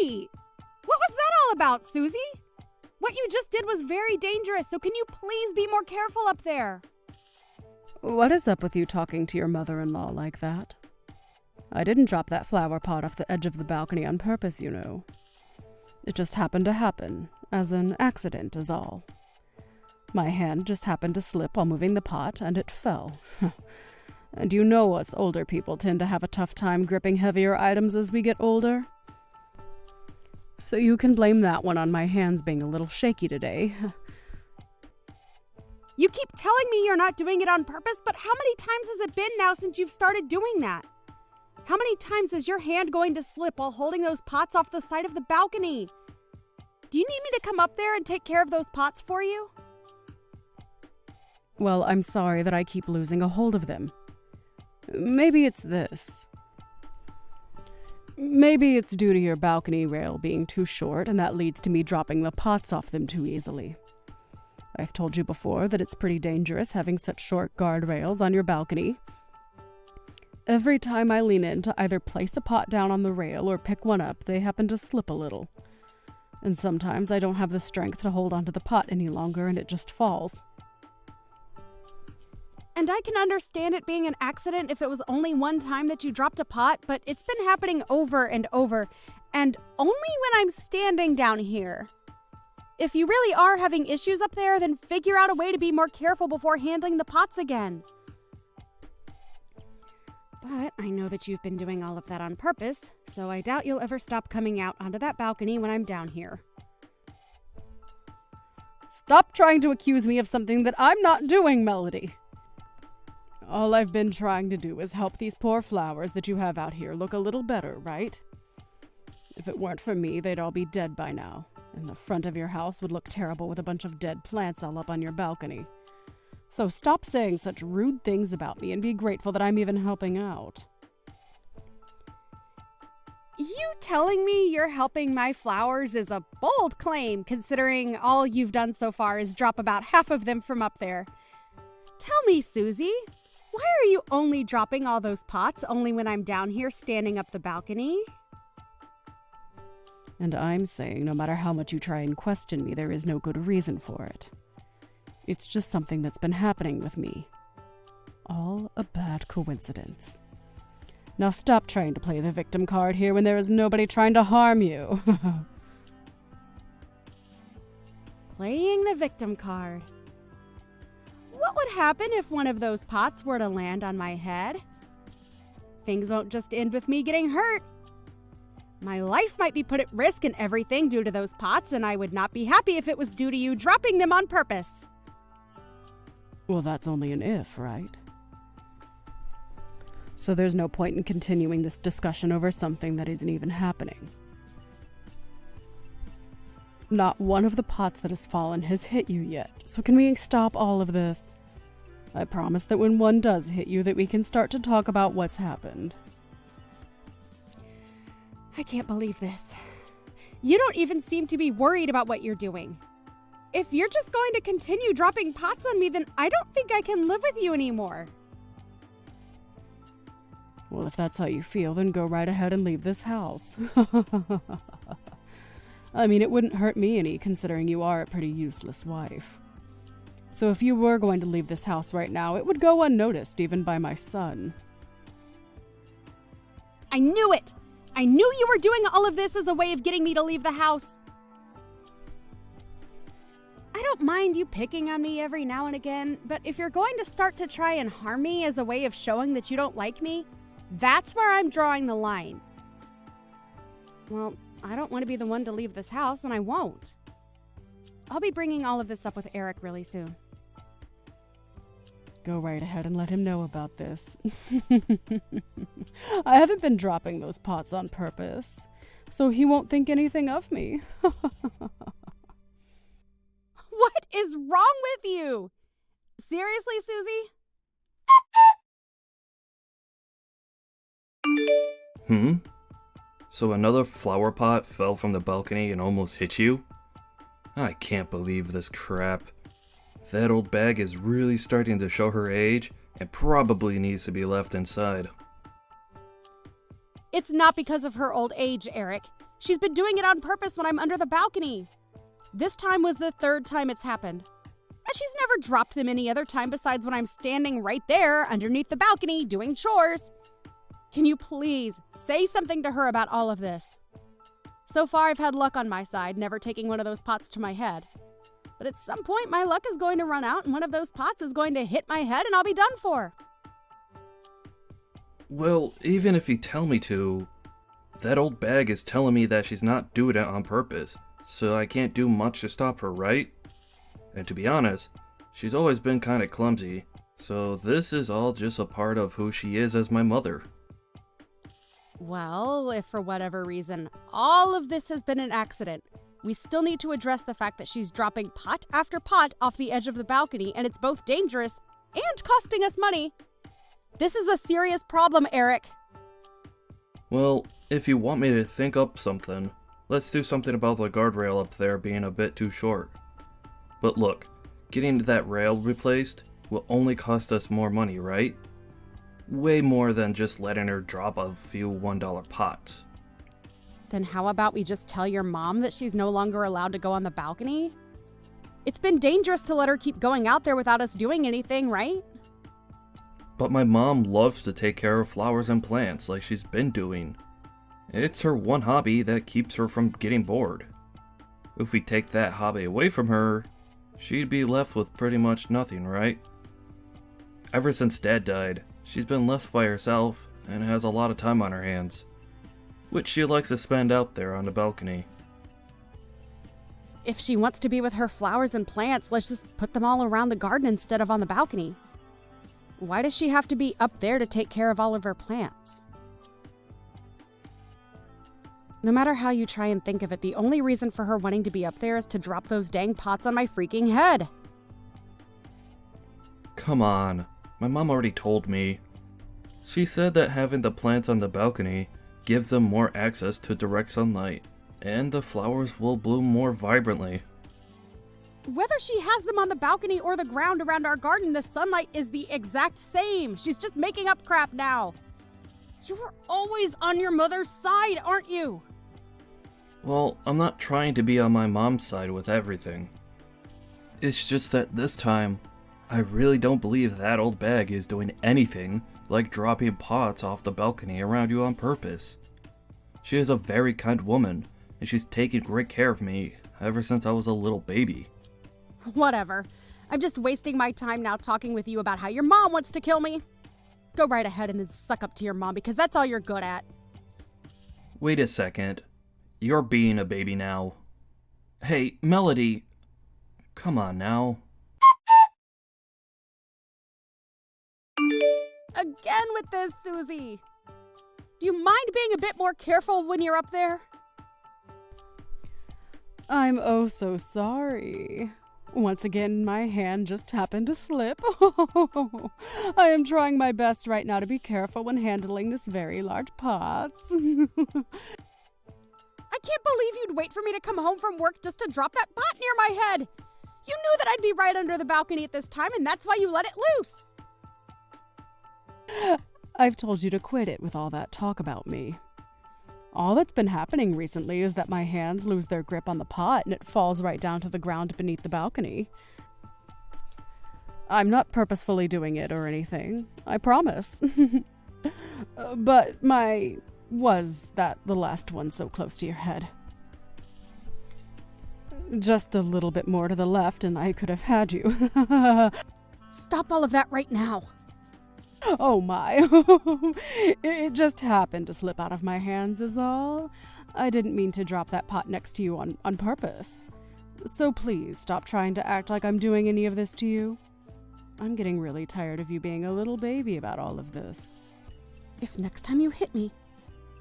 Hey! What was that all about, Susie? What you just did was very dangerous, so can you please be more careful up there? What is up with you talking to your mother-in-law like that? I didn't drop that flower pot off the edge of the balcony on purpose, you know. It just happened to happen, as an accident is all. My hand just happened to slip while moving the pot, and it fell. And you know us older people tend to have a tough time gripping heavier items as we get older. So you can blame that one on my hands being a little shaky today. You keep telling me you're not doing it on purpose, but how many times has it been now since you've started doing that? How many times is your hand going to slip while holding those pots off the side of the balcony? Do you need me to come up there and take care of those pots for you? Well, I'm sorry that I keep losing a hold of them. Maybe it's this. Maybe it's due to your balcony rail being too short, and that leads to me dropping the pots off them too easily. I've told you before that it's pretty dangerous having such short guardrails on your balcony. Every time I lean in to either place a pot down on the rail or pick one up, they happen to slip a little. And sometimes I don't have the strength to hold onto the pot any longer and it just falls. And I can understand it being an accident if it was only one time that you dropped a pot, but it's been happening over and over, and only when I'm standing down here. If you really are having issues up there, then figure out a way to be more careful before handling the pots again. But I know that you've been doing all of that on purpose, so I doubt you'll ever stop coming out onto that balcony when I'm down here. Stop trying to accuse me of something that I'm not doing, Melody. All I've been trying to do is help these poor flowers that you have out here look a little better, right? If it weren't for me, they'd all be dead by now, and the front of your house would look terrible with a bunch of dead plants all up on your balcony. So stop saying such rude things about me and be grateful that I'm even helping out. You telling me you're helping my flowers is a bold claim, considering all you've done so far is drop about half of them from up there. Tell me, Susie, why are you only dropping all those pots only when I'm down here standing up the balcony? And I'm saying no matter how much you try and question me, there is no good reason for it. It's just something that's been happening with me. All a bad coincidence. Now stop trying to play the victim card here when there is nobody trying to harm you. Playing the victim card. What would happen if one of those pots were to land on my head? Things won't just end with me getting hurt. My life might be put at risk and everything due to those pots, and I would not be happy if it was due to you dropping them on purpose. Well, that's only an if, right? So there's no point in continuing this discussion over something that isn't even happening. Not one of the pots that has fallen has hit you yet, so can we stop all of this? I promise that when one does hit you, that we can start to talk about what's happened. I can't believe this. You don't even seem to be worried about what you're doing. If you're just going to continue dropping pots on me, then I don't think I can live with you anymore. Well, if that's how you feel, then go right ahead and leave this house. I mean, it wouldn't hurt me any, considering you are a pretty useless wife. So if you were going to leave this house right now, it would go unnoticed, even by my son. I knew it! I knew you were doing all of this as a way of getting me to leave the house. I don't mind you picking on me every now and again, but if you're going to start to try and harm me as a way of showing that you don't like me, that's where I'm drawing the line. Well, I don't want to be the one to leave this house, and I won't. I'll be bringing all of this up with Eric really soon. Go right ahead and let him know about this. I haven't been dropping those pots on purpose, so he won't think anything of me. What is wrong with you? Seriously, Susie? So another flower pot fell from the balcony and almost hit you? I can't believe this crap. That old bag is really starting to show her age and probably needs to be left inside. It's not because of her old age, Eric. She's been doing it on purpose when I'm under the balcony. This time was the third time it's happened. And she's never dropped them any other time besides when I'm standing right there underneath the balcony doing chores. Can you please say something to her about all of this? So far, I've had luck on my side, never taking one of those pots to my head. But at some point, my luck is going to run out and one of those pots is going to hit my head and I'll be done for. Well, even if you tell me to, that old bag is telling me that she's not doing it on purpose, so I can't do much to stop her, right? And to be honest, she's always been kind of clumsy, so this is all just a part of who she is as my mother. Well, if for whatever reason all of this has been an accident, we still need to address the fact that she's dropping pot after pot off the edge of the balcony, and it's both dangerous and costing us money. This is a serious problem, Eric. Well, if you want me to think up something, let's do something about the guardrail up there being a bit too short. But look, getting that rail replaced will only cost us more money, right? Way more than just letting her drop a few $1 pots. Then how about we just tell your mom that she's no longer allowed to go on the balcony? It's been dangerous to let her keep going out there without us doing anything, right? But my mom loves to take care of flowers and plants like she's been doing. It's her one hobby that keeps her from getting bored. If we take that hobby away from her, she'd be left with pretty much nothing, right? Ever since Dad died, she's been left by herself and has a lot of time on her hands, which she likes to spend out there on the balcony. If she wants to be with her flowers and plants, let's just put them all around the garden instead of on the balcony. Why does she have to be up there to take care of all of her plants? No matter how you try and think of it, the only reason for her wanting to be up there is to drop those dang pots on my freaking head. Come on, my mom already told me. She said that having the plants on the balcony gives them more access to direct sunlight, and the flowers will bloom more vibrantly. Whether she has them on the balcony or the ground around our garden, the sunlight is the exact same. She's just making up crap now. You were always on your mother's side, aren't you? Well, I'm not trying to be on my mom's side with everything. It's just that this time, I really don't believe that old bag is doing anything like dropping pots off the balcony around you on purpose. She is a very kind woman, and she's taken great care of me ever since I was a little baby. Whatever. I'm just wasting my time now talking with you about how your mom wants to kill me. Go right ahead and then suck up to your mom because that's all you're good at. Wait a second. You're being a baby now. Hey, Melody. Come on now. Again with this, Susie. Do you mind being a bit more careful when you're up there? I'm oh so sorry. Once again, my hand just happened to slip. I am trying my best right now to be careful when handling this very large pot. I can't believe you'd wait for me to come home from work just to drop that pot near my head. You knew that I'd be right under the balcony at this time, and that's why you let it loose. I've told you to quit it with all that talk about me. All that's been happening recently is that my hands lose their grip on the pot and it falls right down to the ground beneath the balcony. I'm not purposefully doing it or anything, I promise. But was that the last one so close to your head? Just a little bit more to the left and I could have had you. Stop all of that right now. Oh my. It just happened to slip out of my hands is all. I didn't mean to drop that pot next to you on purpose. So please stop trying to act like I'm doing any of this to you. I'm getting really tired of you being a little baby about all of this. If next time you hit me,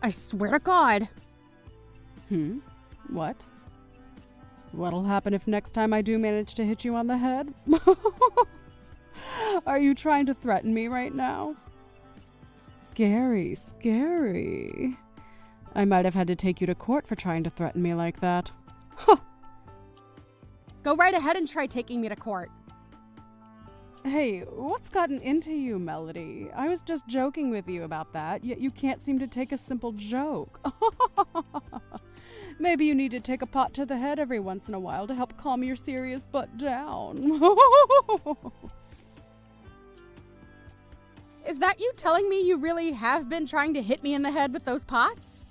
I swear to God. What? What'll happen if next time I do manage to hit you on the head? Are you trying to threaten me right now? Scary. I might have had to take you to court for trying to threaten me like that. Huh. Go right ahead and try taking me to court. Hey, what's gotten into you, Melody? I was just joking with you about that, yet you can't seem to take a simple joke. Maybe you need to take a pot to the head every once in a while to help calm your serious butt down. Is that you telling me you really have been trying to hit me in the head with those pots?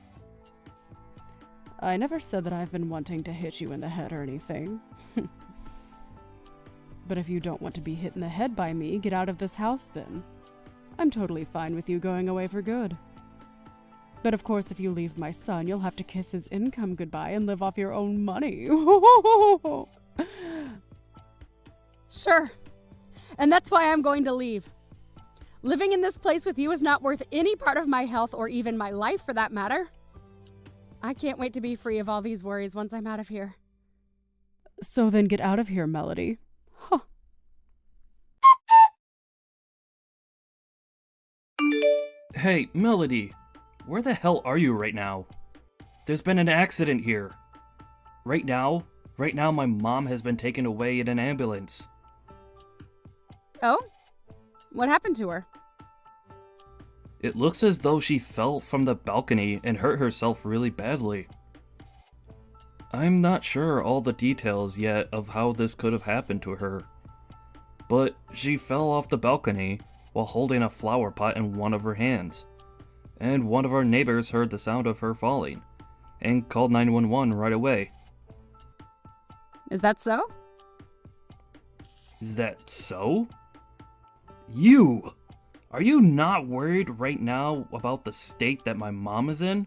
I never said that I've been wanting to hit you in the head or anything. But if you don't want to be hit in the head by me, get out of this house then. I'm totally fine with you going away for good. But of course, if you leave my son, you'll have to kiss his income goodbye and live off your own money. Sure. And that's why I'm going to leave. Living in this place with you is not worth any part of my health or even my life for that matter. I can't wait to be free of all these worries once I'm out of here. So then get out of here, Melody. Huh. Hey, Melody, where the hell are you right now? There's been an accident here. Right now, my mom has been taken away in an ambulance. Oh? What happened to her? It looks as though she fell from the balcony and hurt herself really badly. I'm not sure all the details yet of how this could have happened to her. But she fell off the balcony while holding a flower pot in one of her hands. And one of our neighbors heard the sound of her falling and called 911 right away. Is that so? Is that so? You! Are you not worried right now about the state that my mom is in?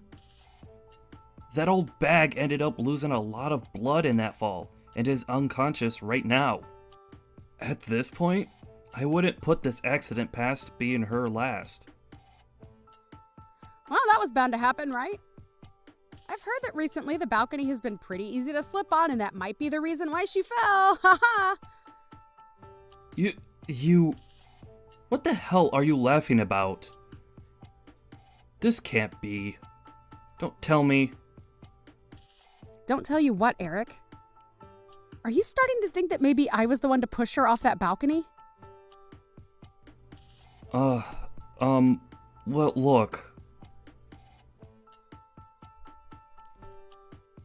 That old bag ended up losing a lot of blood in that fall and is unconscious right now. At this point, I wouldn't put this accident past being her last. Well, that was bound to happen, right? I've heard that recently the balcony has been pretty easy to slip on, and that might be the reason why she fell. Haha. You... What the hell are you laughing about? This can't be. Don't tell me. Don't tell you what, Eric? Are you starting to think that maybe I was the one to push her off that balcony? Well, look.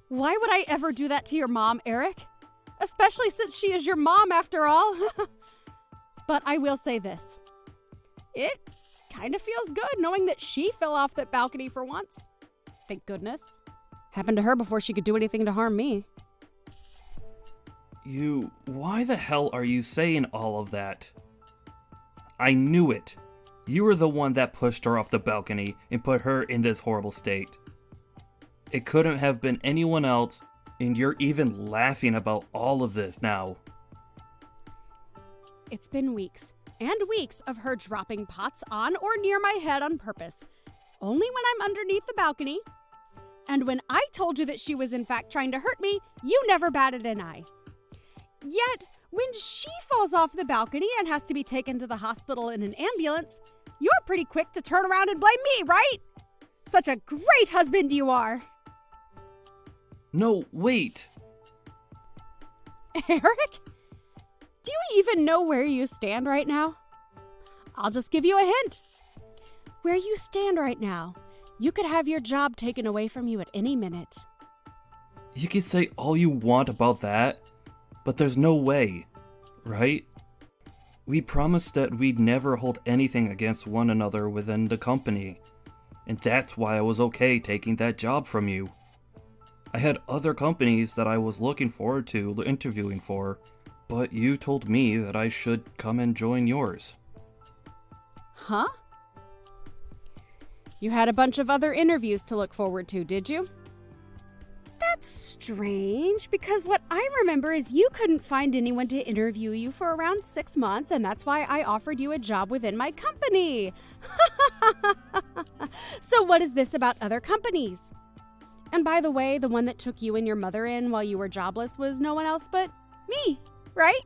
Why would I ever do that to your mom, Eric? Especially since she is your mom after all. But I will say this. It kind of feels good knowing that she fell off that balcony for once. Thank goodness. Happened to her before she could do anything to harm me. Why the hell are you saying all of that? I knew it. You were the one that pushed her off the balcony and put her in this horrible state. It couldn't have been anyone else, and you're even laughing about all of this now. It's been weeks and weeks of her dropping pots on or near my head on purpose. Only when I'm underneath the balcony. And when I told you that she was in fact trying to hurt me, you never batted an eye. Yet, when she falls off the balcony and has to be taken to the hospital in an ambulance, you're pretty quick to turn around and blame me, right? Such a great husband you are. No, wait. Eric? Do you even know where you stand right now? I'll just give you a hint. Where you stand right now, you could have your job taken away from you at any minute. You can say all you want about that, but there's no way, right? We promised that we'd never hold anything against one another within the company, and that's why I was okay taking that job from you. I had other companies that I was looking forward to interviewing for, but you told me that I should come and join yours. Huh? You had a bunch of other interviews to look forward to, did you? That's strange, because what I remember is you couldn't find anyone to interview you for around 6 months, and that's why I offered you a job within my company. So what is this about other companies? And by the way, the one that took you and your mother in while you were jobless was no one else but me, right?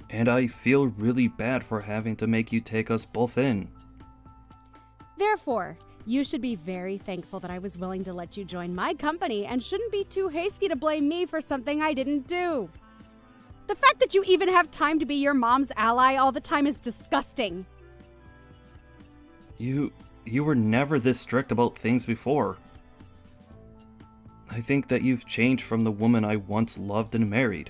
And I feel really bad for having to make you take us both in. Therefore, you should be very thankful that I was willing to let you join my company and shouldn't be too hasty to blame me for something I didn't do. The fact that you even have time to be your mom's ally all the time is disgusting. You were never this strict about things before. I think that you've changed from the woman I once loved and married.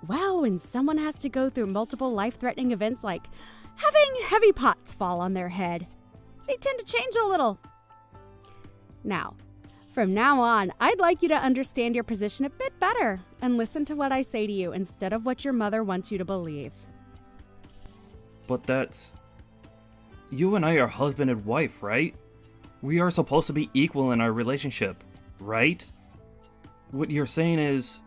Well, when someone has to go through multiple life-threatening events like having heavy pots fall on their head, they tend to change a little. Now, from now on, I'd like you to understand your position a bit better and listen to what I say to you instead of what your mother wants you to believe. But that's... You and I are husband and wife, right? We are supposed to be equal in our relationship, right? What you're saying is...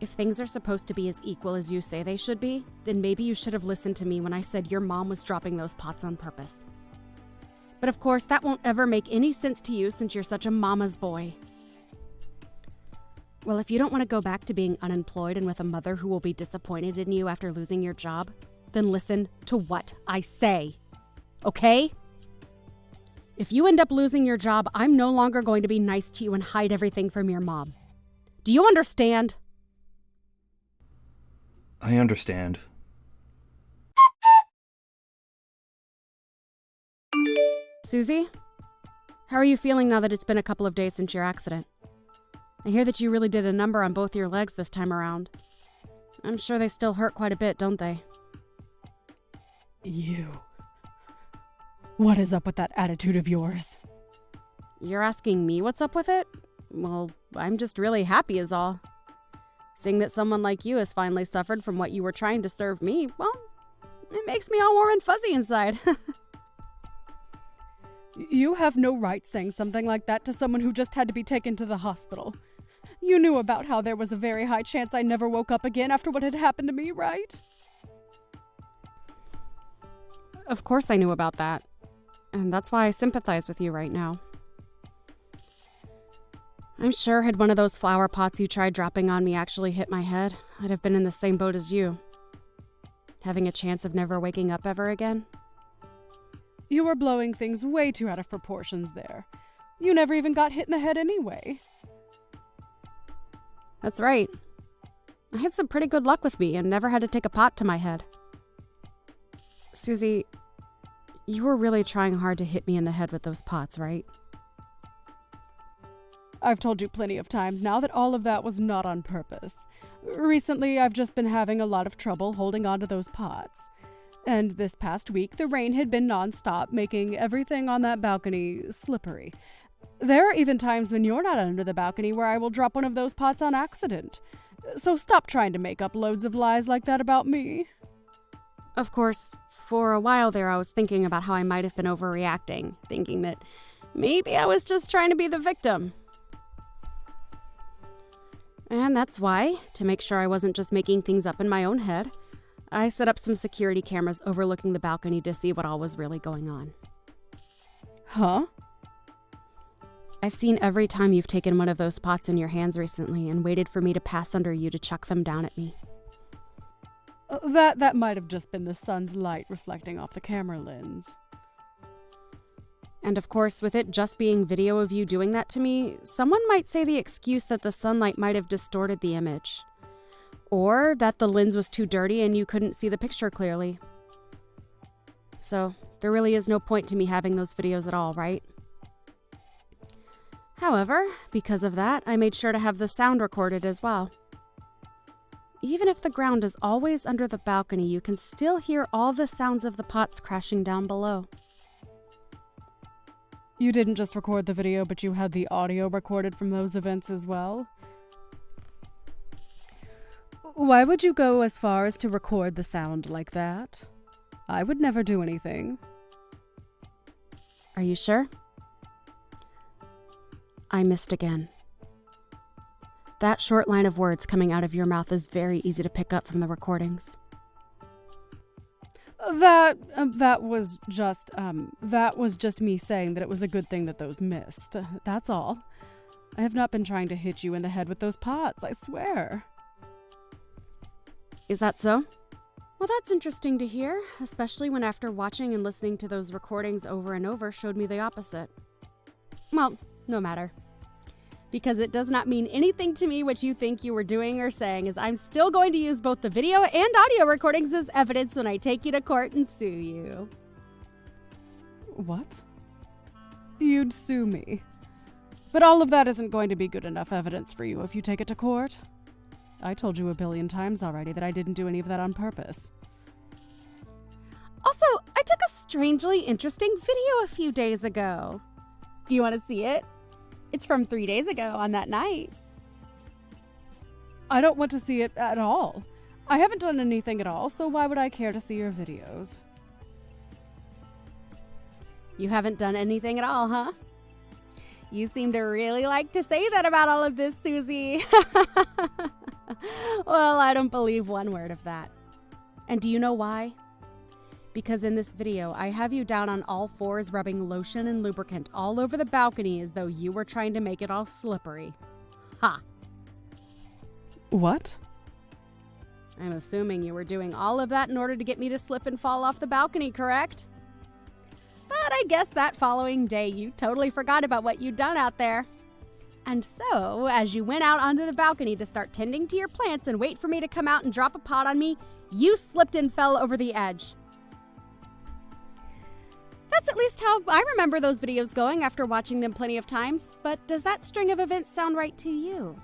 If things are supposed to be as equal as you say they should be, then maybe you should have listened to me when I said your mom was dropping those pots on purpose. But of course, that won't ever make any sense to you since you're such a mama's boy. Well, if you don't want to go back to being unemployed and with a mother who will be disappointed in you after losing your job, then listen to what I say. Okay? If you end up losing your job, I'm no longer going to be nice to you and hide everything from your mom. Do you understand? I understand. Susie? How are you feeling now that it's been a couple of days since your accident? I hear that you really did a number on both your legs this time around. I'm sure they still hurt quite a bit, don't they? You. What is up with that attitude of yours? You're asking me what's up with it? Well, I'm just really happy is all. Seeing that someone like you has finally suffered from what you were trying to serve me, well, it makes me all warm and fuzzy inside. You have no right saying something like that to someone who just had to be taken to the hospital. You knew about how there was a very high chance I never woke up again after what had happened to me, right? Of course I knew about that. And that's why I sympathize with you right now. I'm sure had one of those flower pots you tried dropping on me actually hit my head, I'd have been in the same boat as you. Having a chance of never waking up ever again. You were blowing things way too out of proportions there. You never even got hit in the head anyway. That's right. I had some pretty good luck with me and never had to take a pot to my head. Susie, you were really trying hard to hit me in the head with those pots, right? I've told you plenty of times now that all of that was not on purpose. Recently, I've just been having a lot of trouble holding on to those pots. And this past week, the rain had been nonstop, making everything on that balcony slippery. There are even times when you're not under the balcony where I will drop one of those pots on accident. So stop trying to make up loads of lies like that about me. Of course, for a while there I was thinking about how I might have been overreacting, thinking that maybe I was just trying to be the victim. And that's why, to make sure I wasn't just making things up in my own head, I set up some security cameras overlooking the balcony to see what all was really going on. Huh? I've seen every time you've taken one of those pots in your hands recently and waited for me to pass under you to chuck them down at me. That might have just been the sun's light reflecting off the camera lens. And of course, with it just being video of you doing that to me, someone might say the excuse that the sunlight might have distorted the image. Or that the lens was too dirty and you couldn't see the picture clearly. So, there really is no point to me having those videos at all, right? However, because of that, I made sure to have the sound recorded as well. Even if the ground is always under the balcony, you can still hear all the sounds of the pots crashing down below. You didn't just record the video, but you had the audio recorded from those events as well? Why would you go as far as to record the sound like that? I would never do anything. Are you sure? I missed again. That short line of words coming out of your mouth is very easy to pick up from the recordings. That was just me saying that it was a good thing that those missed. That's all. I have not been trying to hit you in the head with those pots, I swear. Is that so? Well, that's interesting to hear, especially when after watching and listening to those recordings over and over showed me the opposite. Well, no matter. Because it does not mean anything to me what you think you were doing or saying, as I'm still going to use both the video and audio recordings as evidence when I take you to court and sue you. What? You'd sue me? But all of that isn't going to be good enough evidence for you if you take it to court. I told you a billion times already that I didn't do any of that on purpose. Also, I took a strangely interesting video a few days ago. Do you want to see it? It's from 3 days ago on that night. I don't want to see it at all. I haven't done anything at all, so why would I care to see your videos? You haven't done anything at all, huh? You seem to really like to say that about all of this, Susie. Well, I don't believe one word of that. And do you know why? Because in this video, I have you down on all fours rubbing lotion and lubricant all over the balcony as though you were trying to make it all slippery. Ha! What? I'm assuming you were doing all of that in order to get me to slip and fall off the balcony, correct? But I guess that following day you totally forgot about what you'd done out there. And so, as you went out onto the balcony to start tending to your plants and wait for me to come out and drop a pot on me, you slipped and fell over the edge. That's at least how I remember those videos going after watching them plenty of times. But does that string of events sound right to you?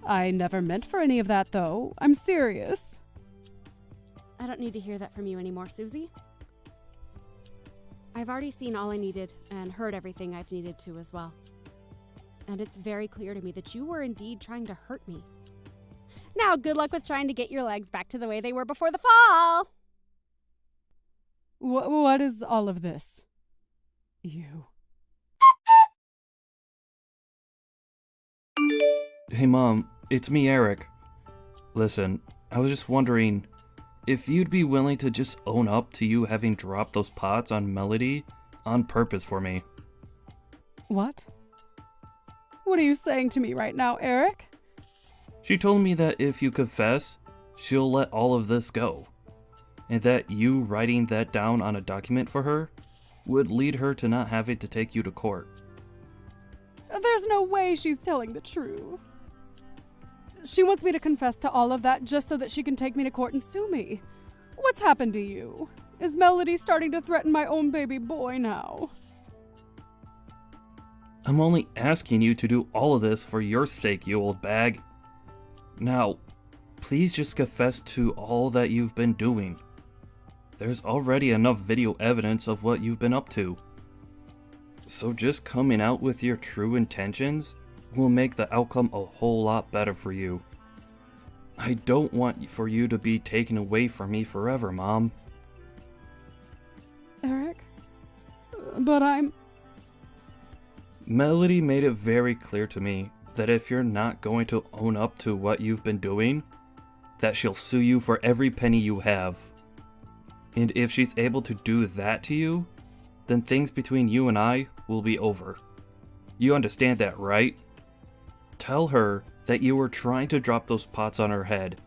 I never meant for any of that, though. I'm serious. I don't need to hear that from you anymore, Susie. I've already seen all I needed and heard everything I've needed to as well. And it's very clear to me that you were indeed trying to hurt me. Now, good luck with trying to get your legs back to the way they were before the fall. What is all of this? You. Hey Mom, it's me, Eric. Listen, I was just wondering if you'd be willing to just own up to you having dropped those pots on Melody on purpose for me. What? What are you saying to me right now, Eric? She told me that if you confess, she'll let all of this go. And that you writing that down on a document for her would lead her to not having to take you to court. There's no way she's telling the truth. She wants me to confess to all of that just so that she can take me to court and sue me. What's happened to you? Is Melody starting to threaten my own baby boy now? I'm only asking you to do all of this for your sake, you old bag. Now, please just confess to all that you've been doing. There's already enough video evidence of what you've been up to. So just coming out with your true intentions will make the outcome a whole lot better for you. I don't want for you to be taken away from me forever, Mom. Eric? But Melody made it very clear to me that if you're not going to own up to what you've been doing, that she'll sue you for every penny you have. And if she's able to do that to you, then things between you and I will be over. You understand that, right? Tell her that you were trying to drop those pots on her head,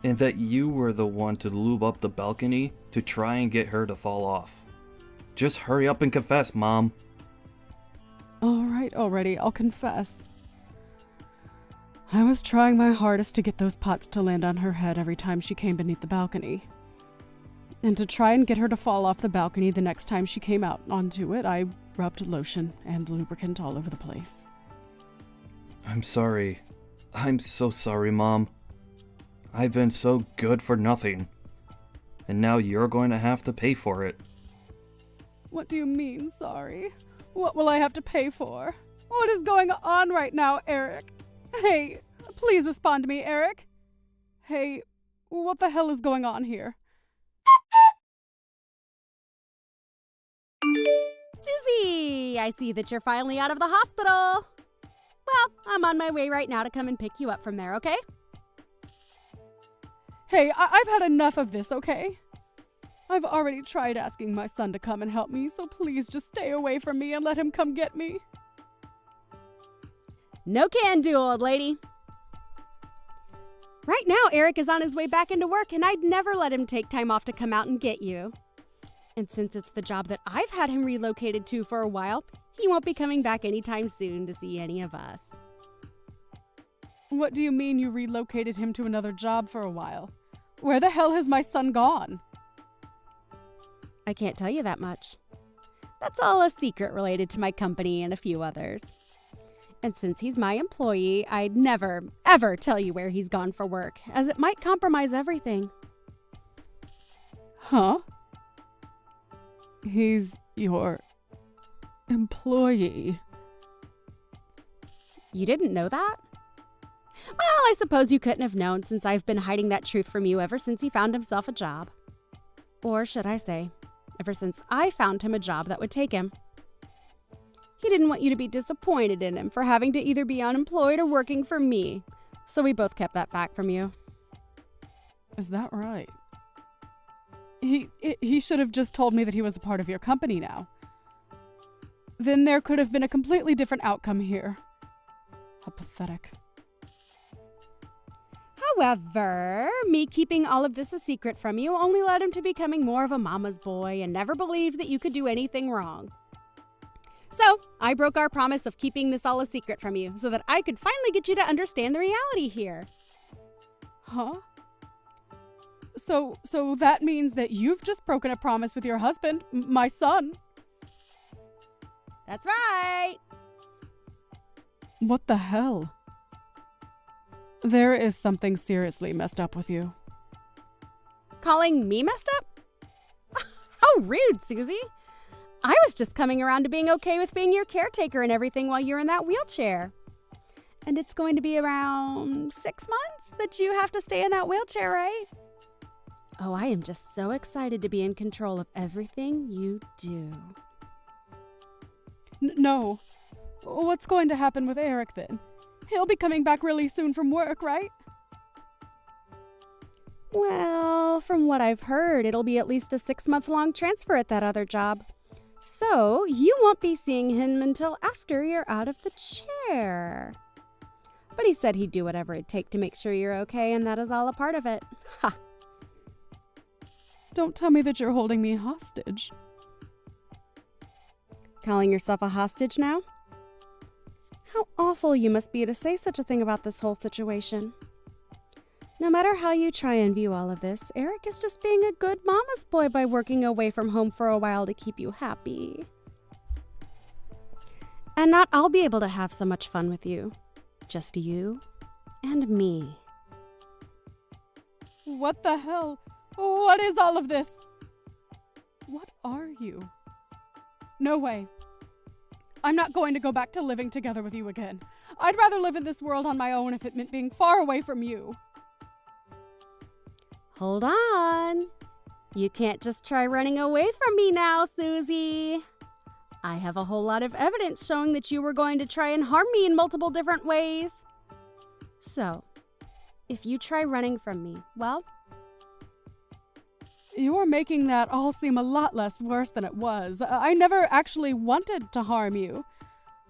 and that you were the one to lube up the balcony to try and get her to fall off. Just hurry up and confess, Mom. Alright, already, I'll confess. I was trying my hardest to get those pots to land on her head every time she came beneath the balcony. And to try and get her to fall off the balcony the next time she came out onto it, I rubbed lotion and lubricant all over the place. I'm sorry. I'm so sorry, Mom. I've been so good for nothing. And now you're going to have to pay for it. What do you mean, sorry? What will I have to pay for? What is going on right now, Eric? Hey, please respond to me, Eric. Hey, what the hell is going on here? Susie, I see that you're finally out of the hospital. Well, I'm on my way right now to come and pick you up from there, okay? Hey, I've had enough of this, okay? I've already tried asking my son to come and help me, so please just stay away from me and let him come get me. No can do, old lady. Right now, Eric is on his way back into work, and I'd never let him take time off to come out and get you. And since it's the job that I've had him relocated to for a while, he won't be coming back anytime soon to see any of us. What do you mean you relocated him to another job for a while? Where the hell has my son gone? I can't tell you that much. That's all a secret related to my company and a few others. And since he's my employee, I'd never, ever tell you where he's gone for work, as it might compromise everything. Huh? He's your employee. You didn't know that? Well, I suppose you couldn't have known, since I've been hiding that truth from you ever since he found himself a job. Or should I say, ever since I found him a job that would take him. He didn't want you to be disappointed in him for having to either be unemployed or working for me, so we both kept that fact from you. Is that right? He should have just told me that he was a part of your company now. Then there could have been a completely different outcome here. How pathetic. However, me keeping all of this a secret from you only led him to becoming more of a mama's boy and never believed that you could do anything wrong. So, I broke our promise of keeping this all a secret from you so that I could finally get you to understand the reality here. Huh? So that means that you've just broken a promise with your husband, my son. That's right. What the hell? There is something seriously messed up with you. Calling me messed up? How rude, Susie. I was just coming around to being okay with being your caretaker and everything while you're in that wheelchair. And it's going to be around 6 months that you have to stay in that wheelchair, right? Oh, I am just so excited to be in control of everything you do. No. What's going to happen with Eric then? He'll be coming back really soon from work, right? Well, from what I've heard, it'll be at least a 6-month-long transfer at that other job. So, you won't be seeing him until after you're out of the chair. But he said he'd do whatever it'd take to make sure you're okay, and that is all a part of it. Ha! Don't tell me that you're holding me hostage. Calling yourself a hostage now? How awful you must be to say such a thing about this whole situation. No matter how you try and view all of this, Eric is just being a good mama's boy by working away from home for a while to keep you happy. And not I'll be able to have so much fun with you. Just you and me. What the hell? What is all of this? What are you? No way. I'm not going to go back to living together with you again. I'd rather live in this world on my own if it meant being far away from you. Hold on. You can't just try running away from me now, Susie. I have a whole lot of evidence showing that you were going to try and harm me in multiple different ways. So, if you try running from me, well... You're making that all seem a lot less worse than it was. I never actually wanted to harm you.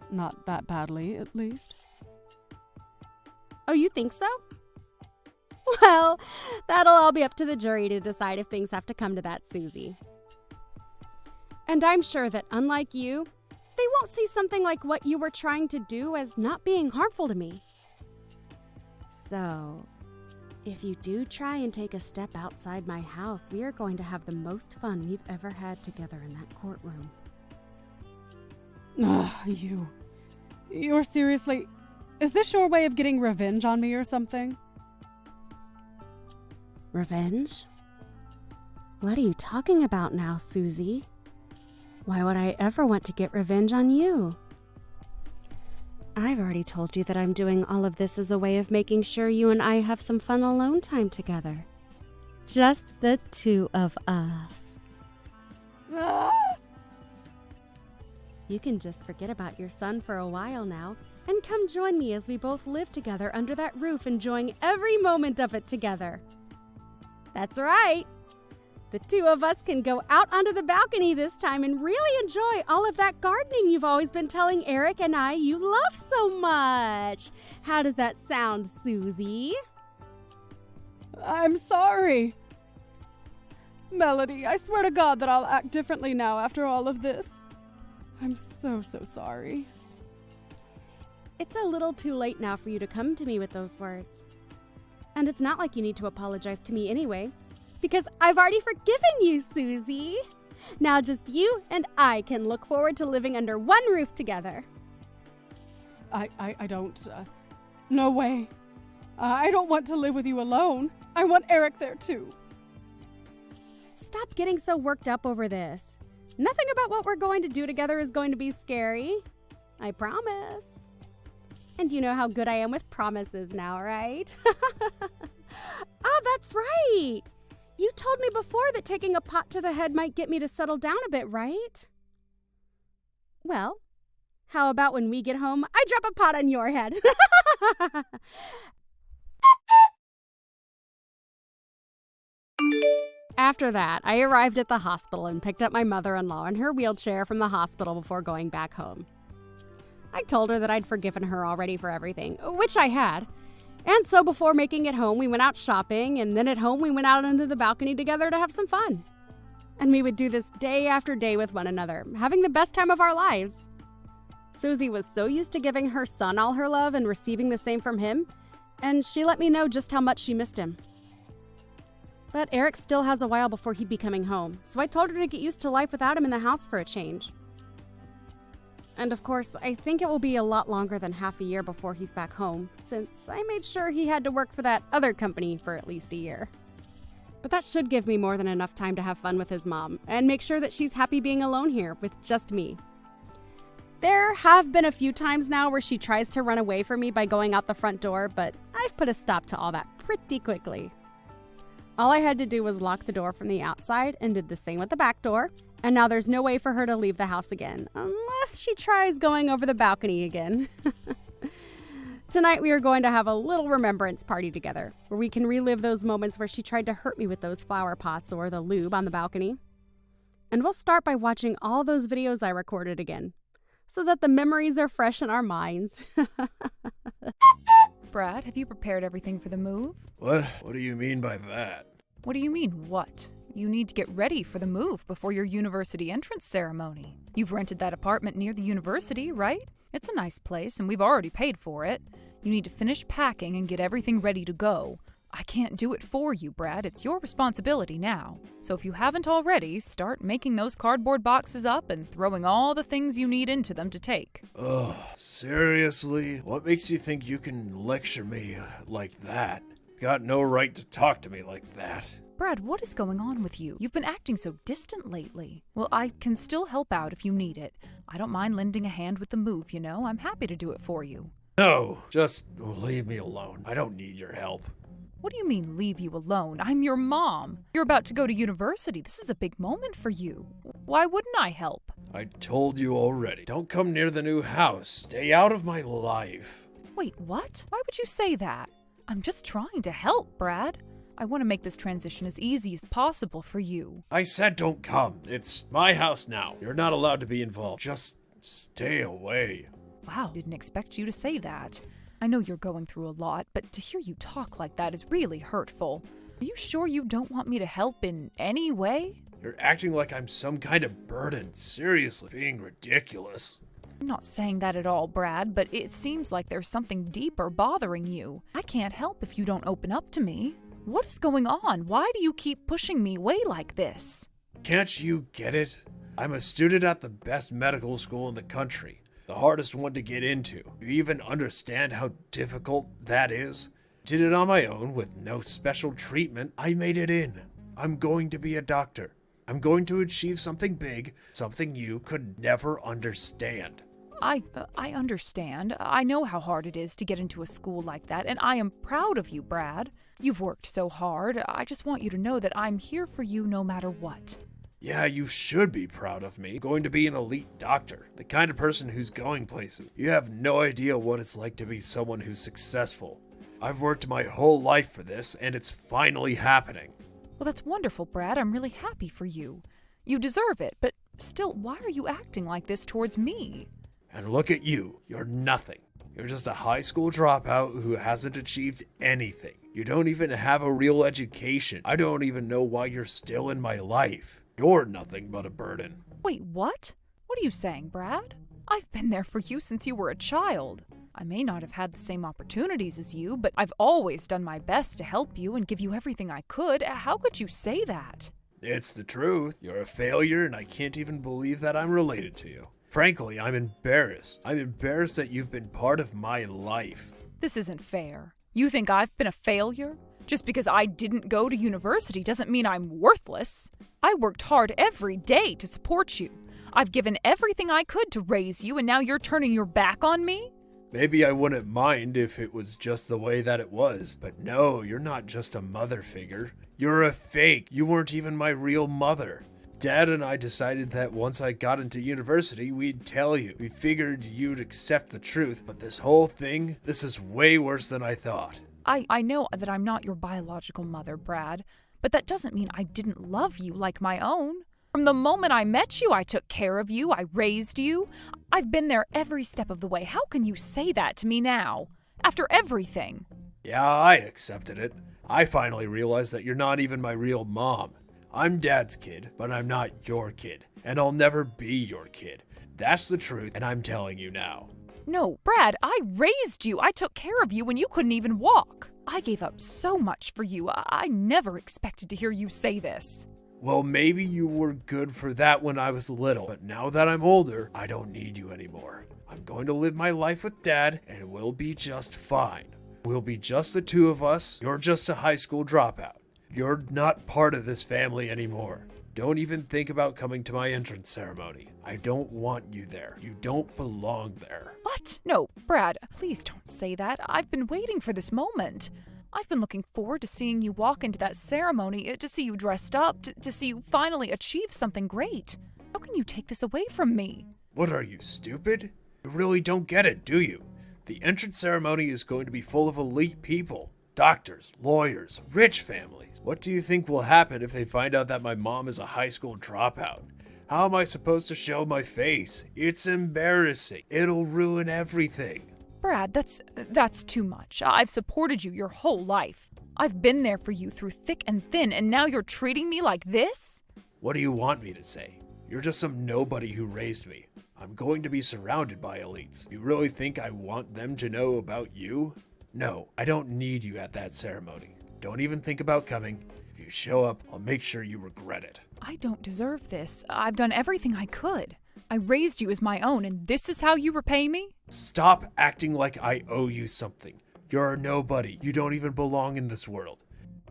Not that badly, at least. Oh, you think so? Well, that'll all be up to the jury to decide if things have to come to that, Susie. And I'm sure that, unlike you, they won't see something like what you were trying to do as not being harmful to me. So, if you do try and take a step outside my house, we are going to have the most fun we've ever had together in that courtroom. Ugh, You're seriously... Is this your way of getting revenge on me or something? Revenge? What are you talking about now, Susie? Why would I ever want to get revenge on you? I've already told you that I'm doing all of this as a way of making sure you and I have some fun alone time together. Just the two of us. You can just forget about your son for a while now and come join me as we both live together under that roof, enjoying every moment of it together. That's right. The two of us can go out onto the balcony this time and really enjoy all of that gardening you've always been telling Eric and I you love so much. How does that sound, Susie? I'm sorry. Melody, I swear to God that I'll act differently now after all of this. I'm so sorry. It's a little too late now for you to come to me with those words. And it's not like you need to apologize to me anyway, because I've already forgiven you, Susie. Now just you and I can look forward to living under one roof together. I don't, no way. I don't want to live with you alone. I want Eric there too. Stop getting so worked up over this. Nothing about what we're going to do together is going to be scary. I promise. And you know how good I am with promises now, right? Oh, that's right. You told me before that taking a pot to the head might get me to settle down a bit, right? Well, how about when we get home, I drop a pot on your head? After that, I arrived at the hospital and picked up my mother-in-law in her wheelchair from the hospital before going back home. I told her that I'd forgiven her already for everything, which I had. And so before making it home, we went out shopping, and then at home we went out onto the balcony together to have some fun. And we would do this day after day with one another, having the best time of our lives. Susie was so used to giving her son all her love and receiving the same from him, and she let me know just how much she missed him. But Eric still has a while before he'd be coming home, so I told her to get used to life without him in the house for a change. And of course, I think it will be a lot longer than half a year before he's back home, since I made sure he had to work for that other company for at least a year. But that should give me more than enough time to have fun with his mom, and make sure that she's happy being alone here with just me. There have been a few times now where she tries to run away from me by going out the front door, but I've put a stop to all that pretty quickly. All I had to do was lock the door from the outside and did the same with the back door, and now there's no way for her to leave the house again, unless she tries going over the balcony again. Tonight we are going to have a little remembrance party together, where we can relive those moments where she tried to hurt me with those flower pots or the lube on the balcony. And we'll start by watching all those videos I recorded again, so that the memories are fresh in our minds. Brad, have you prepared everything for the move? What? What do you mean by that? What do you mean, what? You need to get ready for the move before your university entrance ceremony. You've rented that apartment near the university, right? It's a nice place, and we've already paid for it. You need to finish packing and get everything ready to go. I can't do it for you, Brad. It's your responsibility now. So if you haven't already, start making those cardboard boxes up and throwing all the things you need into them to take. Ugh, seriously? What makes you think you can lecture me like that? Got no right to talk to me like that. Brad, what is going on with you? You've been acting so distant lately. Well, I can still help out if you need it. I don't mind lending a hand with the move, you know. I'm happy to do it for you. No, just leave me alone. I don't need your help. What do you mean, leave you alone? I'm your mom. You're about to go to university. This is a big moment for you. Why wouldn't I help? I told you already. Don't come near the new house. Stay out of my life. Wait, what? Why would you say that? I'm just trying to help, Brad. I want to make this transition as easy as possible for you. I said don't come. It's my house now. You're not allowed to be involved. Just stay away. Wow, didn't expect you to say that. I know you're going through a lot, but to hear you talk like that is really hurtful. Are you sure you don't want me to help in any way? You're acting like I'm some kind of burden. Seriously, being ridiculous. I'm not saying that at all, Brad, but it seems like there's something deeper bothering you. I can't help if you don't open up to me. What is going on? Why do you keep pushing me away like this? Can't you get it? I'm a student at the best medical school in the country. The hardest one to get into. You even understand how difficult that is? Did it on my own with no special treatment. I made it in. I'm going to be a doctor. I'm going to achieve something big, something you could never understand. I understand. I know how hard it is to get into a school like that, and I am proud of you, Brad. You've worked so hard. I just want you to know that I'm here for you no matter what. Yeah, you should be proud of me. Going to be an elite doctor, the kind of person who's going places. You have no idea what it's like to be someone who's successful. I've worked my whole life for this, and it's finally happening. Well, that's wonderful, Brad. I'm really happy for you. You deserve it, but still, why are you acting like this towards me? And look at you. You're nothing. You're just a high school dropout who hasn't achieved anything. You don't even have a real education. I don't even know why you're still in my life. You're nothing but a burden. Wait, what? What are you saying, Brad? I've been there for you since you were a child. I may not have had the same opportunities as you, but I've always done my best to help you and give you everything I could. How could you say that? It's the truth. You're a failure, and I can't even believe that I'm related to you. Frankly, I'm embarrassed. I'm embarrassed that you've been part of my life. This isn't fair. You think I've been a failure? Just because I didn't go to university doesn't mean I'm worthless. I worked hard every day to support you. I've given everything I could to raise you, and now you're turning your back on me? Maybe I wouldn't mind if it was just the way that it was, but no, you're not just a mother figure. You're a fake. You weren't even my real mother. Dad and I decided that once I got into university, we'd tell you. We figured you'd accept the truth, but this whole thing, this is way worse than I thought. I know that I'm not your biological mother, Brad, but that doesn't mean I didn't love you like my own. From the moment I met you, I took care of you, I raised you. I've been there every step of the way. How can you say that to me now? After everything? Yeah, I accepted it. I finally realized that you're not even my real mom. I'm Dad's kid, but I'm not your kid, and I'll never be your kid. That's the truth, and I'm telling you now. No, Brad, I raised you. I took care of you when you couldn't even walk. I gave up so much for you. I never expected to hear you say this. Well, maybe you were good for that when I was little, but now that I'm older, I don't need you anymore. I'm going to live my life with Dad, and we'll be just fine. We'll be just the two of us. You're just a high school dropout. You're not part of this family anymore. Don't even think about coming to my entrance ceremony. I don't want you there. You don't belong there. What? No, Brad, please don't say that. I've been waiting for this moment. I've been looking forward to seeing you walk into that ceremony, to see you dressed up, to see you finally achieve something great. How can you take this away from me? What are you, stupid? You really don't get it, do you? The entrance ceremony is going to be full of elite people. Doctors, lawyers, rich families. What do you think will happen if they find out that my mom is a high school dropout? How am I supposed to show my face? It's embarrassing. It'll ruin everything. Brad, that's too much. I've supported you your whole life. I've been there for you through thick and thin, and now you're treating me like this? What do you want me to say? You're just some nobody who raised me. I'm going to be surrounded by elites. You really think I want them to know about you? No, I don't need you at that ceremony. Don't even think about coming. If you show up, I'll make sure you regret it. I don't deserve this. I've done everything I could. I raised you as my own, and this is how you repay me? Stop acting like I owe you something. You're a nobody. You don't even belong in this world.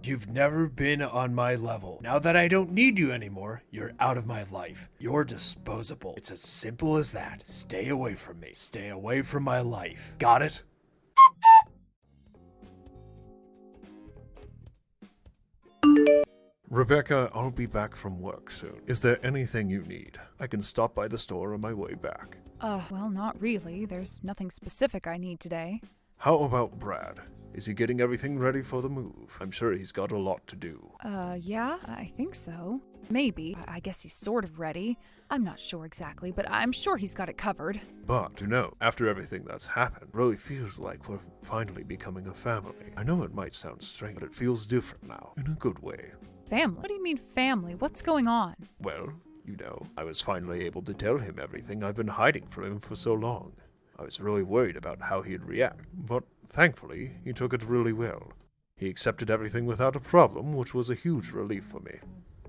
You've never been on my level. Now that I don't need you anymore, you're out of my life. You're disposable. It's as simple as that. Stay away from me. Stay away from my life. Got it? Rebecca, I'll be back from work soon. Is there anything you need? I can stop by the store on my way back. Well, not really. There's nothing specific I need today. How about Brad? Is he getting everything ready for the move? I'm sure he's got a lot to do. Yeah, I think so. Maybe. I guess he's sort of ready. I'm not sure exactly, but I'm sure he's got it covered. But, after everything that's happened, it really feels like we're finally becoming a family. I know it might sound strange, but it feels different now, in a good way. Family? What do you mean family? What's going on? Well, I was finally able to tell him everything I've been hiding from him for so long. I was really worried about how he'd react, but thankfully, he took it really well. He accepted everything without a problem, which was a huge relief for me.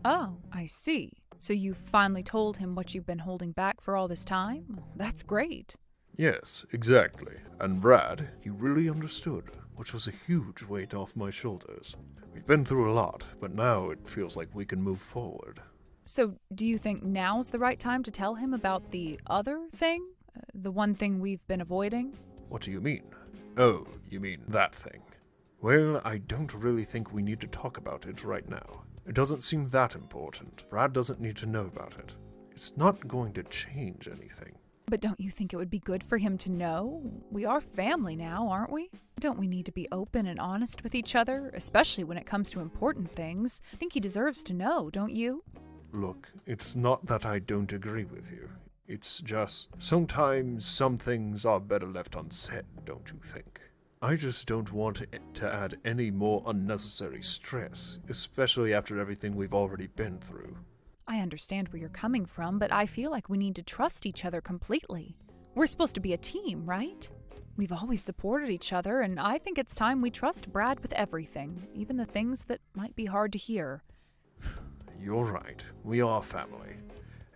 Oh, I see. So you finally told him what you've been holding back for all this time? That's great. Yes, exactly. And Brad, he really understood, which was a huge weight off my shoulders. We've been through a lot, but now it feels like we can move forward. So, do you think now's the right time to tell him about the other thing? The one thing we've been avoiding? What do you mean? Oh, you mean that thing. Well, I don't really think we need to talk about it right now. It doesn't seem that important. Brad doesn't need to know about it. It's not going to change anything. But don't you think it would be good for him to know? We are family now, aren't we? Don't we need to be open and honest with each other, especially when it comes to important things? I think he deserves to know, don't you? Look, it's not that I don't agree with you. It's just, sometimes some things are better left unsaid, don't you think? I just don't want it to add any more unnecessary stress, especially after everything we've already been through. I understand where you're coming from, but I feel like we need to trust each other completely. We're supposed to be a team, right? We've always supported each other, and I think it's time we trust Brad with everything, even the things that might be hard to hear. you're right. We are family.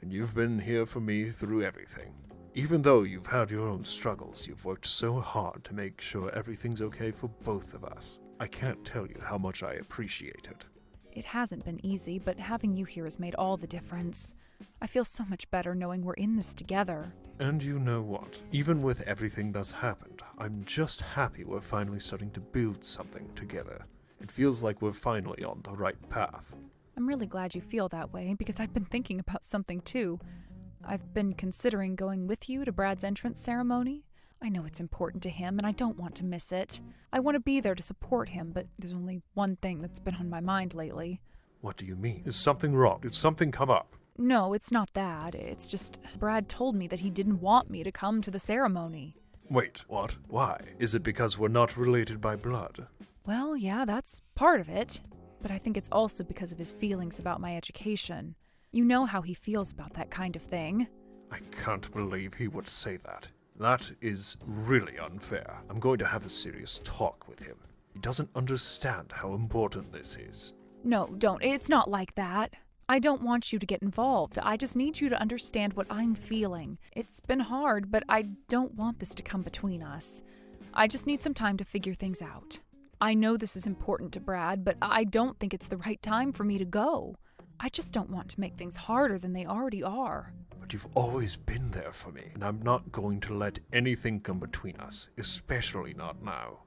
And you've been here for me through everything. Even though you've had your own struggles, you've worked so hard to make sure everything's okay for both of us. I can't tell you how much I appreciate it. It hasn't been easy, but having you here has made all the difference. I feel so much better knowing we're in this together. And you know what? Even with everything that's happened, I'm just happy we're finally starting to build something together. It feels like we're finally on the right path. I'm really glad you feel that way, because I've been thinking about something too. I've been considering going with you to Brad's entrance ceremony. I know it's important to him, and I don't want to miss it. I want to be there to support him, but there's only one thing that's been on my mind lately. What do you mean? Is something wrong? Did something come up? No, it's not that. It's just Brad told me that he didn't want me to come to the ceremony. Wait, what? Why? Is it because we're not related by blood? Well, yeah, that's part of it. But I think it's also because of his feelings about my education. You know how he feels about that kind of thing. I can't believe he would say that. That is really unfair. I'm going to have a serious talk with him. He doesn't understand how important this is. No, don't. It's not like that. I don't want you to get involved. I just need you to understand what I'm feeling. It's been hard, but I don't want this to come between us. I just need some time to figure things out. I know this is important to Brad, but I don't think it's the right time for me to go. I just don't want to make things harder than they already are. But you've always been there for me, and I'm not going to let anything come between us, especially not now.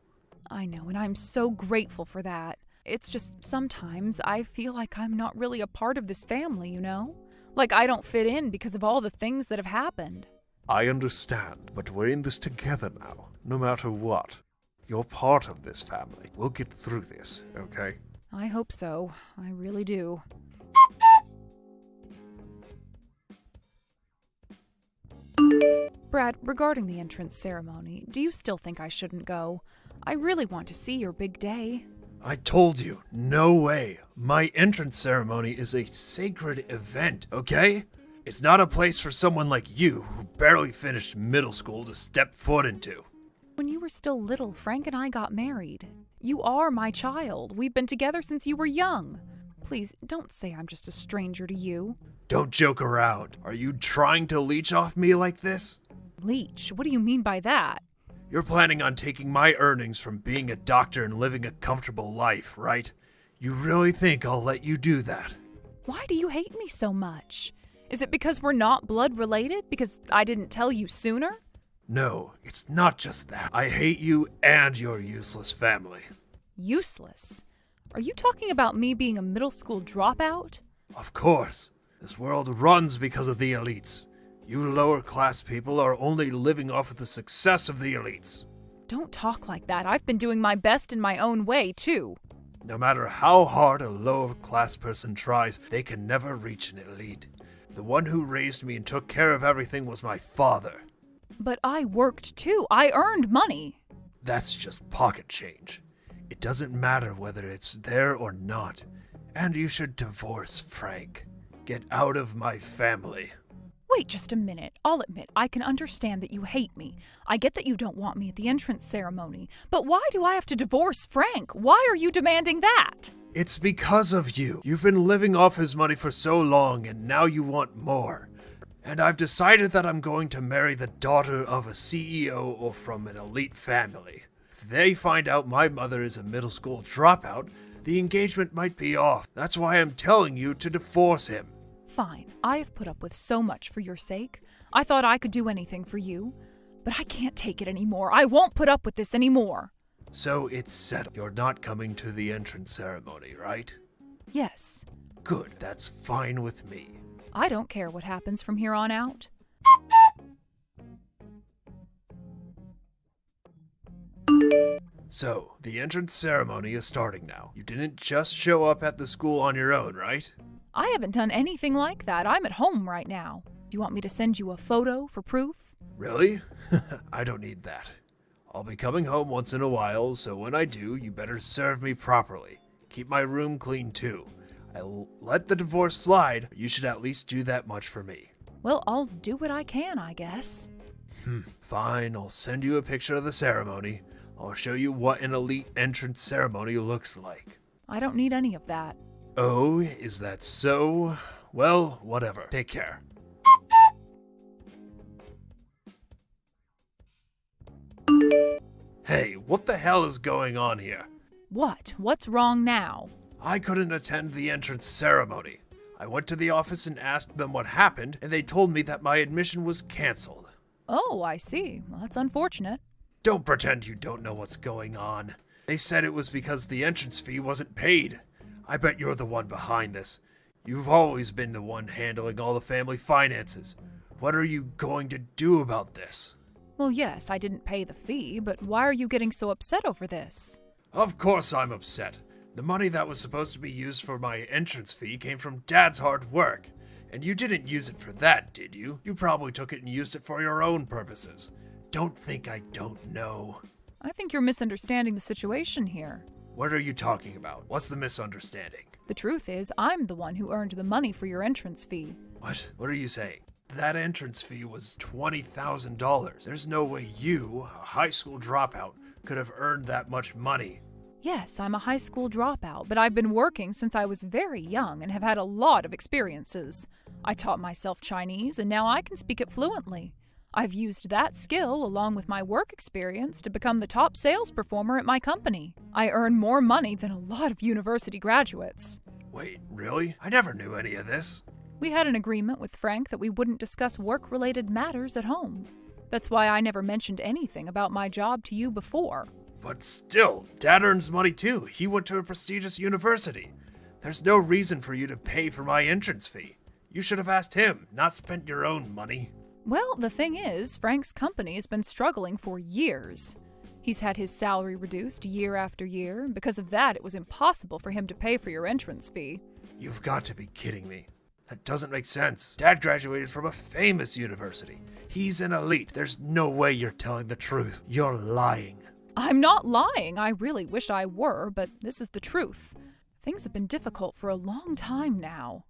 I know, and I'm so grateful for that. It's just sometimes I feel like I'm not really a part of this family, you know? Like I don't fit in because of all the things that have happened. I understand, but we're in this together now, no matter what. You're part of this family. We'll get through this, okay? I hope so. I really do. Brad, regarding the entrance ceremony, do you still think I shouldn't go? I really want to see your big day. I told you, no way. My entrance ceremony is a sacred event, okay? It's not a place for someone like you who barely finished middle school to step foot into. When you were still little, Frank and I got married. You are my child. We've been together since you were young. Please, don't say I'm just a stranger to you. Don't joke around. Are you trying to leech off me like this? Leech? What do you mean by that? You're planning on taking my earnings from being a doctor and living a comfortable life, right? You really think I'll let you do that? Why do you hate me so much? Is it because we're not blood related? Because I didn't tell you sooner? No, it's not just that. I hate you and your useless family. Useless? Are you talking about me being a middle school dropout? Of course. This world runs because of the elites. You lower-class people are only living off of the success of the elites. Don't talk like that. I've been doing my best in my own way, too. No matter how hard a lower-class person tries, they can never reach an elite. The one who raised me and took care of everything was my father. But I worked, too. I earned money. That's just pocket change. It doesn't matter whether it's there or not. And you should divorce Frank. Get out of my family. Wait just a minute. I'll admit, I can understand that you hate me. I get that you don't want me at the entrance ceremony. But why do I have to divorce Frank? Why are you demanding that? It's because of you. You've been living off his money for so long, and now you want more. And I've decided that I'm going to marry the daughter of a CEO or from an elite family. If they find out my mother is a middle school dropout, the engagement might be off. That's why I'm telling you to divorce him. Fine. I have put up with so much for your sake. I thought I could do anything for you. But I can't take it anymore. I won't put up with this anymore. So it's settled. You're not coming to the entrance ceremony, right? Yes. Good, that's fine with me. I don't care what happens from here on out. So, the entrance ceremony is starting now. You didn't just show up at the school on your own, right? I haven't done anything like that. I'm at home right now. Do you want me to send you a photo for proof? Really? I don't need that. I'll be coming home once in a while, so when I do, you better serve me properly. Keep my room clean too. I'll let the divorce slide, but you should at least do that much for me. Well, I'll do what I can, I guess. Fine, I'll send you a picture of the ceremony. I'll show you what an elite entrance ceremony looks like. I don't need any of that. Oh, is that so? Well, whatever. Take care. Hey, what the hell is going on here? What? What's wrong now? I couldn't attend the entrance ceremony. I went to the office and asked them what happened, and they told me that my admission was canceled. Oh, I see. Well, that's unfortunate. Don't pretend you don't know what's going on. They said it was because the entrance fee wasn't paid. I bet you're the one behind this. You've always been the one handling all the family finances. What are you going to do about this? Well, yes, I didn't pay the fee, but why are you getting so upset over this? Of course I'm upset. The money that was supposed to be used for my entrance fee came from Dad's hard work. And you didn't use it for that, did you? You probably took it and used it for your own purposes. Don't think I don't know. I think you're misunderstanding the situation here. What are you talking about? What's the misunderstanding? The truth is, I'm the one who earned the money for your entrance fee. What? What are you saying? That entrance fee was $20,000. There's no way you, a high school dropout, could have earned that much money. Yes, I'm a high school dropout, but I've been working since I was very young and have had a lot of experiences. I taught myself Chinese, and now I can speak it fluently. I've used that skill, along with my work experience, to become the top sales performer at my company. I earn more money than a lot of university graduates. Wait, really? I never knew any of this. We had an agreement with Frank that we wouldn't discuss work-related matters at home. That's why I never mentioned anything about my job to you before. But still, Dad earns money too. He went to a prestigious university. There's no reason for you to pay for my entrance fee. You should have asked him, not spent your own money. Well, the thing is, Frank's company has been struggling for years. He's had his salary reduced year after year, and because of that, it was impossible for him to pay for your entrance fee. You've got to be kidding me. That doesn't make sense. Dad graduated from a famous university. He's an elite. There's no way you're telling the truth. You're lying. I'm not lying. I really wish I were, but this is the truth. Things have been difficult for a long time now.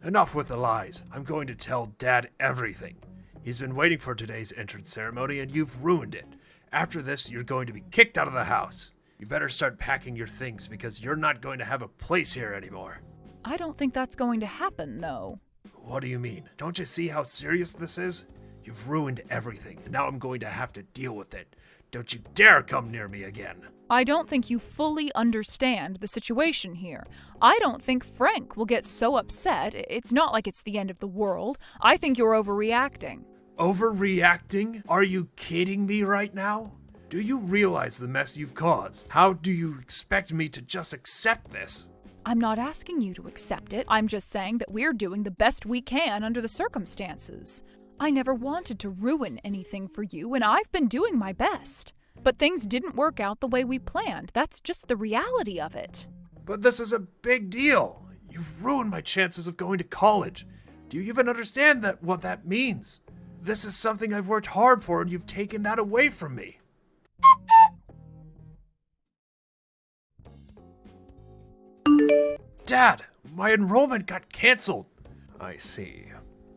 Enough with the lies. I'm going to tell Dad everything. He's been waiting for today's entrance ceremony, and you've ruined it. After this, you're going to be kicked out of the house. You better start packing your things, because you're not going to have a place here anymore. I don't think that's going to happen, though. What do you mean? Don't you see how serious this is? You've ruined everything, and now I'm going to have to deal with it. Don't you dare come near me again. I don't think you fully understand the situation here. I don't think Frank will get so upset. It's not like it's the end of the world. I think you're overreacting. Overreacting? Are you kidding me right now? Do you realize the mess you've caused? How do you expect me to just accept this? I'm not asking you to accept it. I'm just saying that we're doing the best we can under the circumstances. I never wanted to ruin anything for you, and I've been doing my best. But things didn't work out the way we planned. That's just the reality of it. But this is a big deal. You've ruined my chances of going to college. Do you even understand what that means? This is something I've worked hard for, and you've taken that away from me. Dad, my enrollment got canceled. I see.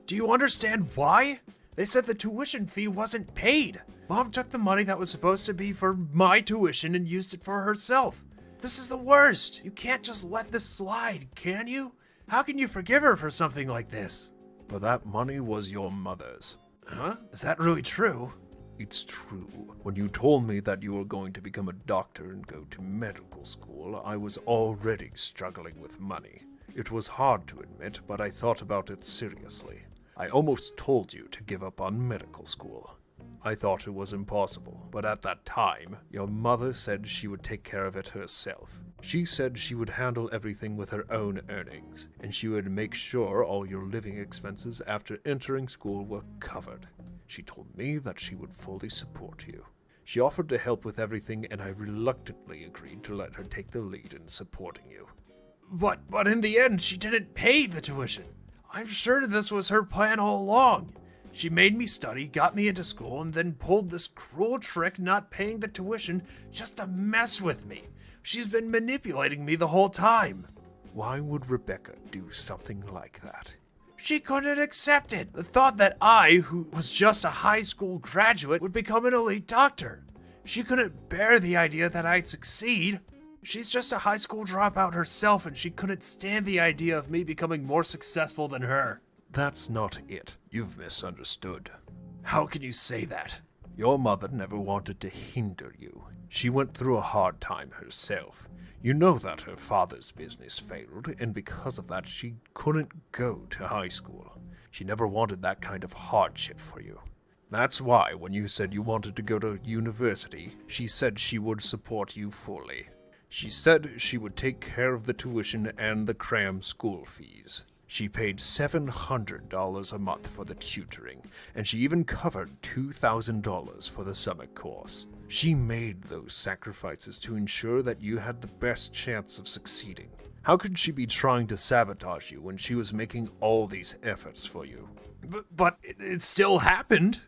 Do you understand why? They said the tuition fee wasn't paid. Mom took the money that was supposed to be for my tuition and used it for herself. This is the worst. You can't just let this slide, can you? How can you forgive her for something like this? But that money was your mother's. Huh? Is that really true? It's true. When you told me that you were going to become a doctor and go to medical school, I was already struggling with money. It was hard to admit, but I thought about it seriously. I almost told you to give up on medical school. I thought it was impossible, but at that time, your mother said she would take care of it herself. She said she would handle everything with her own earnings, and she would make sure all your living expenses after entering school were covered. She told me that she would fully support you. She offered to help with everything, and I reluctantly agreed to let her take the lead in supporting you. But in the end, she didn't pay the tuition. I'm sure this was her plan all along. She made me study, got me into school, and then pulled this cruel trick not paying the tuition just to mess with me. She's been manipulating me the whole time. Why would Rebecca do something like that? She couldn't accept it. The thought that I, who was just a high school graduate, would become an elite doctor. She couldn't bear the idea that I'd succeed. She's just a high school dropout herself, and she couldn't stand the idea of me becoming more successful than her. That's not it. You've misunderstood. How can you say that? Your mother never wanted to hinder you. She went through a hard time herself. You know that her father's business failed, and because of that, she couldn't go to high school. She never wanted that kind of hardship for you. That's why, when you said you wanted to go to university, she said she would support you fully. She said she would take care of the tuition and the cram school fees. She paid $700 a month for the tutoring, and she even covered $2,000 for the summer course. She made those sacrifices to ensure that you had the best chance of succeeding. How could she be trying to sabotage you when she was making all these efforts for you? But it still happened.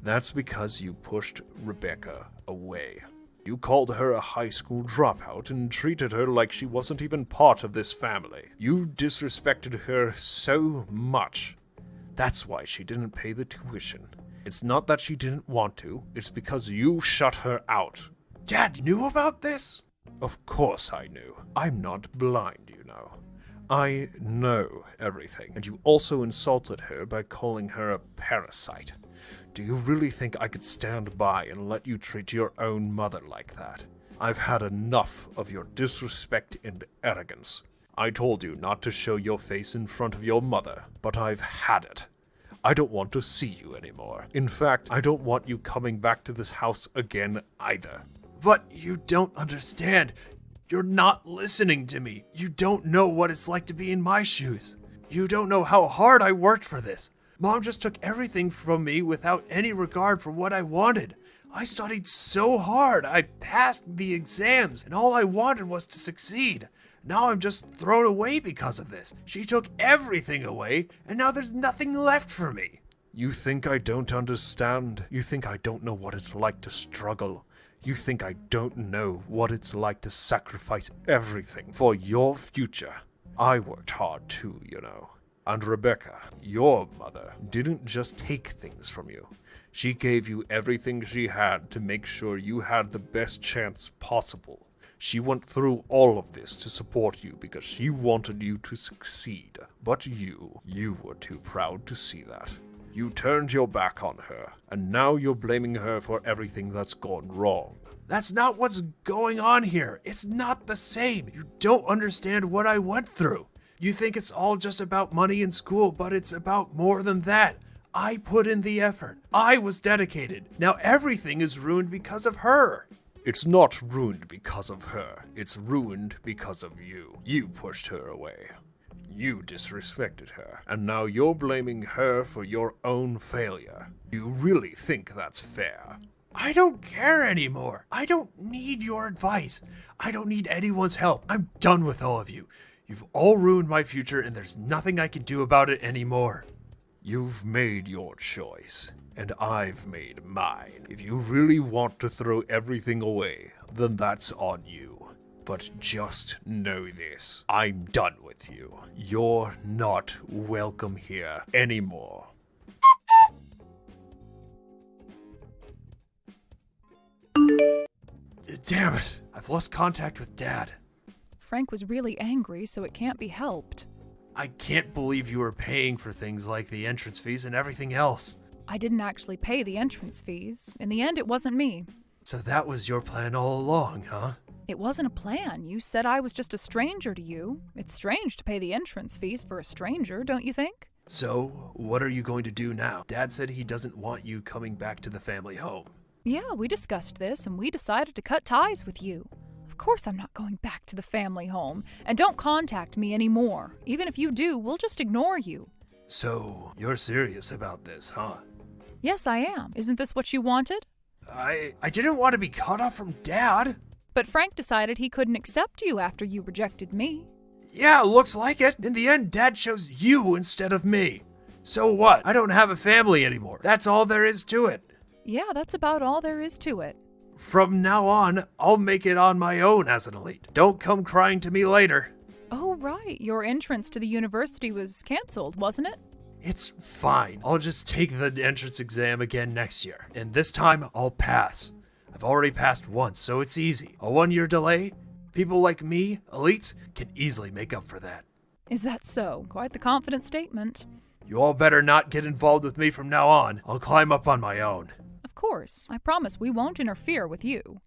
That's because you pushed Rebecca away. You called her a high school dropout and treated her like she wasn't even part of this family. You disrespected her so much. That's why she didn't pay the tuition. It's not that she didn't want to, it's because you shut her out. Dad knew about this? Of course I knew. I'm not blind, you know. I know everything. And you also insulted her by calling her a parasite. Do you really think I could stand by and let you treat your own mother like that? I've had enough of your disrespect and arrogance. I told you not to show your face in front of your mother, but I've had it. I don't want to see you anymore. In fact, I don't want you coming back to this house again either. But you don't understand. You're not listening to me. You don't know what it's like to be in my shoes. You don't know how hard I worked for this. Mom just took everything from me without any regard for what I wanted. I studied so hard. I passed the exams, and all I wanted was to succeed. Now I'm just thrown away because of this. She took everything away, and now there's nothing left for me. You think I don't understand? You think I don't know what it's like to struggle? You think I don't know what it's like to sacrifice everything for your future? I worked hard too, you know. And Rebecca, your mother, didn't just take things from you. She gave you everything she had to make sure you had the best chance possible. She went through all of this to support you because she wanted you to succeed. But you were too proud to see that. You turned your back on her, and now you're blaming her for everything that's gone wrong. That's not what's going on here. It's not the same. You don't understand what I went through. You think it's all just about money in school, but it's about more than that. I put in the effort. I was dedicated. Now everything is ruined because of her. It's not ruined because of her. It's ruined because of you. You pushed her away. You disrespected her. And now you're blaming her for your own failure. You really think that's fair? I don't care anymore. I don't need your advice. I don't need anyone's help. I'm done with all of you. You've all ruined my future, and there's nothing I can do about it anymore. You've made your choice, and I've made mine. If you really want to throw everything away, then that's on you. But just know this, I'm done with you. You're not welcome here anymore. Damn it, I've lost contact with Dad. Frank was really angry, so it can't be helped. I can't believe you were paying for things like the entrance fees and everything else. I didn't actually pay the entrance fees. In the end, it wasn't me. So that was your plan all along, huh? It wasn't a plan. You said I was just a stranger to you. It's strange to pay the entrance fees for a stranger, don't you think? So, what are you going to do now? Dad said he doesn't want you coming back to the family home. Yeah, we discussed this, and we decided to cut ties with you. Of course I'm not going back to the family home. And don't contact me anymore. Even if you do, we'll just ignore you. So, you're serious about this, huh? Yes, I am. Isn't this what you wanted? I didn't want to be cut off from Dad. But Frank decided he couldn't accept you after you rejected me. Yeah, looks like it. In the end, Dad chose you instead of me. So what? I don't have a family anymore. That's all there is to it. Yeah, that's about all there is to it. From now on, I'll make it on my own as an elite. Don't come crying to me later. Oh, right. Your entrance to the university was canceled, wasn't it? It's fine. I'll just take the entrance exam again next year. And this time, I'll pass. I've already passed once, so it's easy. A 1-year delay? People like me, elites, can easily make up for that. Is that so? Quite the confident statement. You all better not get involved with me from now on. I'll climb up on my own. Of course. I promise we won't interfere with you.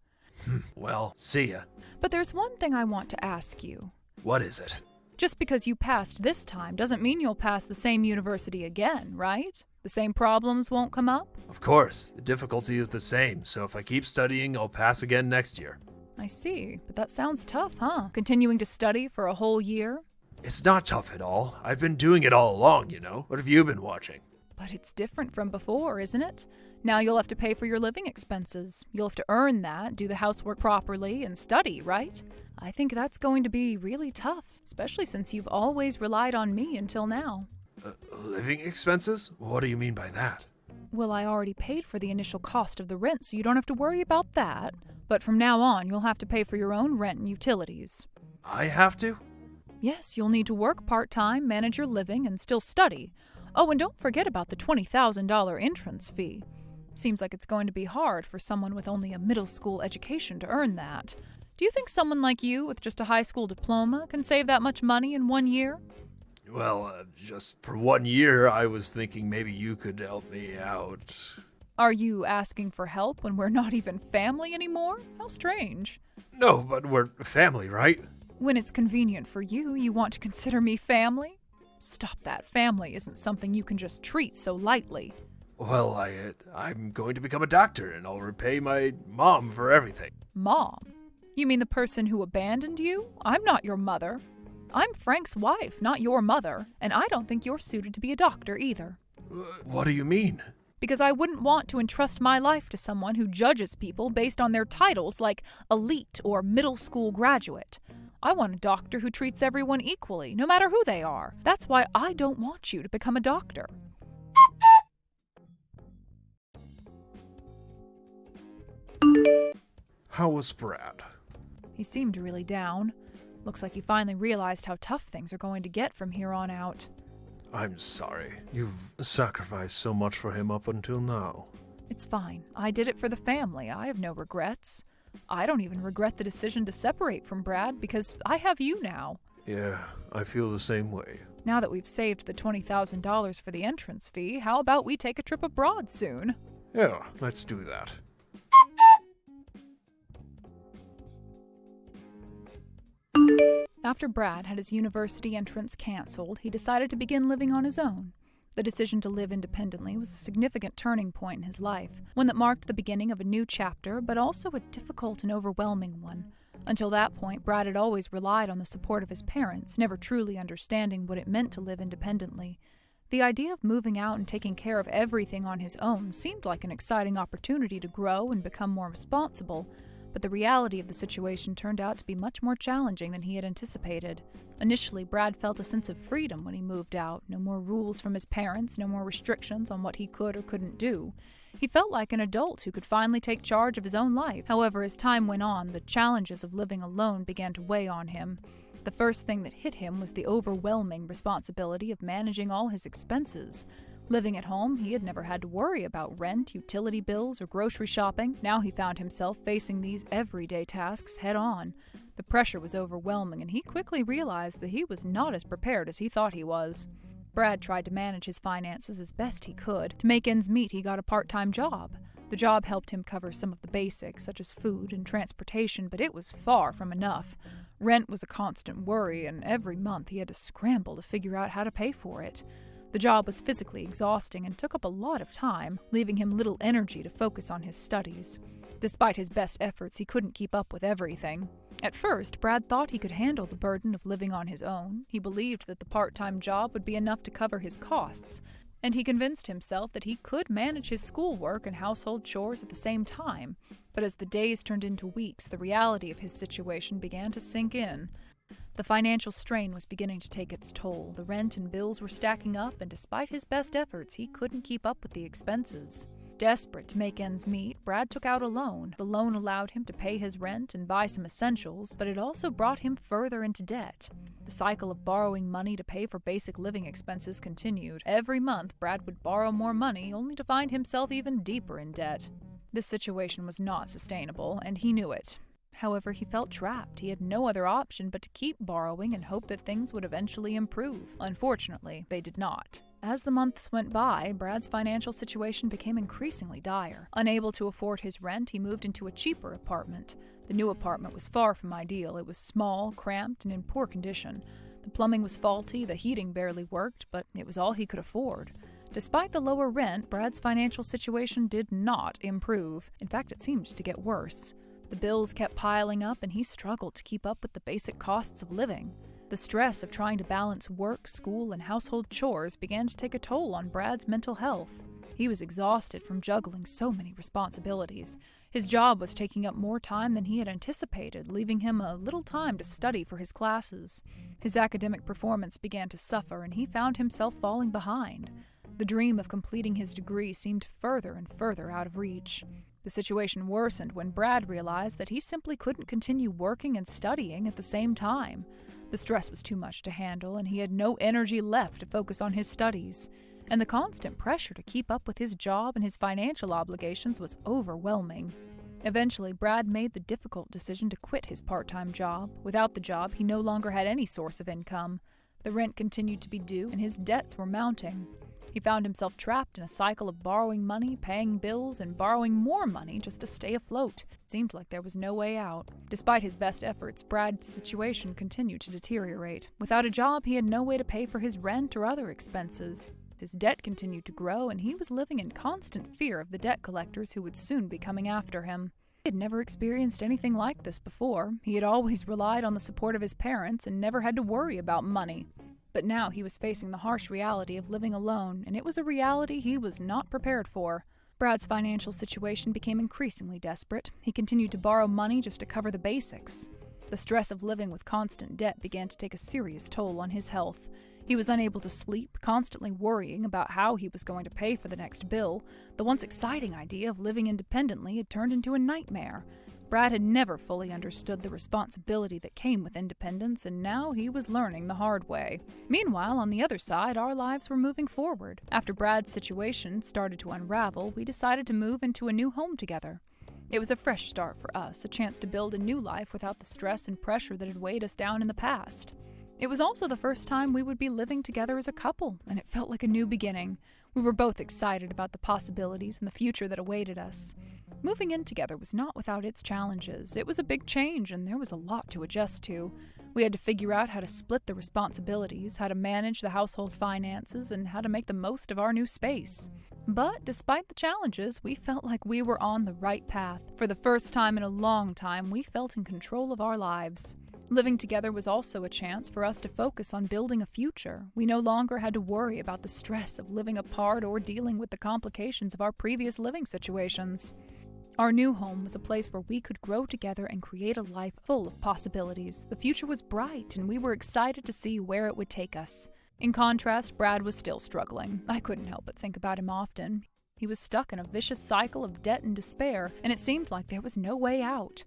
Well, see ya. But there's one thing I want to ask you. What is it? Just because you passed this time doesn't mean you'll pass the same university again, right? The same problems won't come up? Of course, the difficulty is the same, so if I keep studying, I'll pass again next year. I see, but that sounds tough, huh? Continuing to study for a whole year? It's not tough at all. I've been doing it all along, you know. What have you been watching? But it's different from before, isn't it? Now you'll have to pay for your living expenses. You'll have to earn that, do the housework properly, and study, right? I think that's going to be really tough, especially since you've always relied on me until now. Living expenses? What do you mean by that? Well, I already paid for the initial cost of the rent, so you don't have to worry about that. But from now on, you'll have to pay for your own rent and utilities. I have to? Yes, you'll need to work part-time, manage your living, and still study. Oh, and don't forget about the $20,000 entrance fee. Seems like it's going to be hard for someone with only a middle school education to earn that. Do you think someone like you with just a high school diploma can save that much money in 1 year? Well, just for 1 year, I was thinking maybe you could help me out. Are you asking for help when we're not even family anymore? How strange. No, but we're family, right? When it's convenient for you, you want to consider me family? Stop that. Family isn't something you can just treat so lightly. Well, I'm going to become a doctor, and I'll repay my mom for everything. Mom? You mean the person who abandoned you? I'm not your mother. I'm Frank's wife, not your mother, and I don't think you're suited to be a doctor either. What do you mean? Because I wouldn't want to entrust my life to someone who judges people based on their titles like elite or middle school graduate. I want a doctor who treats everyone equally, no matter who they are. That's why I don't want you to become a doctor. How was Brad? He seemed really down. Looks like he finally realized how tough things are going to get from here on out. I'm sorry. You've sacrificed so much for him up until now. It's fine. I did it for the family. I have no regrets. I don't even regret the decision to separate from Brad because I have you now. Yeah, I feel the same way. Now that we've saved the $20,000 for the entrance fee, how about we take a trip abroad soon? Yeah, let's do that. After Brad had his university entrance canceled, he decided to begin living on his own. The decision to live independently was a significant turning point in his life, one that marked the beginning of a new chapter, but also a difficult and overwhelming one. Until that point, Brad had always relied on the support of his parents, never truly understanding what it meant to live independently. The idea of moving out and taking care of everything on his own seemed like an exciting opportunity to grow and become more responsible, but the reality of the situation turned out to be much more challenging than he had anticipated. Initially, Brad felt a sense of freedom when he moved out. No more rules from his parents, no more restrictions on what he could or couldn't do. He felt like an adult who could finally take charge of his own life. However, as time went on, the challenges of living alone began to weigh on him. The first thing that hit him was the overwhelming responsibility of managing all his expenses. Living at home, he had never had to worry about rent, utility bills, or grocery shopping. Now he found himself facing these everyday tasks head-on. The pressure was overwhelming, and he quickly realized that he was not as prepared as he thought he was. Brad tried to manage his finances as best he could. To make ends meet, he got a part-time job. The job helped him cover some of the basics, such as food and transportation, but it was far from enough. Rent was a constant worry, and every month he had to scramble to figure out how to pay for it. The job was physically exhausting and took up a lot of time, leaving him little energy to focus on his studies. Despite his best efforts, he couldn't keep up with everything. At first, Brad thought he could handle the burden of living on his own. He believed that the part-time job would be enough to cover his costs, and he convinced himself that he could manage his schoolwork and household chores at the same time. But as the days turned into weeks, the reality of his situation began to sink in. The financial strain was beginning to take its toll. The rent and bills were stacking up, and despite his best efforts, he couldn't keep up with the expenses. Desperate to make ends meet, Brad took out a loan. The loan allowed him to pay his rent and buy some essentials, but it also brought him further into debt. The cycle of borrowing money to pay for basic living expenses continued. Every month, Brad would borrow more money, only to find himself even deeper in debt. This situation was not sustainable, and he knew it. However, he felt trapped. He had no other option but to keep borrowing and hope that things would eventually improve. Unfortunately, they did not. As the months went by, Brad's financial situation became increasingly dire. Unable to afford his rent, he moved into a cheaper apartment. The new apartment was far from ideal. It was small, cramped, and in poor condition. The plumbing was faulty, the heating barely worked, but it was all he could afford. Despite the lower rent, Brad's financial situation did not improve. In fact, it seemed to get worse. The bills kept piling up, and he struggled to keep up with the basic costs of living. The stress of trying to balance work, school, and household chores began to take a toll on Brad's mental health. He was exhausted from juggling so many responsibilities. His job was taking up more time than he had anticipated, leaving him a little time to study for his classes. His academic performance began to suffer, and he found himself falling behind. The dream of completing his degree seemed further and further out of reach. The situation worsened when Brad realized that he simply couldn't continue working and studying at the same time. The stress was too much to handle, and he had no energy left to focus on his studies. And the constant pressure to keep up with his job and his financial obligations was overwhelming. Eventually, Brad made the difficult decision to quit his part-time job. Without the job, he no longer had any source of income. The rent continued to be due, and his debts were mounting. He found himself trapped in a cycle of borrowing money, paying bills, and borrowing more money just to stay afloat. It seemed like there was no way out. Despite his best efforts, Brad's situation continued to deteriorate. Without a job, he had no way to pay for his rent or other expenses. His debt continued to grow, and he was living in constant fear of the debt collectors who would soon be coming after him. He had never experienced anything like this before. He had always relied on the support of his parents and never had to worry about money. But now he was facing the harsh reality of living alone, and it was a reality he was not prepared for. Brad's financial situation became increasingly desperate. He continued to borrow money just to cover the basics. The stress of living with constant debt began to take a serious toll on his health. He was unable to sleep, constantly worrying about how he was going to pay for the next bill. The once exciting idea of living independently had turned into a nightmare. Brad had never fully understood the responsibility that came with independence, and now he was learning the hard way. Meanwhile, on the other side, our lives were moving forward. After Brad's situation started to unravel, we decided to move into a new home together. It was a fresh start for us, a chance to build a new life without the stress and pressure that had weighed us down in the past. It was also the first time we would be living together as a couple, and it felt like a new beginning. We were both excited about the possibilities and the future that awaited us. Moving in together was not without its challenges. It was a big change, and there was a lot to adjust to. We had to figure out how to split the responsibilities, how to manage the household finances, and how to make the most of our new space. But despite the challenges, we felt like we were on the right path. For the first time in a long time, we felt in control of our lives. Living together was also a chance for us to focus on building a future. We no longer had to worry about the stress of living apart or dealing with the complications of our previous living situations. Our new home was a place where we could grow together and create a life full of possibilities. The future was bright, and we were excited to see where it would take us. In contrast, Brad was still struggling. I couldn't help but think about him often. He was stuck in a vicious cycle of debt and despair, and it seemed like there was no way out.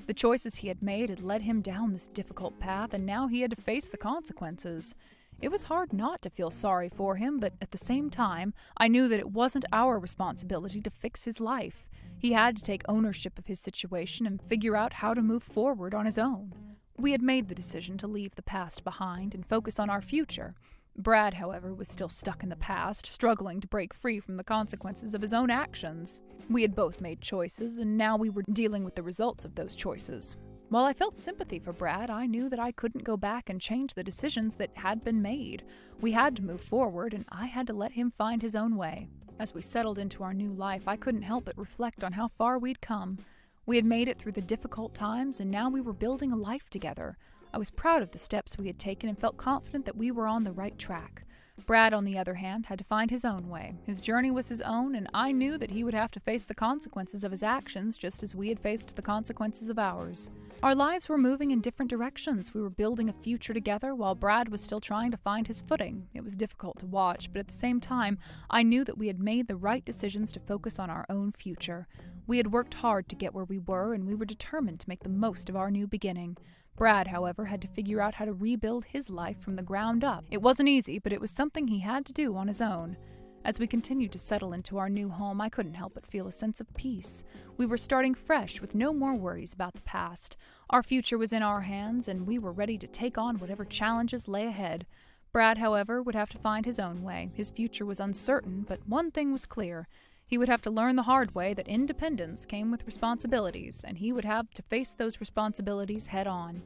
The choices he had made had led him down this difficult path, and now he had to face the consequences. It was hard not to feel sorry for him, but at the same time, I knew that it wasn't our responsibility to fix his life. He had to take ownership of his situation and figure out how to move forward on his own. We had made the decision to leave the past behind and focus on our future. Brad, however, was still stuck in the past, struggling to break free from the consequences of his own actions. We had both made choices, and now we were dealing with the results of those choices. While I felt sympathy for Brad, I knew that I couldn't go back and change the decisions that had been made. We had to move forward, and I had to let him find his own way. As we settled into our new life, I couldn't help but reflect on how far we'd come. We had made it through the difficult times, and now we were building a life together. I was proud of the steps we had taken and felt confident that we were on the right track. Brad, on the other hand, had to find his own way. His journey was his own, and I knew that he would have to face the consequences of his actions just as we had faced the consequences of ours. Our lives were moving in different directions. We were building a future together while Brad was still trying to find his footing. It was difficult to watch, but at the same time, I knew that we had made the right decisions to focus on our own future. We had worked hard to get where we were, and we were determined to make the most of our new beginning. Brad, however, had to figure out how to rebuild his life from the ground up. It wasn't easy, but it was something he had to do on his own. As we continued to settle into our new home, I couldn't help but feel a sense of peace. We were starting fresh with no more worries about the past. Our future was in our hands, and we were ready to take on whatever challenges lay ahead. Brad, however, would have to find his own way. His future was uncertain, but one thing was clear. He would have to learn the hard way that independence came with responsibilities, and he would have to face those responsibilities head on.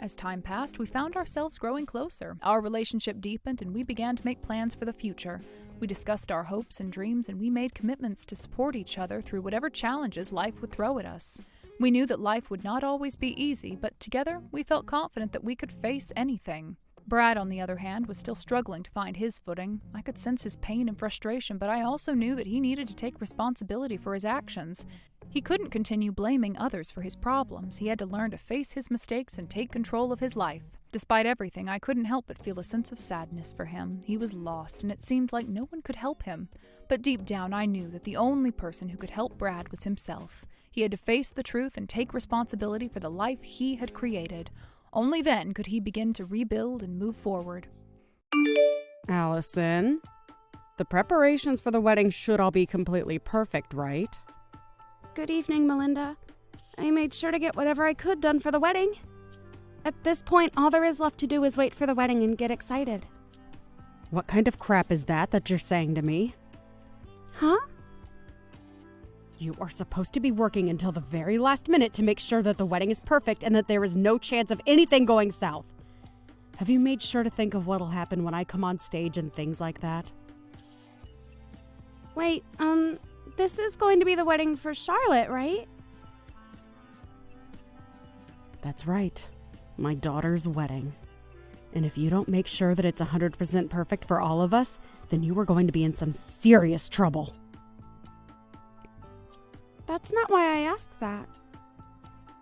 As time passed, we found ourselves growing closer. Our relationship deepened, and we began to make plans for the future. We discussed our hopes and dreams, and we made commitments to support each other through whatever challenges life would throw at us. We knew that life would not always be easy, but together we felt confident that we could face anything. Brad, on the other hand, was still struggling to find his footing. I could sense his pain and frustration, but I also knew that he needed to take responsibility for his actions. He couldn't continue blaming others for his problems. He had to learn to face his mistakes and take control of his life. Despite everything, I couldn't help but feel a sense of sadness for him. He was lost, and it seemed like no one could help him. But deep down, I knew that the only person who could help Brad was himself. He had to face the truth and take responsibility for the life he had created. Only then could he begin to rebuild and move forward. Allison, the preparations for the wedding should all be completely perfect, right? Good evening, Melinda. I made sure to get whatever I could done for the wedding. At this point, all there is left to do is wait for the wedding and get excited. What kind of crap is that you're saying to me? Huh? You are supposed to be working until the very last minute to make sure that the wedding is perfect and that there is no chance of anything going south. Have you made sure to think of what'll happen when I come on stage and things like that? Wait, this is going to be the wedding for Charlotte, right? That's right. My daughter's wedding. And if you don't make sure that it's 100% perfect for all of us, then you are going to be in some serious trouble. That's not why I asked that.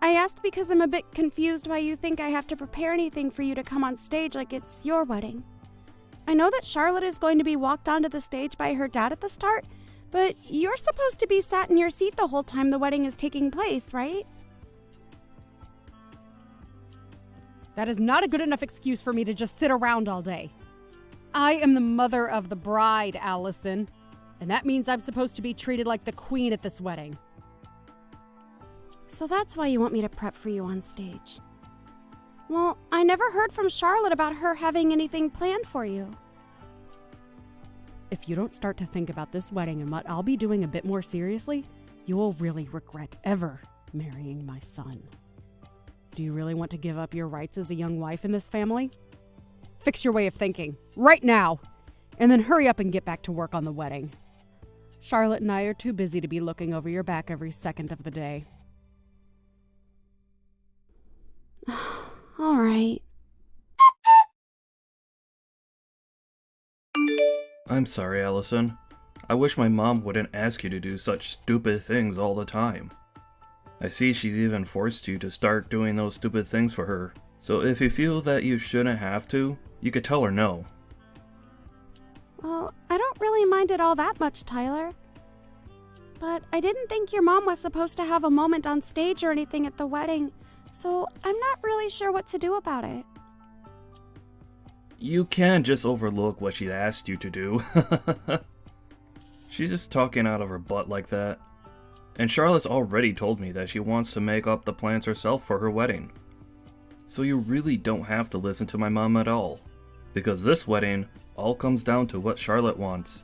I asked because I'm a bit confused why you think I have to prepare anything for you to come on stage like it's your wedding. I know that Charlotte is going to be walked onto the stage by her dad at the start, but you're supposed to be sat in your seat the whole time the wedding is taking place, right? That is not a good enough excuse for me to just sit around all day. I am the mother of the bride, Allison, and that means I'm supposed to be treated like the queen at this wedding. So that's why you want me to prep for you on stage. Well, I never heard from Charlotte about her having anything planned for you. If you don't start to think about this wedding and what I'll be doing a bit more seriously, you will really regret ever marrying my son. Do you really want to give up your rights as a young wife in this family? Fix your way of thinking, right now, and then hurry up and get back to work on the wedding. Charlotte and I are too busy to be looking over your back every second of the day. All right. I'm sorry, Allison. I wish my mom wouldn't ask you to do such stupid things all the time. I see she's even forced you to start doing those stupid things for her. So if you feel that you shouldn't have to, you could tell her no. Well, I don't really mind it all that much, Tyler. But I didn't think your mom was supposed to have a moment on stage or anything at the wedding, so I'm not really sure what to do about it. You can't just overlook what she asked you to do. She's just talking out of her butt like that. And Charlotte's already told me that she wants to make up the plans herself for her wedding. So you really don't have to listen to my mom at all. Because this wedding all comes down to what Charlotte wants.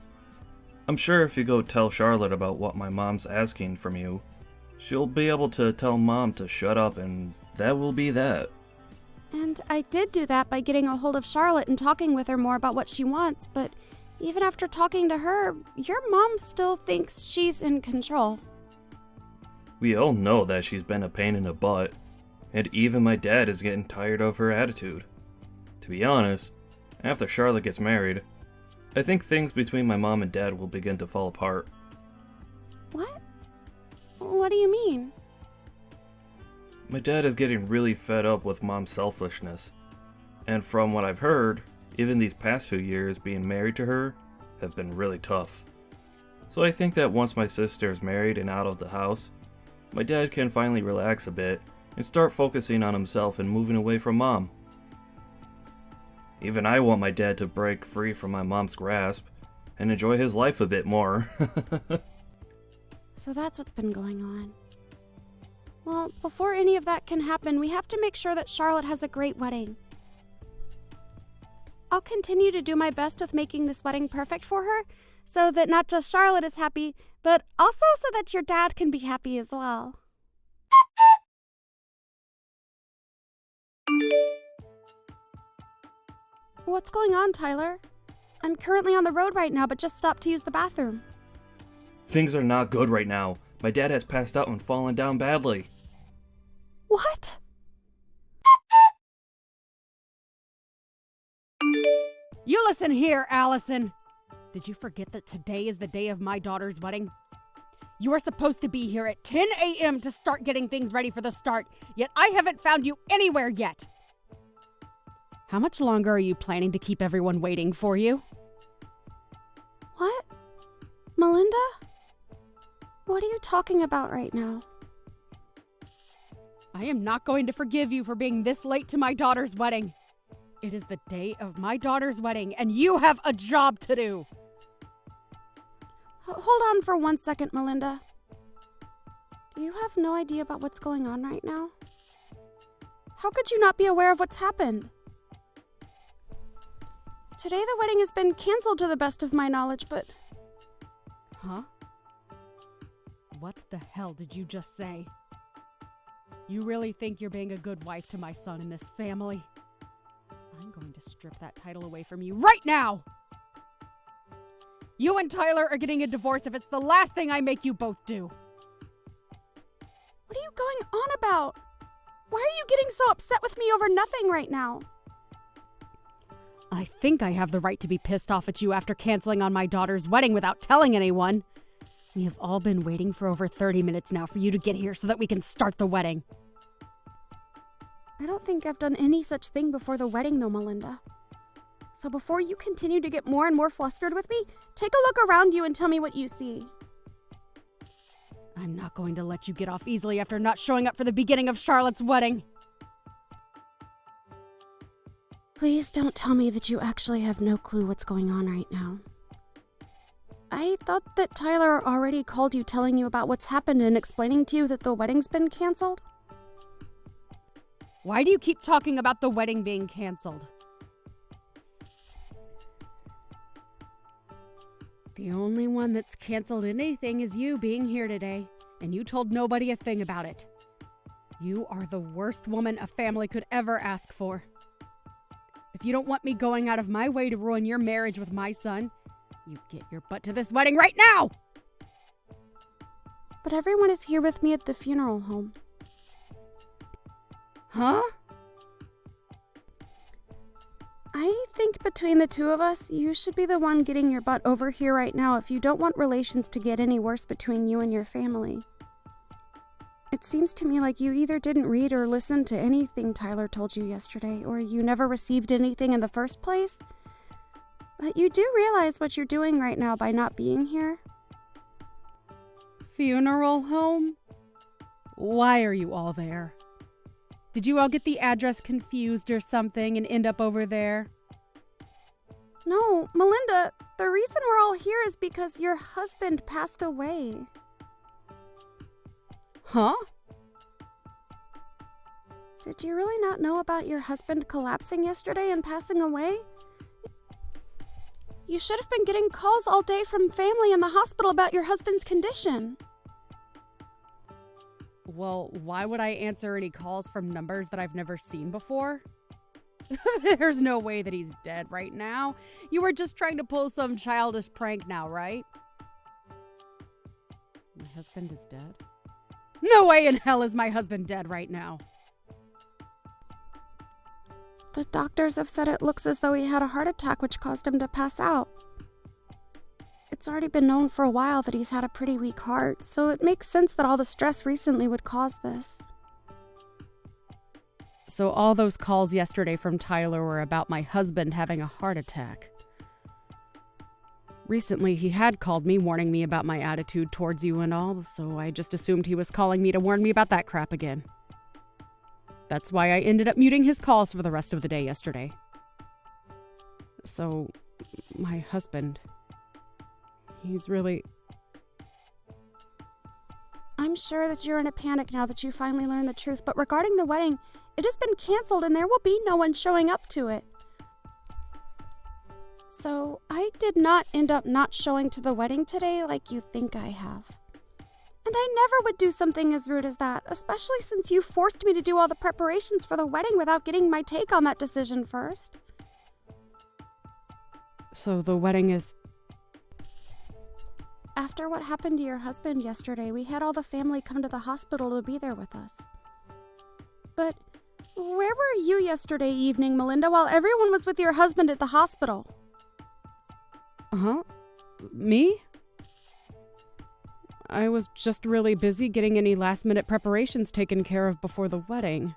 I'm sure if you go tell Charlotte about what my mom's asking from you, she'll be able to tell Mom to shut up, and that will be that. And I did do that by getting a hold of Charlotte and talking with her more about what she wants, but even after talking to her, your mom still thinks she's in control. We all know that she's been a pain in the butt, and even my dad is getting tired of her attitude. To be honest, after Charlotte gets married, I think things between my mom and dad will begin to fall apart. What? What do you mean? My dad is getting really fed up with Mom's selfishness. And from what I've heard, even these past few years being married to her have been really tough. So I think that once my sister is married and out of the house, my dad can finally relax a bit and start focusing on himself and moving away from Mom. Even I want my dad to break free from my mom's grasp, and enjoy his life a bit more. So that's what's been going on. Well, before any of that can happen, we have to make sure that Charlotte has a great wedding. I'll continue to do my best with making this wedding perfect for her, so that not just Charlotte is happy, but also so that your dad can be happy as well. What's going on, Tyler? I'm currently on the road right now, but just stopped to use the bathroom. Things are not good right now. My dad has passed out and fallen down badly. What? You listen here, Allison. Did you forget that today is the day of my daughter's wedding? You are supposed to be here at 10 a.m. to start getting things ready for the start, yet I haven't found you anywhere yet. How much longer are you planning to keep everyone waiting for you? What? Melinda? What are you talking about right now? I am not going to forgive you for being this late to my daughter's wedding. It is the day of my daughter's wedding, and you have a job to do. Hold on for 1 second, Melinda. Do you have no idea about what's going on right now? How could you not be aware of what's happened? Today the wedding has been canceled to the best of my knowledge, but... Huh? What the hell did you just say? You really think you're being a good wife to my son in this family? I'm going to strip that title away from you right now! You and Tyler are getting a divorce if it's the last thing I make you both do. What are you going on about? Why are you getting so upset with me over nothing right now? I think I have the right to be pissed off at you after canceling on my daughter's wedding without telling anyone. We have all been waiting for over 30 minutes now for you to get here so that we can start the wedding. I don't think I've done any such thing before the wedding though, Melinda. So before you continue to get more and more flustered with me, take a look around you and tell me what you see. I'm not going to let you get off easily after not showing up for the beginning of Charlotte's wedding. Please don't tell me that you actually have no clue what's going on right now. I thought that Tyler already called you telling you about what's happened and explaining to you that the wedding's been canceled. Why do you keep talking about the wedding being canceled? The only one that's canceled anything is you being here today, and you told nobody a thing about it. You are the worst woman a family could ever ask for. If you don't want me going out of my way to ruin your marriage with my son, you get your butt to this wedding right now! But everyone is here with me at the funeral home. Huh? I think between the two of us, you should be the one getting your butt over here right now if you don't want relations to get any worse between you and your family. It seems to me like you either didn't read or listen to anything Tyler told you yesterday, or you never received anything in the first place. But you do realize what you're doing right now by not being here? Funeral home? Why are you all there? Did you all get the address confused or something and end up over there? No, Melinda, the reason we're all here is because your husband passed away. Huh? Did you really not know about your husband collapsing yesterday and passing away? You should have been getting calls all day from family in the hospital about your husband's condition. Well, why would I answer any calls from numbers that I've never seen before? There's no way that he's dead right now. You were just trying to pull some childish prank now, right? My husband is dead? No way in hell is my husband dead right now. The doctors have said it looks as though he had a heart attack which caused him to pass out. It's already been known for a while that he's had a pretty weak heart, so it makes sense that all the stress recently would cause this. So all those calls yesterday from Tyler were about my husband having a heart attack. Recently, he had called me warning me about my attitude towards you and all, so I just assumed he was calling me to warn me about that crap again. That's why I ended up muting his calls for the rest of the day yesterday. So, my husband... He's really... I'm sure that you're in a panic now that you finally learned the truth, but regarding the wedding, it has been canceled and there will be no one showing up to it. So, I did not end up not showing to the wedding today like you think I have. And I never would do something as rude as that, especially since you forced me to do all the preparations for the wedding without getting my take on that decision first. So the wedding is... After what happened to your husband yesterday, we had all the family come to the hospital to be there with us. But where were you yesterday evening, Melinda, while everyone was with your husband at the hospital? Huh? Me? I was just really busy getting any last-minute preparations taken care of before the wedding.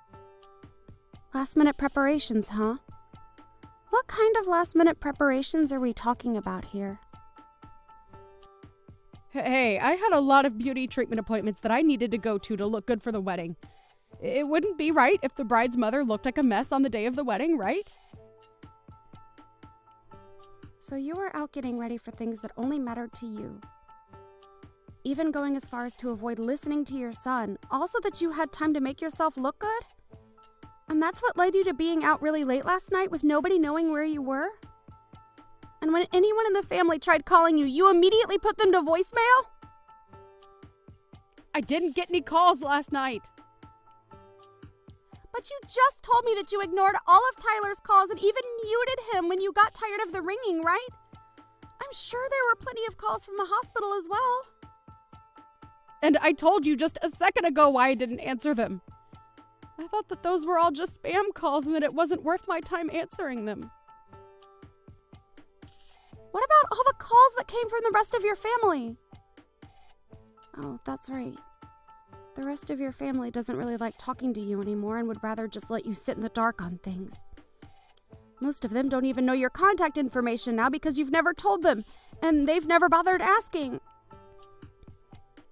Last-minute preparations, huh? What kind of last-minute preparations are we talking about here? Hey, I had a lot of beauty treatment appointments that I needed to go to look good for the wedding. It wouldn't be right if the bride's mother looked like a mess on the day of the wedding, right? So you were out getting ready for things that only mattered to you. Even going as far as to avoid listening to your son, also that you had time to make yourself look good? And that's what led you to being out really late last night with nobody knowing where you were? And when anyone in the family tried calling you, you immediately put them to voicemail? I didn't get any calls last night. But you just told me that you ignored all of Tyler's calls and even muted him when you got tired of the ringing, right? I'm sure there were plenty of calls from the hospital as well. And I told you just a second ago why I didn't answer them. I thought that those were all just spam calls and that it wasn't worth my time answering them. What about all the calls that came from the rest of your family? Oh, that's right. The rest of your family doesn't really like talking to you anymore and would rather just let you sit in the dark on things. Most of them don't even know your contact information now because you've never told them, and they've never bothered asking.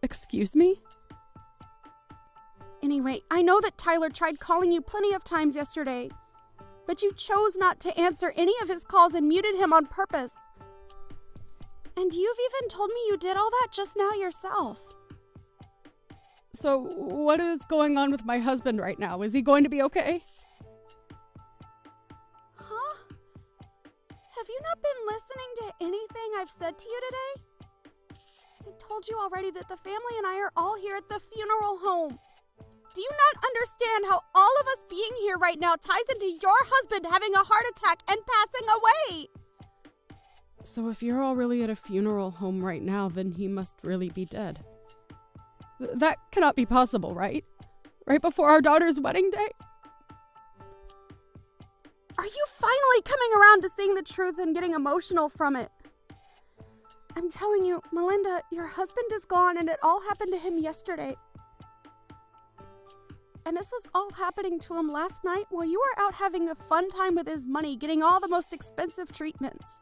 Excuse me? Anyway, I know that Tyler tried calling you plenty of times yesterday, but you chose not to answer any of his calls and muted him on purpose. And you've even told me you did all that just now yourself. So, what is going on with my husband right now? Is he going to be okay? Huh? Have you not been listening to anything I've said to you today? I told you already that the family and I are all here at the funeral home. Do you not understand how all of us being here right now ties into your husband having a heart attack and passing away? So if you're all really at a funeral home right now, then he must really be dead. That cannot be possible, right? Right before our daughter's wedding day? Are you finally coming around to seeing the truth and getting emotional from it? I'm telling you, Melinda, your husband is gone and it all happened to him yesterday. And this was all happening to him last night while you were out having a fun time with his money, getting all the most expensive treatments.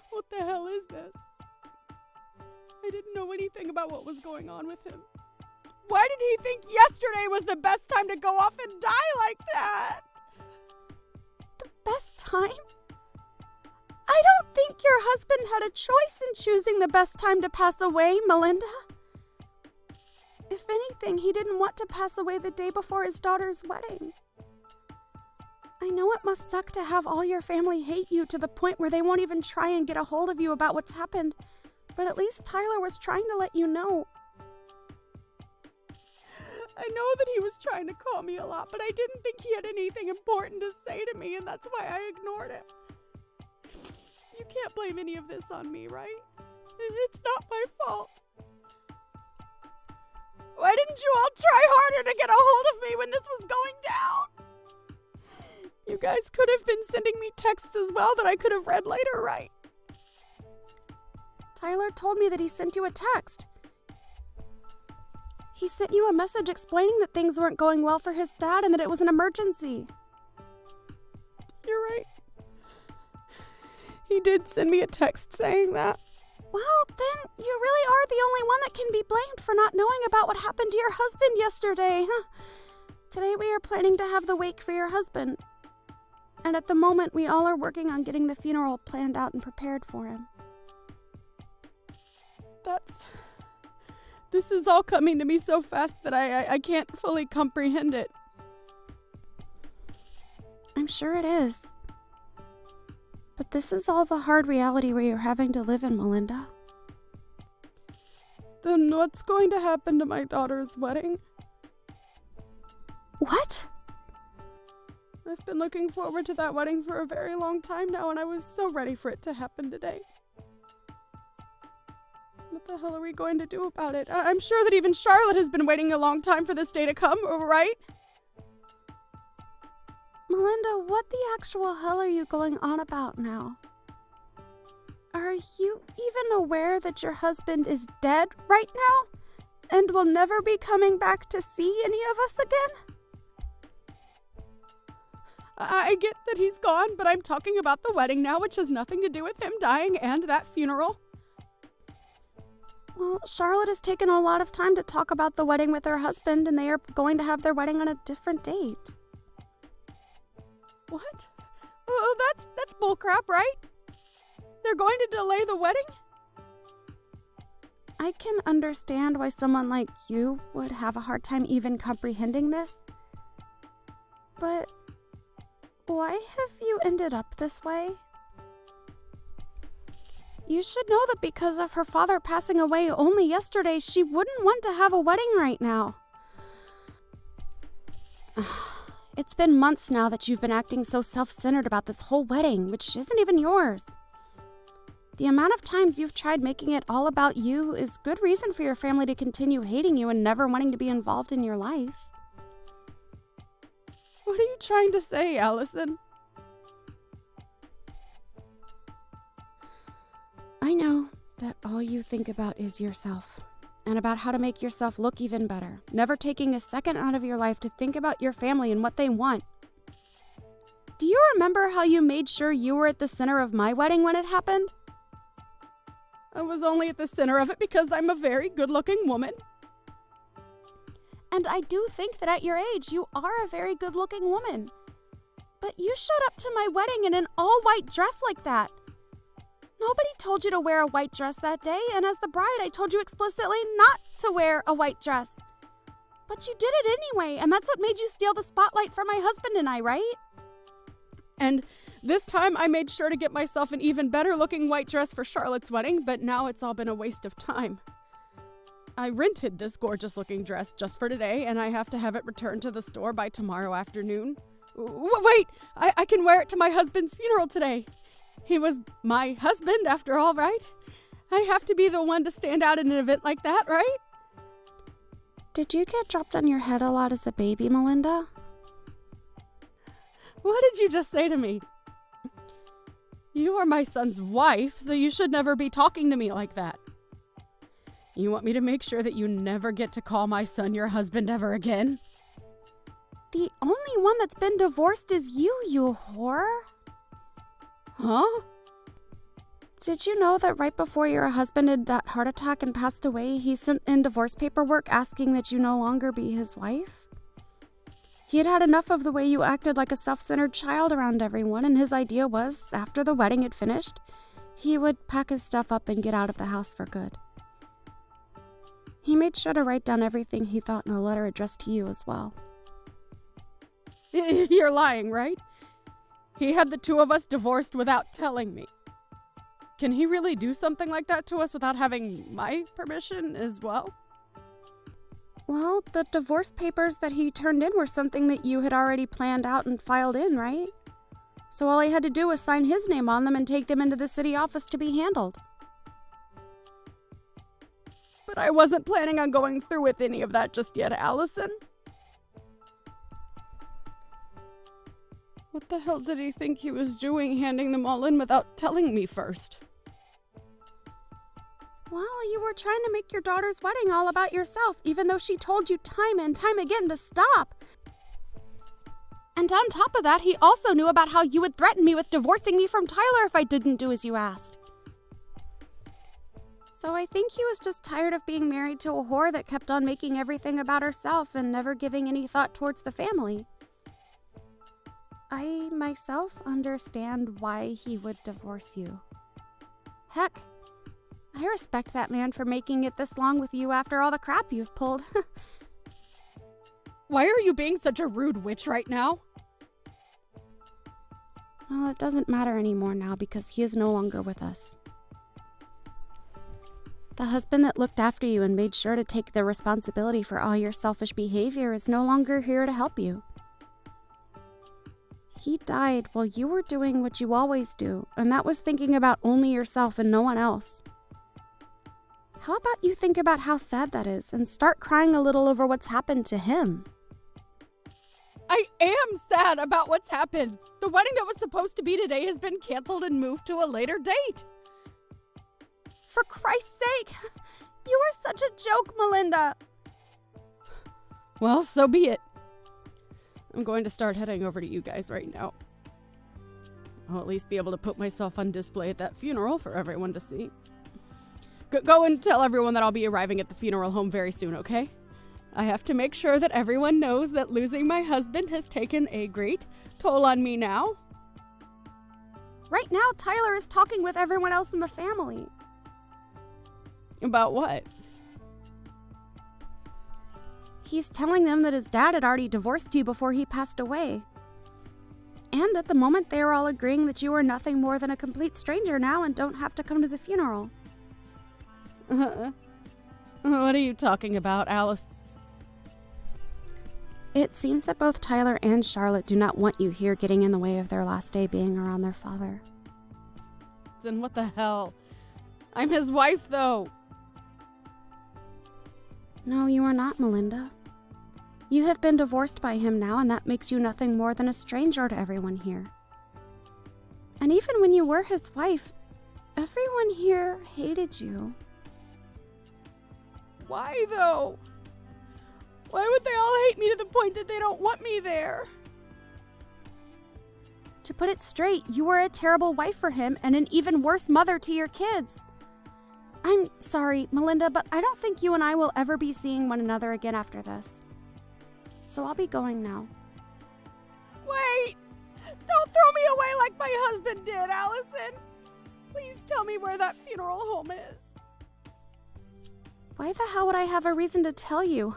What the hell is this? I didn't know anything about what was going on with him. Why did he think yesterday was the best time to go off and die like that? The best time? I don't think your husband had a choice in choosing the best time to pass away, Melinda. If anything, he didn't want to pass away the day before his daughter's wedding. I know it must suck to have all your family hate you to the point where they won't even try and get a hold of you about what's happened, but at least Tyler was trying to let you know. I know that he was trying to call me a lot, but I didn't think he had anything important to say to me, and that's why I ignored him. You can't blame any of this on me, right? It's not my fault. Why didn't you all try harder to get a hold of me when this was going down? You guys could have been sending me texts as well that I could have read later, right? Tyler told me that he sent you a text. He sent you a message explaining that things weren't going well for his dad and that it was an emergency. You're right. He did send me a text saying that. Well, then you really are the only one that can be blamed for not knowing about what happened to your husband yesterday. Today we are planning to have the wake for your husband. And at the moment, we all are working on getting the funeral planned out and prepared for him. This is all coming to me so fast that I can't fully comprehend it. I'm sure it is. But this is all the hard reality where you're having to live in, Melinda. Then what's going to happen to my daughter's wedding? What? I've been looking forward to that wedding for a very long time now, and I was so ready for it to happen today. What the hell are we going to do about it? I'm sure that even Charlotte has been waiting a long time for this day to come, right? Melinda, what the actual hell are you going on about now? Are you even aware that your husband is dead right now? And will never be coming back to see any of us again? I get that he's gone, but I'm talking about the wedding now, which has nothing to do with him dying and that funeral. Well, Charlotte has taken a lot of time to talk about the wedding with her husband, and they are going to have their wedding on a different date. What? Oh, that's bullcrap, right? They're going to delay the wedding? I can understand why someone like you would have a hard time even comprehending this. But why have you ended up this way? You should know that because of her father passing away only yesterday, she wouldn't want to have a wedding right now. It's been months now that you've been acting so self-centered about this whole wedding, which isn't even yours. The amount of times you've tried making it all about you is good reason for your family to continue hating you and never wanting to be involved in your life. What are you trying to say, Allison? I know that all you think about is yourself, and about how to make yourself look even better, never taking a second out of your life to think about your family and what they want. Do you remember how you made sure you were at the center of my wedding when it happened? I was only at the center of it because I'm a very good-looking woman. And I do think that at your age, you are a very good-looking woman. But you showed up to my wedding in an all-white dress like that. Nobody told you to wear a white dress that day, and as the bride, I told you explicitly not to wear a white dress. But you did it anyway, and that's what made you steal the spotlight from my husband and I, right? And this time I made sure to get myself an even better-looking white dress for Charlotte's wedding, but now it's all been a waste of time. I rented this gorgeous-looking dress just for today, and I have to have it returned to the store by tomorrow afternoon. Wait! I can wear it to my husband's funeral today. He was my husband, after all, right? I have to be the one to stand out in an event like that, right? Did you get dropped on your head a lot as a baby, Melinda? What did you just say to me? You are my son's wife, so you should never be talking to me like that. You want me to make sure that you never get to call my son your husband ever again? The only one that's been divorced is you, you whore. Huh? Did you know that right before your husband had that heart attack and passed away, he sent in divorce paperwork asking that you no longer be his wife? He had had enough of the way you acted like a self-centered child around everyone, and his idea was, after the wedding had finished, he would pack his stuff up and get out of the house for good. He made sure to write down everything he thought in a letter addressed to you as well. You're lying, right? He had the two of us divorced without telling me. Can he really do something like that to us without having my permission as well? Well, the divorce papers that he turned in were something that you had already planned out and filed in, right? So all he had to do was sign his name on them and take them into the city office to be handled. But I wasn't planning on going through with any of that just yet, Allison. What the hell did he think he was doing, handing them all in without telling me first? Well, you were trying to make your daughter's wedding all about yourself, even though she told you time and time again to stop. And on top of that, he also knew about how you would threaten me with divorcing me from Tyler if I didn't do as you asked. So I think he was just tired of being married to a whore that kept on making everything about herself and never giving any thought towards the family. I myself understand why he would divorce you. Heck, I respect that man for making it this long with you after all the crap you've pulled. Why are you being such a rude witch right now? Well, it doesn't matter anymore now because he is no longer with us. The husband that looked after you and made sure to take the responsibility for all your selfish behavior is no longer here to help you. He died while you were doing what you always do, and that was thinking about only yourself and no one else. How about you think about how sad that is and start crying a little over what's happened to him? I am sad about what's happened. The wedding that was supposed to be today has been canceled and moved to a later date. For Christ's sake! You are such a joke, Melinda! Well, so be it. I'm going to start heading over to you guys right now. I'll at least be able to put myself on display at that funeral for everyone to see. Go and tell everyone that I'll be arriving at the funeral home very soon, okay? I have to make sure that everyone knows that losing my husband has taken a great toll on me now. Right now, Tyler is talking with everyone else in the family. About what? He's telling them that his dad had already divorced you before he passed away. And at the moment, they are all agreeing that you are nothing more than a complete stranger now and don't have to come to the funeral. What are you talking about, Alice? It seems that both Tyler and Charlotte do not want you here getting in the way of their last day being around their father. And what the hell? I'm his wife, though. No, you are not, Melinda. You have been divorced by him now, and that makes you nothing more than a stranger to everyone here. And even when you were his wife, everyone here hated you. Why, though? Why would they all hate me to the point that they don't want me there? To put it straight, you were a terrible wife for him and an even worse mother to your kids. I'm sorry, Melinda, but I don't think you and I will ever be seeing one another again after this. So I'll be going now. Wait! Don't throw me away like my husband did, Allison! Please tell me where that funeral home is. Why the hell would I have a reason to tell you?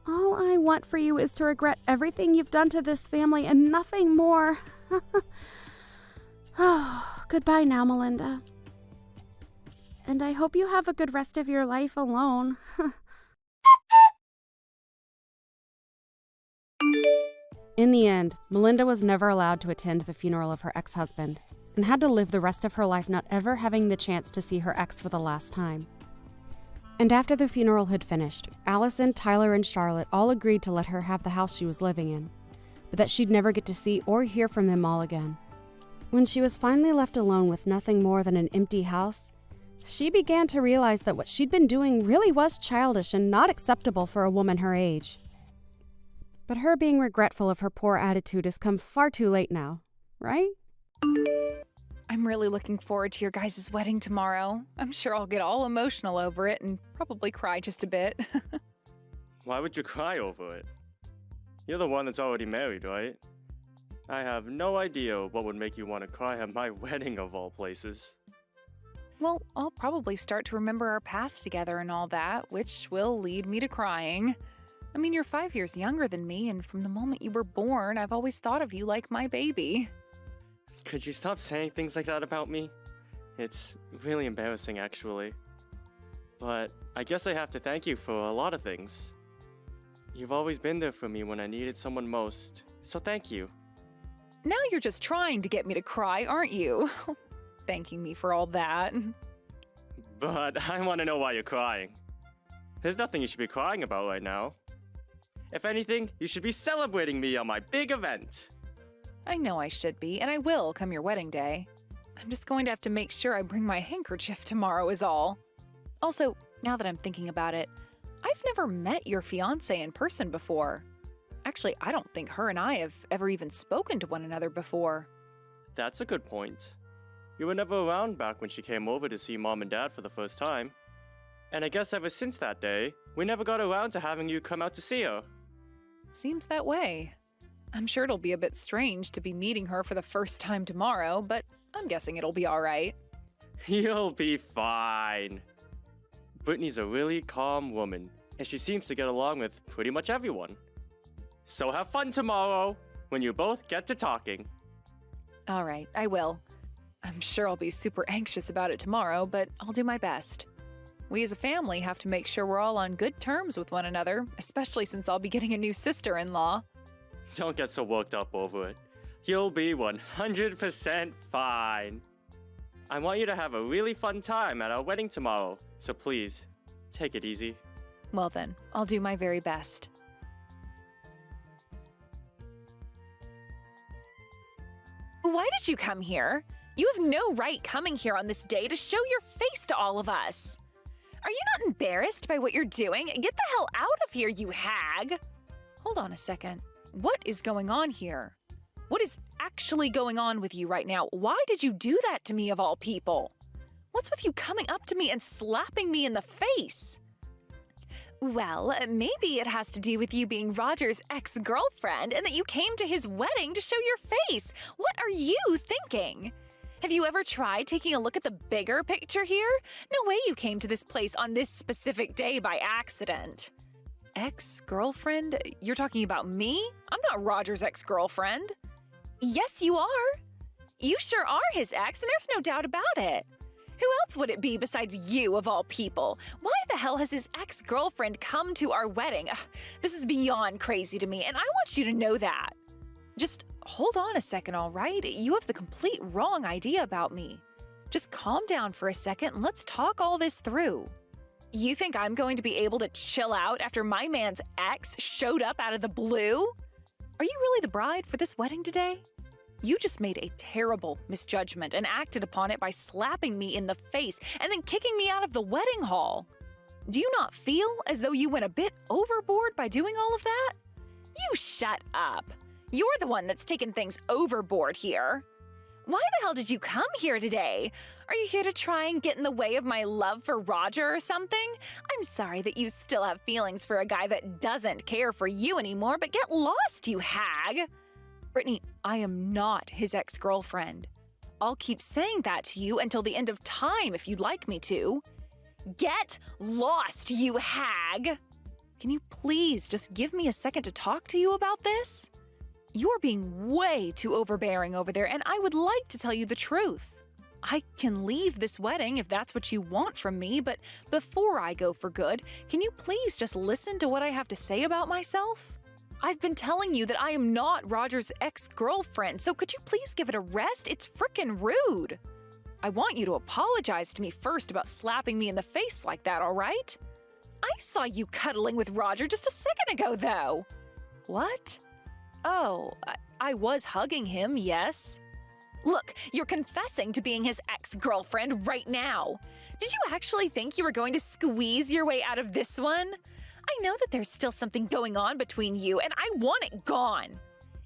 All I want for you is to regret everything you've done to this family and nothing more. Oh, goodbye now, Melinda. And I hope you have a good rest of your life alone. In the end, Melinda was never allowed to attend the funeral of her ex-husband and had to live the rest of her life not ever having the chance to see her ex for the last time. And after the funeral had finished, Allison, Tyler, and Charlotte all agreed to let her have the house she was living in, but that she'd never get to see or hear from them all again. When she was finally left alone with nothing more than an empty house, she began to realize that what she'd been doing really was childish and not acceptable for a woman her age. But her being regretful of her poor attitude has come far too late now, right? I'm really looking forward to your guys' wedding tomorrow. I'm sure I'll get all emotional over it and probably cry just a bit. Why would you cry over it? You're the one that's already married, right? I have no idea what would make you want to cry at my wedding of all places. Well, I'll probably start to remember our past together and all that, which will lead me to crying. I mean, you're 5 years younger than me, and from the moment you were born, I've always thought of you like my baby. Could you stop saying things like that about me? It's really embarrassing, actually. But I guess I have to thank you for a lot of things. You've always been there for me when I needed someone most, so thank you. Now you're just trying to get me to cry, aren't you? Thanking me for all that. But I want to know why you're crying. There's nothing you should be crying about right now. If anything, you should be celebrating me on my big event. I know I should be, and I will come your wedding day. I'm just going to have to make sure I bring my handkerchief tomorrow is all. Also, now that I'm thinking about it, I've never met your fiancé in person before. Actually, I don't think her and I have ever even spoken to one another before. That's a good point. You were never around back when she came over to see Mom and Dad for the first time. And I guess ever since that day, we never got around to having you come out to see her. Seems that way. I'm sure it'll be a bit strange to be meeting her for the first time tomorrow, but I'm guessing it'll be all right. You'll be fine. Brittany's a really calm woman, and she seems to get along with pretty much everyone. So have fun tomorrow, when you both get to talking. All right, I will. I'm sure I'll be super anxious about it tomorrow, but I'll do my best. We as a family have to make sure we're all on good terms with one another, especially since I'll be getting a new sister-in-law. Don't get so worked up over it. You'll be 100% fine. I want you to have a really fun time at our wedding tomorrow, so please, take it easy. Well then, I'll do my very best. Why did you come here? You have no right coming here on this day to show your face to all of us. Are you not embarrassed by what you're doing? Get the hell out of here, you hag! Hold on a second. What is going on here? What is actually going on with you right now? Why did you do that to me of all people? What's with you coming up to me and slapping me in the face? Well, maybe it has to do with you being Roger's ex-girlfriend and that you came to his wedding to show your face. What are you thinking? Have you ever tried taking a look at the bigger picture here? No way you came to this place on this specific day by accident. Ex-girlfriend? You're talking about me? I'm not Roger's ex-girlfriend. Yes, you are. You sure are his ex, and there's no doubt about it. Who else would it be besides you, of all people? Why the hell has his ex-girlfriend come to our wedding? Ugh, this is beyond crazy to me, and I want you to know that. Just hold on a second, all right? You have the complete wrong idea about me. Just calm down for a second and let's talk all this through. You think I'm going to be able to chill out after my man's ex showed up out of the blue? Are you really the bride for this wedding today? You just made a terrible misjudgment and acted upon it by slapping me in the face and then kicking me out of the wedding hall. Do you not feel as though you went a bit overboard by doing all of that? You shut up. You're the one that's taken things overboard here. Why the hell did you come here today? Are you here to try and get in the way of my love for Roger or something? I'm sorry that you still have feelings for a guy that doesn't care for you anymore, but get lost, you hag! Brittany, I am not his ex-girlfriend. I'll keep saying that to you until the end of time if you'd like me to. Get lost, you hag! Can you please just give me a second to talk to you about this? You're being way too overbearing over there, and I would like to tell you the truth. I can leave this wedding if that's what you want from me, but before I go for good, can you please just listen to what I have to say about myself? I've been telling you that I am not Roger's ex-girlfriend, so could you please give it a rest? It's frickin' rude. I want you to apologize to me first about slapping me in the face like that, all right? I saw you cuddling with Roger just a second ago, though. What? Oh, I was hugging him, yes. Look, you're confessing to being his ex-girlfriend right now. Did you actually think you were going to squeeze your way out of this one? I know that there's still something going on between you, and I want it gone.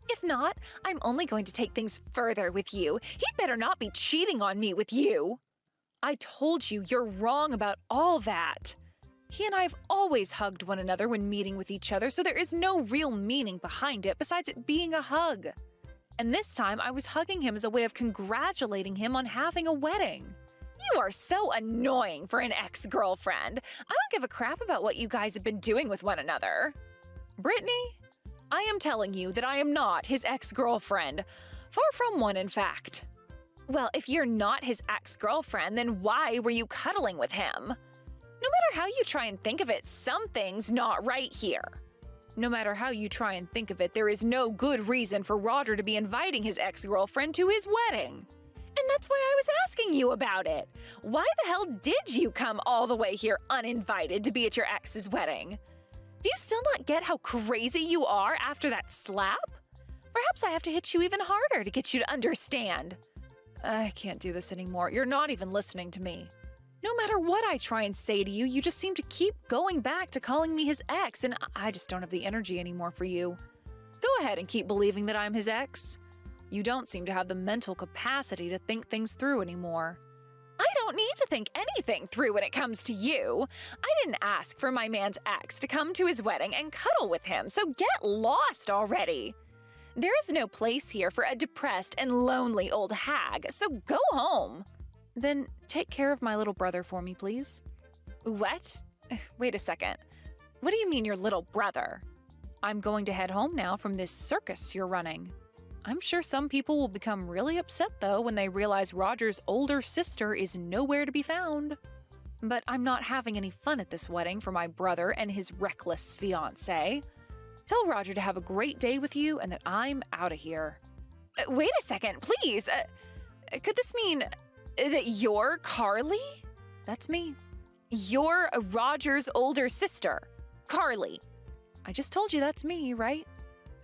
If not, I'm only going to take things further with you. He'd better not be cheating on me with you. I told you you're wrong about all that. He and I have always hugged one another when meeting with each other, so there is no real meaning behind it besides it being a hug. And this time, I was hugging him as a way of congratulating him on having a wedding. You are so annoying for an ex-girlfriend. I don't give a crap about what you guys have been doing with one another. Brittany, I am telling you that I am not his ex-girlfriend. Far from one, in fact. Well, if you're not his ex-girlfriend, then why were you cuddling with him? No matter how you try and think of it, something's not right here. No matter how you try and think of it, there is no good reason for Roger to be inviting his ex-girlfriend to his wedding. And that's why I was asking you about it. Why the hell did you come all the way here uninvited to be at your ex's wedding? Do you still not get how crazy you are after that slap? Perhaps I have to hit you even harder to get you to understand. I can't do this anymore. You're not even listening to me. No matter what I try and say to you, you just seem to keep going back to calling me his ex, and I just don't have the energy anymore for you. Go ahead and keep believing that I'm his ex. You don't seem to have the mental capacity to think things through anymore. I don't need to think anything through when it comes to you. I didn't ask for my man's ex to come to his wedding and cuddle with him, so get lost already. There is no place here for a depressed and lonely old hag, so go home. Then take care of my little brother for me, please. What? Wait a second. What do you mean your little brother? I'm going to head home now from this circus you're running. I'm sure some people will become really upset, though, when they realize Roger's older sister is nowhere to be found. But I'm not having any fun at this wedding for my brother and his reckless fiancé. Tell Roger to have a great day with you and that I'm out of here. Wait a second, please. Could this mean that you're Carly? That's me. You're Roger's older sister, Carly. I just told you that's me, right?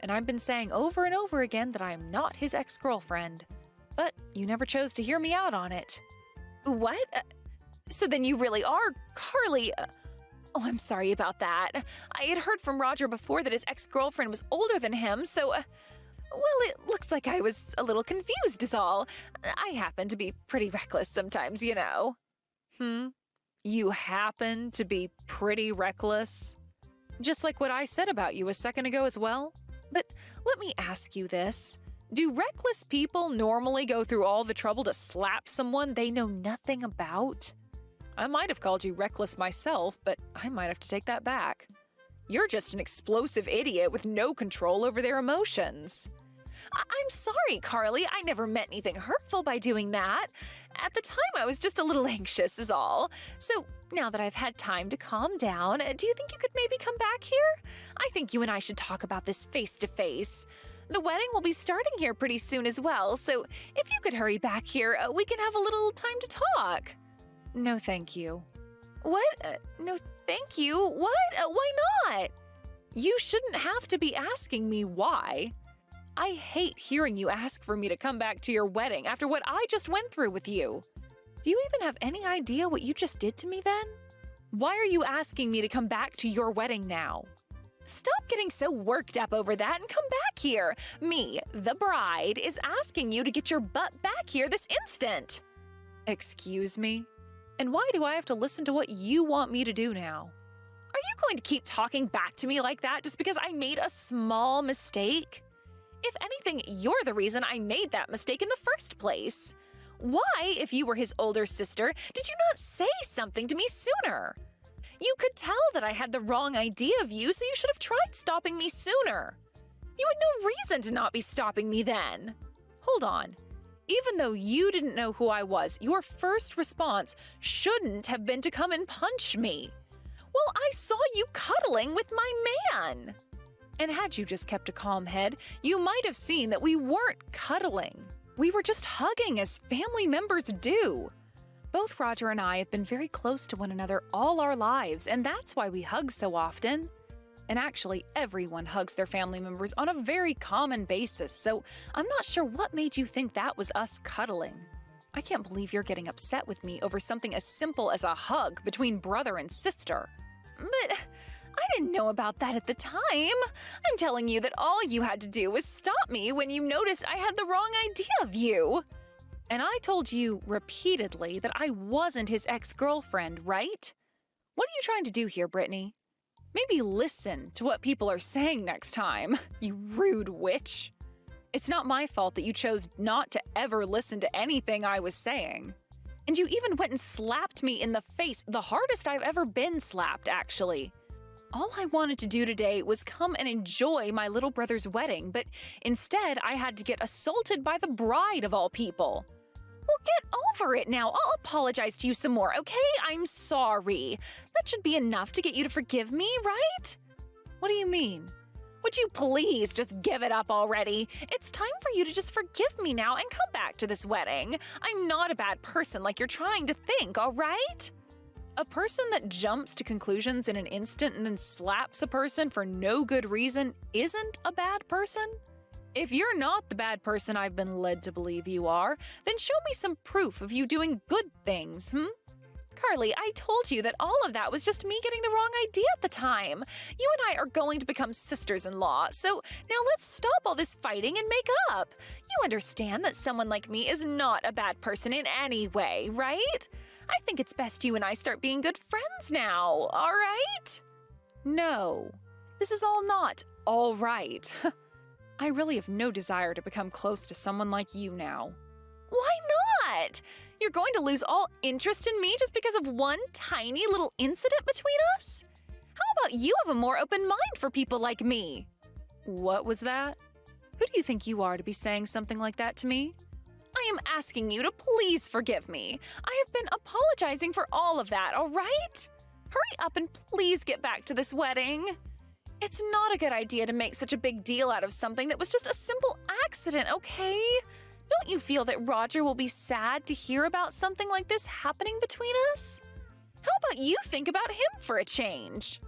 And I've been saying over and over again that I am not his ex-girlfriend. But you never chose to hear me out on it. What? So then you really are Carly. Oh, I'm sorry about that. I had heard from Roger before that his ex-girlfriend was older than him, so, well, it looks like I was a little confused is all. I happen to be pretty reckless sometimes, you know. You happen to be pretty reckless? Just like what I said about you a second ago as well? But let me ask you this. Do reckless people normally go through all the trouble to slap someone they know nothing about? I might have called you reckless myself, but I might have to take that back. You're just an explosive idiot with no control over their emotions. I'm sorry, Carly. I never meant anything hurtful by doing that. At the time, I was just a little anxious is all. So now that I've had time to calm down, do you think you could maybe come back here? I think you and I should talk about this face to face. The wedding will be starting here pretty soon as well, so if you could hurry back here, we can have a little time to talk. No, thank you. What? No, thank you? What? Why not? You shouldn't have to be asking me why. I hate hearing you ask for me to come back to your wedding after what I just went through with you. Do you even have any idea what you just did to me then? Why are you asking me to come back to your wedding now? Stop getting so worked up over that and come back here. Me, the bride, is asking you to get your butt back here this instant. Excuse me? And why do I have to listen to what you want me to do now? Are you going to keep talking back to me like that just because I made a small mistake? If anything, you're the reason I made that mistake in the first place. Why, if you were his older sister, did you not say something to me sooner? You could tell that I had the wrong idea of you, so you should have tried stopping me sooner. You had no reason to not be stopping me then. Hold on. Even though you didn't know who I was, your first response shouldn't have been to come and punch me. Well, I saw you cuddling with my man. And had you just kept a calm head, you might have seen that we weren't cuddling. We were just hugging as family members do. Both Roger and I have been very close to one another all our lives, and that's why we hug so often. And actually, everyone hugs their family members on a very common basis, so I'm not sure what made you think that was us cuddling. I can't believe you're getting upset with me over something as simple as a hug between brother and sister. But I didn't know about that at the time. I'm telling you that all you had to do was stop me when you noticed I had the wrong idea of you. And I told you repeatedly that I wasn't his ex-girlfriend, right? What are you trying to do here, Brittany? Maybe listen to what people are saying next time, you rude witch. It's not my fault that you chose not to ever listen to anything I was saying. And you even went and slapped me in the face, the hardest I've ever been slapped, actually. All I wanted to do today was come and enjoy my little brother's wedding, but instead I had to get assaulted by the bride of all people. Well, get over it now. I'll apologize to you some more, okay? I'm sorry. That should be enough to get you to forgive me, right? What do you mean? Would you please just give it up already? It's time for you to just forgive me now and come back to this wedding. I'm not a bad person like you're trying to think, all right? A person that jumps to conclusions in an instant and then slaps a person for no good reason isn't a bad person? If you're not the bad person I've been led to believe you are, then show me some proof of you doing good things, Carly, I told you that all of that was just me getting the wrong idea at the time. You and I are going to become sisters-in-law, so now let's stop all this fighting and make up. You understand that someone like me is not a bad person in any way, right? I think it's best you and I start being good friends now, all right? No, this is all not all right. I really have no desire to become close to someone like you now. Why not? You're going to lose all interest in me just because of one tiny little incident between us? How about you have a more open mind for people like me? What was that? Who do you think you are to be saying something like that to me? I am asking you to please forgive me. I have been apologizing for all of that, all right? Hurry up and please get back to this wedding. It's not a good idea to make such a big deal out of something that was just a simple accident, okay? Don't you feel that Roger will be sad to hear about something like this happening between us? How about you think about him for a change?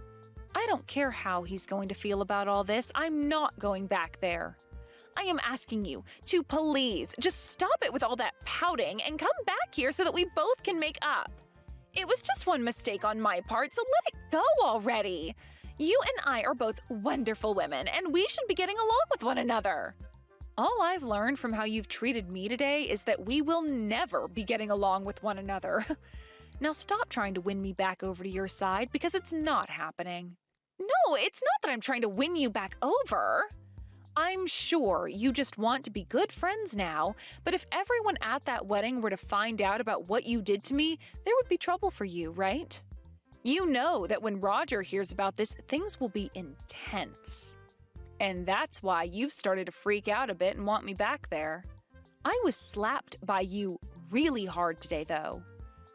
I don't care how he's going to feel about all this. I'm not going back there. I am asking you to please just stop it with all that pouting and come back here so that we both can make up. It was just one mistake on my part, so let it go already. You and I are both wonderful women, and we should be getting along with one another. All I've learned from how you've treated me today is that we will never be getting along with one another. Now stop trying to win me back over to your side because it's not happening. No, it's not that I'm trying to win you back over. I'm sure you just want to be good friends now, but if everyone at that wedding were to find out about what you did to me, there would be trouble for you, right? You know that when Roger hears about this, things will be intense. And that's why you've started to freak out a bit and want me back there. I was slapped by you really hard today, though.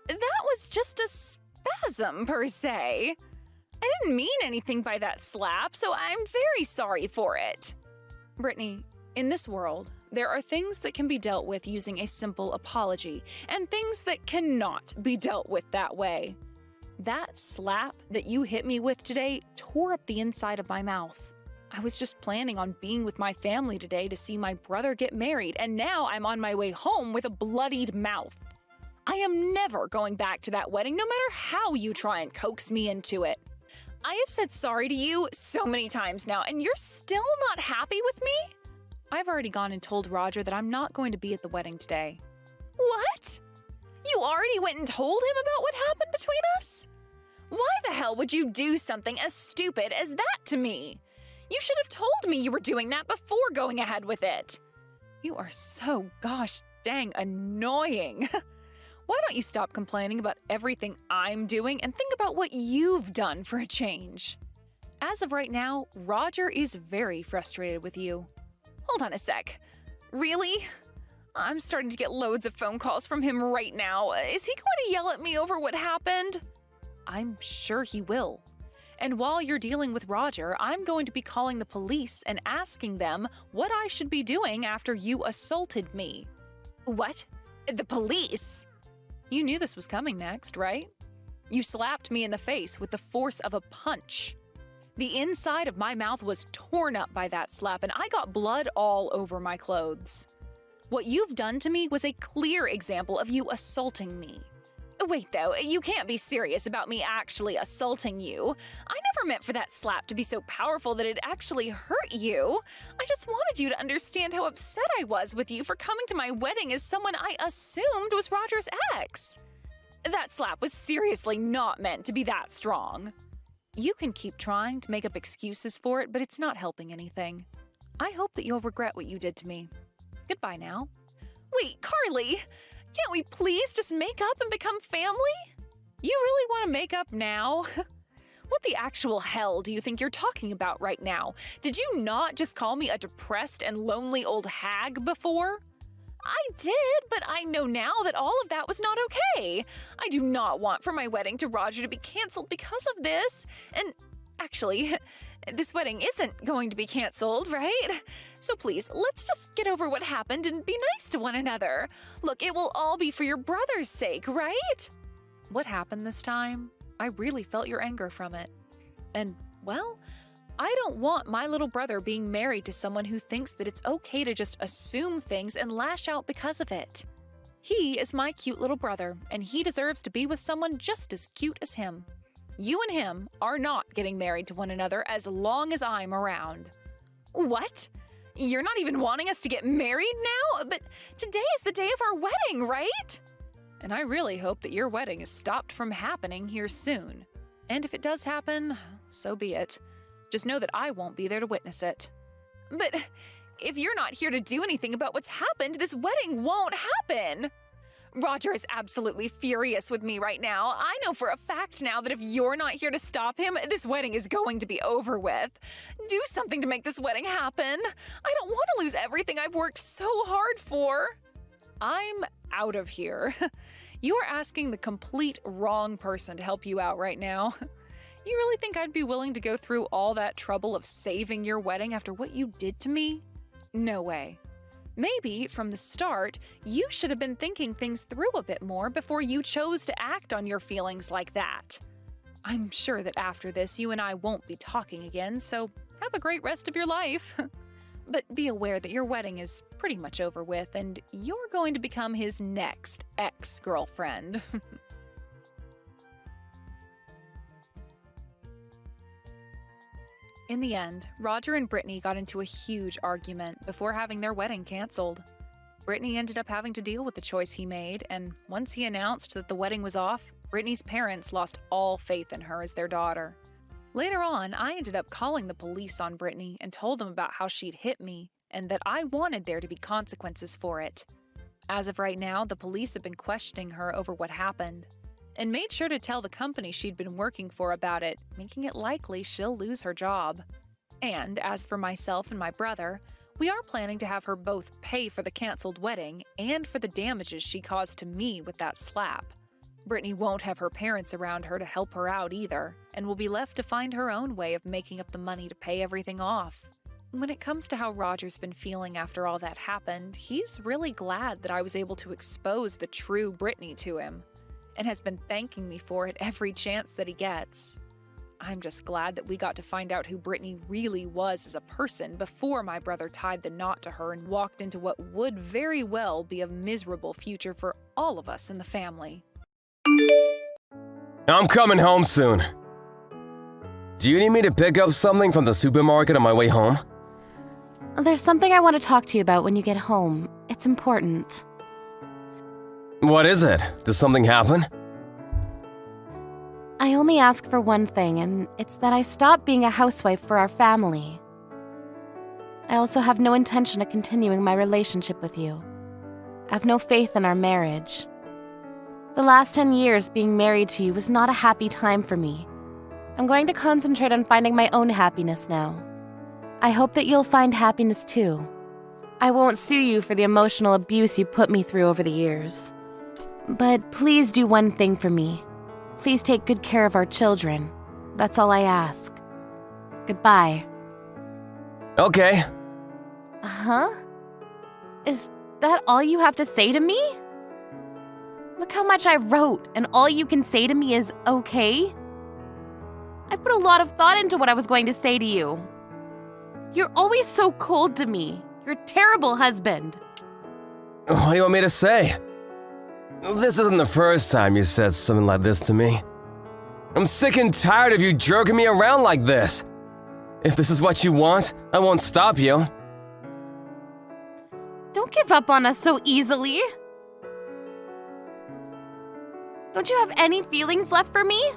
That was just a spasm, per se. I didn't mean anything by that slap, so I'm very sorry for it. Brittany, in this world, there are things that can be dealt with using a simple apology, and things that cannot be dealt with that way. That slap that you hit me with today tore up the inside of my mouth. I was just planning on being with my family today to see my brother get married, and now I'm on my way home with a bloodied mouth. I am never going back to that wedding, no matter how you try and coax me into it. I have said sorry to you so many times now, and you're still not happy with me? I've already gone and told Roger that I'm not going to be at the wedding today. What? You already went and told him about what happened between us? Why the hell would you do something as stupid as that to me? You should have told me you were doing that before going ahead with it. You are so gosh dang annoying. Why don't you stop complaining about everything I'm doing and think about what you've done for a change? As of right now, Roger is very frustrated with you. Hold on a sec. Really? I'm starting to get loads of phone calls from him right now. Is he going to yell at me over what happened? I'm sure he will. And while you're dealing with Roger, I'm going to be calling the police and asking them what I should be doing after you assaulted me. What? The police? You knew this was coming next, right? You slapped me in the face with the force of a punch. The inside of my mouth was torn up by that slap, and I got blood all over my clothes. What you've done to me was a clear example of you assaulting me. Wait, though, you can't be serious about me actually assaulting you. I never meant for that slap to be so powerful that it actually hurt you. I just wanted you to understand how upset I was with you for coming to my wedding as someone I assumed was Roger's ex. That slap was seriously not meant to be that strong. You can keep trying to make up excuses for it, but it's not helping anything. I hope that you'll regret what you did to me. Goodbye now. Wait, Carly! Can't we please just make up and become family? You really want to make up now? What the actual hell do you think you're talking about right now? Did you not just call me a depressed and lonely old hag before? I did, but I know now that all of that was not okay. I do not want for my wedding to Roger to be canceled because of this. And actually, this wedding isn't going to be canceled, right? So please, let's just get over what happened and be nice to one another. Look, it will all be for your brother's sake, right? What happened this time? I really felt your anger from it. And, well, I don't want my little brother being married to someone who thinks that it's okay to just assume things and lash out because of it. He is my cute little brother, and he deserves to be with someone just as cute as him. You and him are not getting married to one another as long as I'm around. What? You're not even wanting us to get married now? But today is the day of our wedding, right? And I really hope that your wedding is stopped from happening here soon. And if it does happen, so be it. Just know that I won't be there to witness it. But if you're not here to do anything about what's happened, this wedding won't happen. Roger is absolutely furious with me right now. I know for a fact now that if you're not here to stop him, this wedding is going to be over with. Do something to make this wedding happen. I don't want to lose everything I've worked so hard for. I'm out of here. You are asking the complete wrong person to help you out right now. You really think I'd be willing to go through all that trouble of saving your wedding after what you did to me? No way. Maybe, from the start, you should have been thinking things through a bit more before you chose to act on your feelings like that. I'm sure that after this, you and I won't be talking again, so have a great rest of your life. But be aware that your wedding is pretty much over with, and you're going to become his next ex-girlfriend. In the end, Roger and Brittany got into a huge argument before having their wedding canceled. Brittany ended up having to deal with the choice he made, and once he announced that the wedding was off, Brittany's parents lost all faith in her as their daughter. Later on, I ended up calling the police on Brittany and told them about how she'd hit me and that I wanted there to be consequences for it. As of right now, the police have been questioning her over what happened and made sure to tell the company she'd been working for about it, making it likely she'll lose her job. And as for myself and my brother, we are planning to have her both pay for the canceled wedding and for the damages she caused to me with that slap. Brittany won't have her parents around her to help her out either, and will be left to find her own way of making up the money to pay everything off. When it comes to how Roger's been feeling after all that happened, he's really glad that I was able to expose the true Brittany to him, and has been thanking me for it every chance that he gets. I'm just glad that we got to find out who Brittany really was as a person before my brother tied the knot to her and walked into what would very well be a miserable future for all of us in the family. I'm coming home soon. Do you need me to pick up something from the supermarket on my way home? There's something I want to talk to you about when you get home. It's important. What is it? Did something happen? I only ask for one thing, and it's that I stop being a housewife for our family. I also have no intention of continuing my relationship with you. I have no faith in our marriage. The last 10 years being married to you was not a happy time for me. I'm going to concentrate on finding my own happiness now. I hope that you'll find happiness too. I won't sue you for the emotional abuse you put me through over the years. But please do one thing for me. Please take good care of our children. That's all I ask. Goodbye. Okay. Huh? Is that all you have to say to me? Look how much I wrote, and all you can say to me is okay? I put a lot of thought into what I was going to say to you. You're always so cold to me. You're a terrible husband. What do you want me to say? This isn't the first time you said something like this to me. I'm sick and tired of you jerking me around like this. If this is what you want, I won't stop you. Don't give up on us so easily. Don't you have any feelings left for me?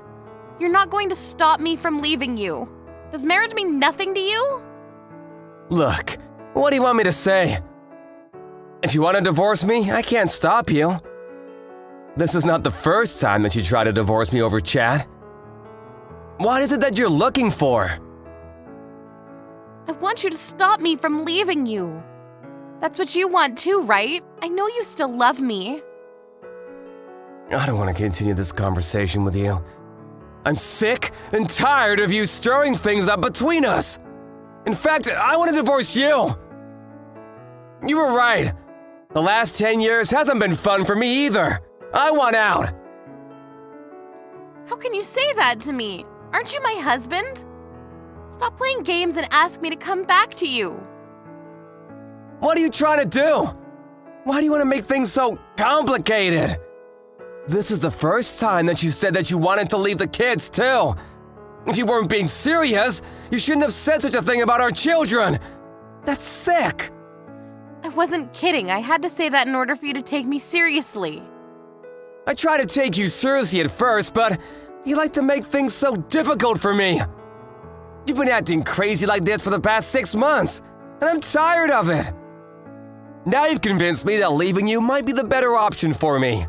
You're not going to stop me from leaving you. Does marriage mean nothing to you? Look, what do you want me to say? If you want to divorce me, I can't stop you. This is not the first time that you try to divorce me over chat. What is it that you're looking for? I want you to stop me from leaving you. That's what you want too, right? I know you still love me. I don't want to continue this conversation with you. I'm sick and tired of you stirring things up between us. In fact, I want to divorce you. You were right. The last 10 years hasn't been fun for me either. I want out. How can you say that to me? Aren't you my husband? Stop playing games and ask me to come back to you. What are you trying to do? Why do you want to make things so complicated? This is the first time that you said that you wanted to leave the kids, too. If you weren't being serious, you shouldn't have said such a thing about our children. That's sick. I wasn't kidding. I had to say that in order for you to take me seriously. I tried to take you seriously at first, but you like to make things so difficult for me. You've been acting crazy like this for the past 6 months, and I'm tired of it. Now you've convinced me that leaving you might be the better option for me.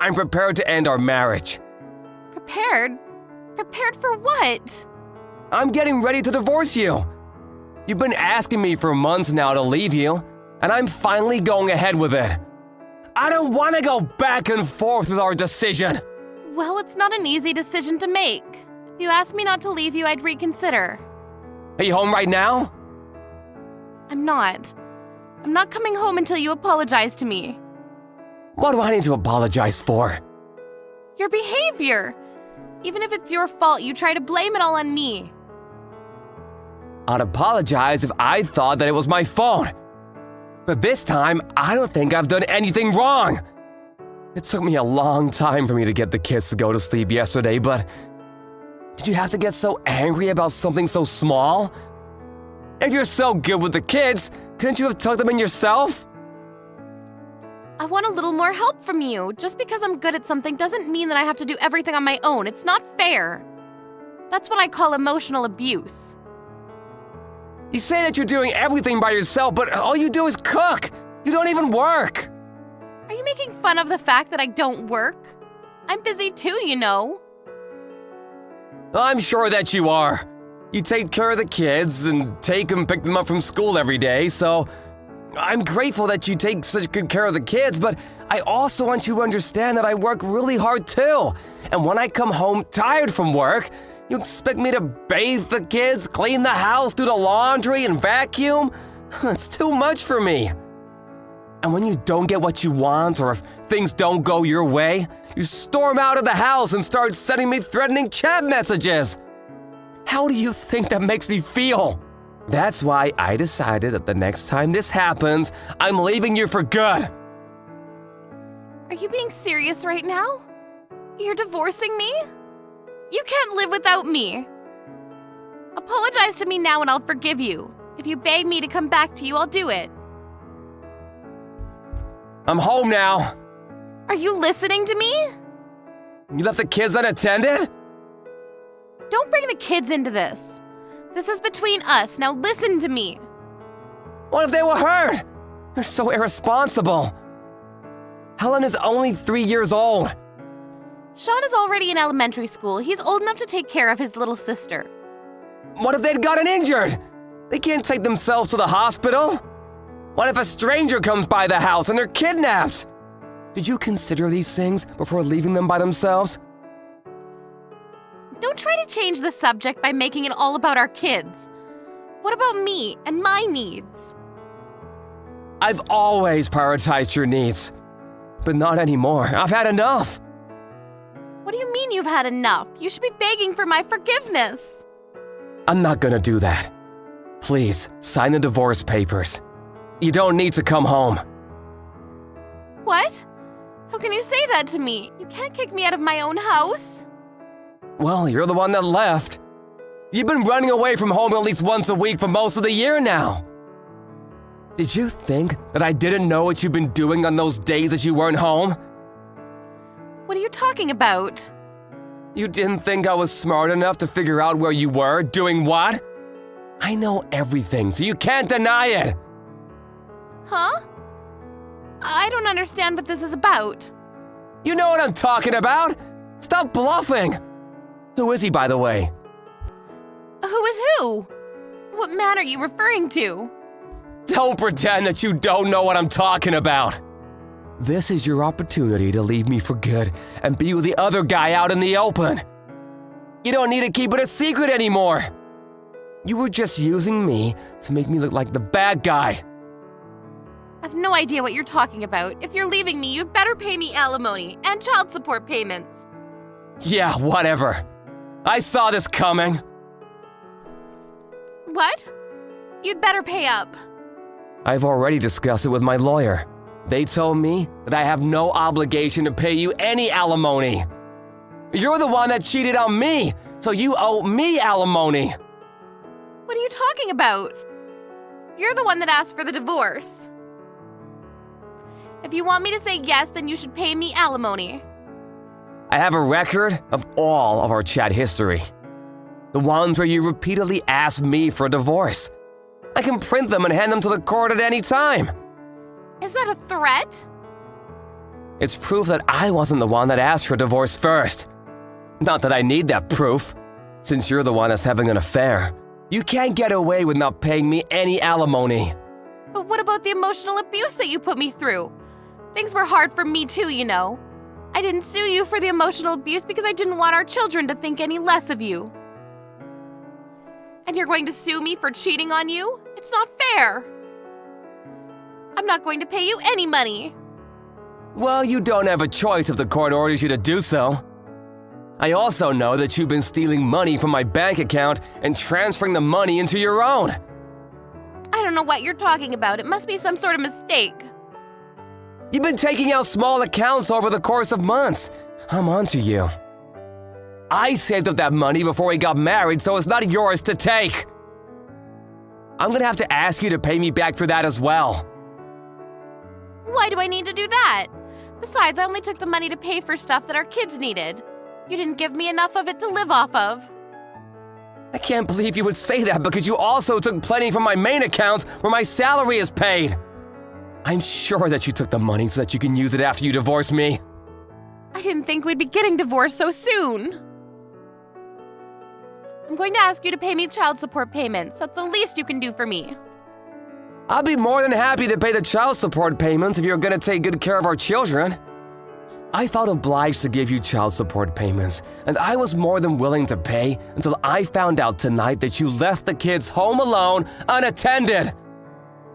I'm prepared to end our marriage. Prepared? Prepared for what? I'm getting ready to divorce you. You've been asking me for months now to leave you, and I'm finally going ahead with it. I don't want to go back and forth with our decision. Well, it's not an easy decision to make. If you asked me not to leave you, I'd reconsider. Are you home right now? I'm not. I'm not coming home until you apologize to me. What do I need to apologize for? Your behavior. Even if it's your fault, you try to blame it all on me. I'd apologize if I thought that it was my fault. But this time, I don't think I've done anything wrong. It took me a long time for me to get the kids to go to sleep yesterday, but did you have to get so angry about something so small? If you're so good with the kids, couldn't you have tucked them in yourself? I want a little more help from you. Just because I'm good at something doesn't mean that I have to do everything on my own. It's not fair. That's what I call emotional abuse. You say that you're doing everything by yourself, but all you do is cook. You don't even work. Are you making fun of the fact that I don't work? I'm busy too, you know. I'm sure that you are. You take care of the kids and pick them up from school every day, so I'm grateful that you take such good care of the kids, but I also want you to understand that I work really hard too. And when I come home tired from work, you expect me to bathe the kids, clean the house, do the laundry, and vacuum? It's too much for me. And when you don't get what you want, or if things don't go your way, you storm out of the house and start sending me threatening chat messages. How do you think that makes me feel? That's why I decided that the next time this happens, I'm leaving you for good. Are you being serious right now? You're divorcing me? You can't live without me. Apologize to me now and I'll forgive you. If you beg me to come back to you, I'll do it. I'm home now. Are you listening to me? You left the kids unattended? Don't bring the kids into this. This is between us. Now listen to me. What if they were hurt? You're so irresponsible. Helen is only 3 years old. Sean is already in elementary school. He's old enough to take care of his little sister. What if they'd gotten injured? They can't take themselves to the hospital. What if a stranger comes by the house and they're kidnapped? Did you consider these things before leaving them by themselves? Don't try to change the subject by making it all about our kids. What about me and my needs? I've always prioritized your needs, but not anymore. I've had enough. What do you mean you've had enough? You should be begging for my forgiveness. I'm not gonna do that. Please, sign the divorce papers. You don't need to come home. What? How can you say that to me? You can't kick me out of my own house. Well, you're the one that left. You've been running away from home at least once a week for most of the year now. Did you think that I didn't know what you've been doing on those days that you weren't home? What are you talking about? You didn't think I was smart enough to figure out where you were, doing what? I know everything, so you can't deny it. Huh? I don't understand what this is about. You know what I'm talking about. Stop bluffing. Who is he, by the way? Who is who? What man are you referring to? Don't pretend that you don't know what I'm talking about. This is your opportunity to leave me for good and be with the other guy out in the open. You don't need to keep it a secret anymore. You were just using me to make me look like the bad guy. I've no idea what you're talking about. If you're leaving me, you'd better pay me alimony and child support payments. Yeah, whatever. I saw this coming. What? You'd better pay up. I've already discussed it with my lawyer. They told me that I have no obligation to pay you any alimony. You're the one that cheated on me, so you owe me alimony. What are you talking about? You're the one that asked for the divorce. If you want me to say yes, then you should pay me alimony. I have a record of all of our chat history. The ones where you repeatedly asked me for a divorce. I can print them and hand them to the court at any time. Is that a threat? It's proof that I wasn't the one that asked for divorce first. Not that I need that proof, since you're the one that's having an affair. You can't get away with not paying me any alimony. But what about the emotional abuse that you put me through? Things were hard for me too, you know. I didn't sue you for the emotional abuse because I didn't want our children to think any less of you. And you're going to sue me for cheating on you? It's not fair. I'm not going to pay you any money. Well, you don't have a choice if the court orders you to do so. I also know that you've been stealing money from my bank account and transferring the money into your own. I don't know what you're talking about. It must be some sort of mistake. You've been taking out small accounts over the course of months. I'm onto you. I saved up that money before we got married, so it's not yours to take. I'm gonna have to ask you to pay me back for that as well. Why do I need to do that? Besides, I only took the money to pay for stuff that our kids needed. You didn't give me enough of it to live off of. I can't believe you would say that because you also took plenty from my main account where my salary is paid. I'm sure that you took the money so that you can use it after you divorce me. I didn't think we'd be getting divorced so soon. I'm going to ask you to pay me child support payments. That's the least you can do for me. I'll be more than happy to pay the child support payments if you're gonna take good care of our children. I felt obliged to give you child support payments, and I was more than willing to pay until I found out tonight that you left the kids home alone, unattended.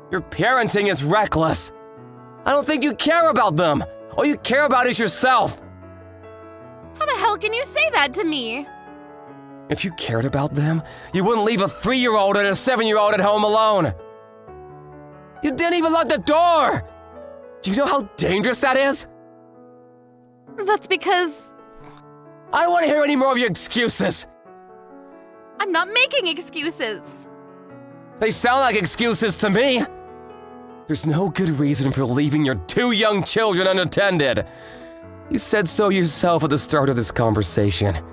Your parenting is reckless. I don't think you care about them. All you care about is yourself. How the hell can you say that to me? If you cared about them, you wouldn't leave a 3-year-old and a 7-year-old at home alone. You didn't even lock the door! Do you know how dangerous that is? That's because I don't want to hear any more of your excuses. I'm not making excuses. They sound like excuses to me. There's no good reason for leaving your 2 young children unattended. You said so yourself at the start of this conversation.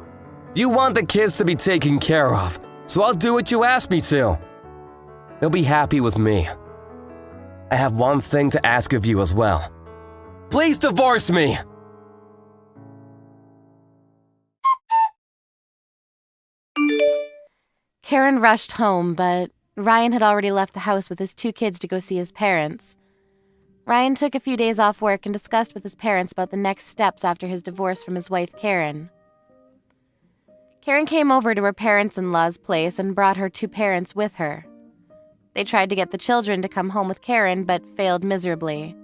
You want the kids to be taken care of, so I'll do what you asked me to. They'll be happy with me. I have one thing to ask of you as well. Please divorce me! Karen rushed home, but Ryan had already left the house with his 2 kids to go see his parents. Ryan took a few days off work and discussed with his parents about the next steps after his divorce from his wife, Karen. Karen came over to her parents-in-law's place and brought her 2 parents with her. They tried to get the children to come home with Karen, but failed miserably.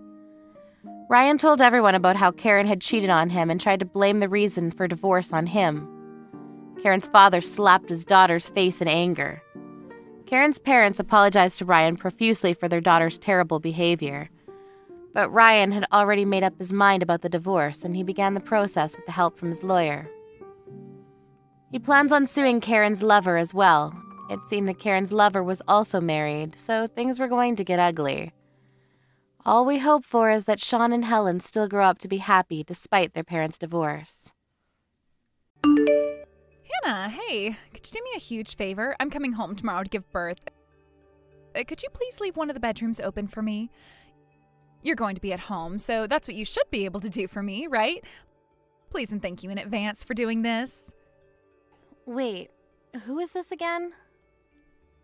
Ryan told everyone about how Karen had cheated on him and tried to blame the reason for divorce on him. Karen's father slapped his daughter's face in anger. Karen's parents apologized to Ryan profusely for their daughter's terrible behavior. But Ryan had already made up his mind about the divorce, and he began the process with the help from his lawyer. He plans on suing Karen's lover as well. It seemed that Karen's lover was also married, so things were going to get ugly. All we hope for is that Sean and Helen still grow up to be happy despite their parents' divorce. Hannah, hey, could you do me a huge favor? I'm coming home tomorrow to give birth. Could you please leave one of the bedrooms open for me? You're going to be at home, so that's what you should be able to do for me, right? Please and thank you in advance for doing this. Wait, who is this again?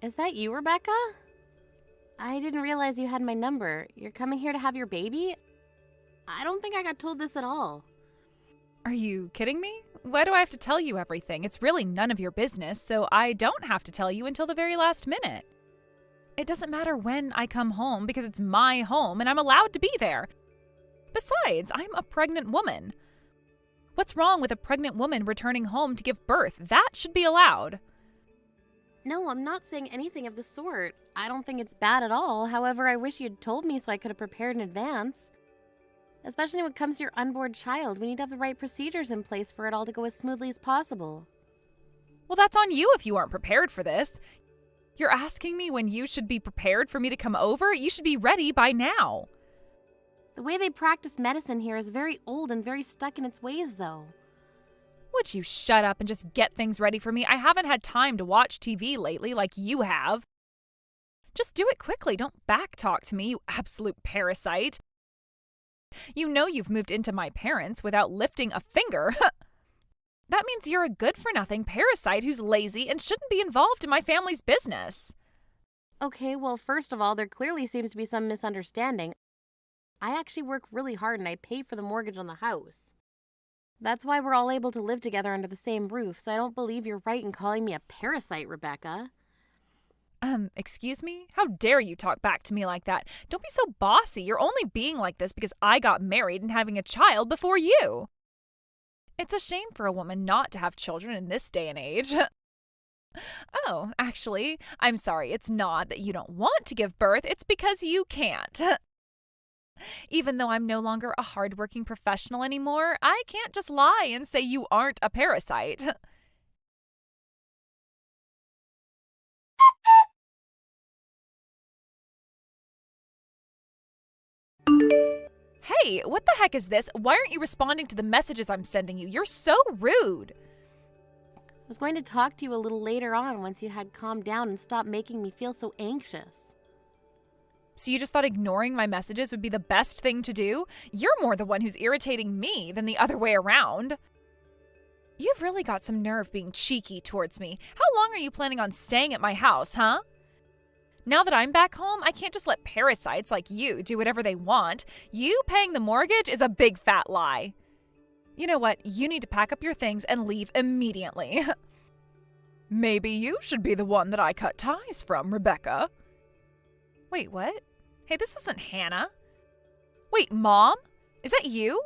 Is that you, Rebecca? I didn't realize you had my number. You're coming here to have your baby? I don't think I got told this at all. Are you kidding me? Why do I have to tell you everything? It's really none of your business, so I don't have to tell you until the very last minute. It doesn't matter when I come home because it's my home and I'm allowed to be there. Besides, I'm a pregnant woman. What's wrong with a pregnant woman returning home to give birth? That should be allowed. No, I'm not saying anything of the sort. I don't think it's bad at all. However, I wish you'd told me so I could have prepared in advance. Especially when it comes to your unborn child, we need to have the right procedures in place for it all to go as smoothly as possible. Well, that's on you if you aren't prepared for this. You're asking me when you should be prepared for me to come over? You should be ready by now. The way they practice medicine here is very old and very stuck in its ways, though. Would you shut up and just get things ready for me? I haven't had time to watch TV lately like you have. Just do it quickly. Don't backtalk to me, you absolute parasite. You know you've moved into my parents without lifting a finger. That means you're a good-for-nothing parasite who's lazy and shouldn't be involved in my family's business. Okay, well, first of all, there clearly seems to be some misunderstanding. I actually work really hard and I pay for the mortgage on the house. That's why we're all able to live together under the same roof, so I don't believe you're right in calling me a parasite, Rebecca. Excuse me? How dare you talk back to me like that? Don't be so bossy. You're only being like this because I got married and having a child before you. It's a shame for a woman not to have children in this day and age. Oh, actually, I'm sorry. It's not that you don't want to give birth. It's because you can't. Even though I'm no longer a hardworking professional anymore, I can't just lie and say you aren't a parasite. Hey, what the heck is this? Why aren't you responding to the messages I'm sending you? You're so rude. I was going to talk to you a little later on once you had calmed down and stopped making me feel so anxious. So you just thought ignoring my messages would be the best thing to do? You're more the one who's irritating me than the other way around. You've really got some nerve being cheeky towards me. How long are you planning on staying at my house, huh? Now that I'm back home, I can't just let parasites like you do whatever they want. You paying the mortgage is a big fat lie. You know what? You need to pack up your things and leave immediately. Maybe you should be the one that I cut ties from, Rebecca. Wait, what? Hey, this isn't Hannah. Wait, Mom? Is that you?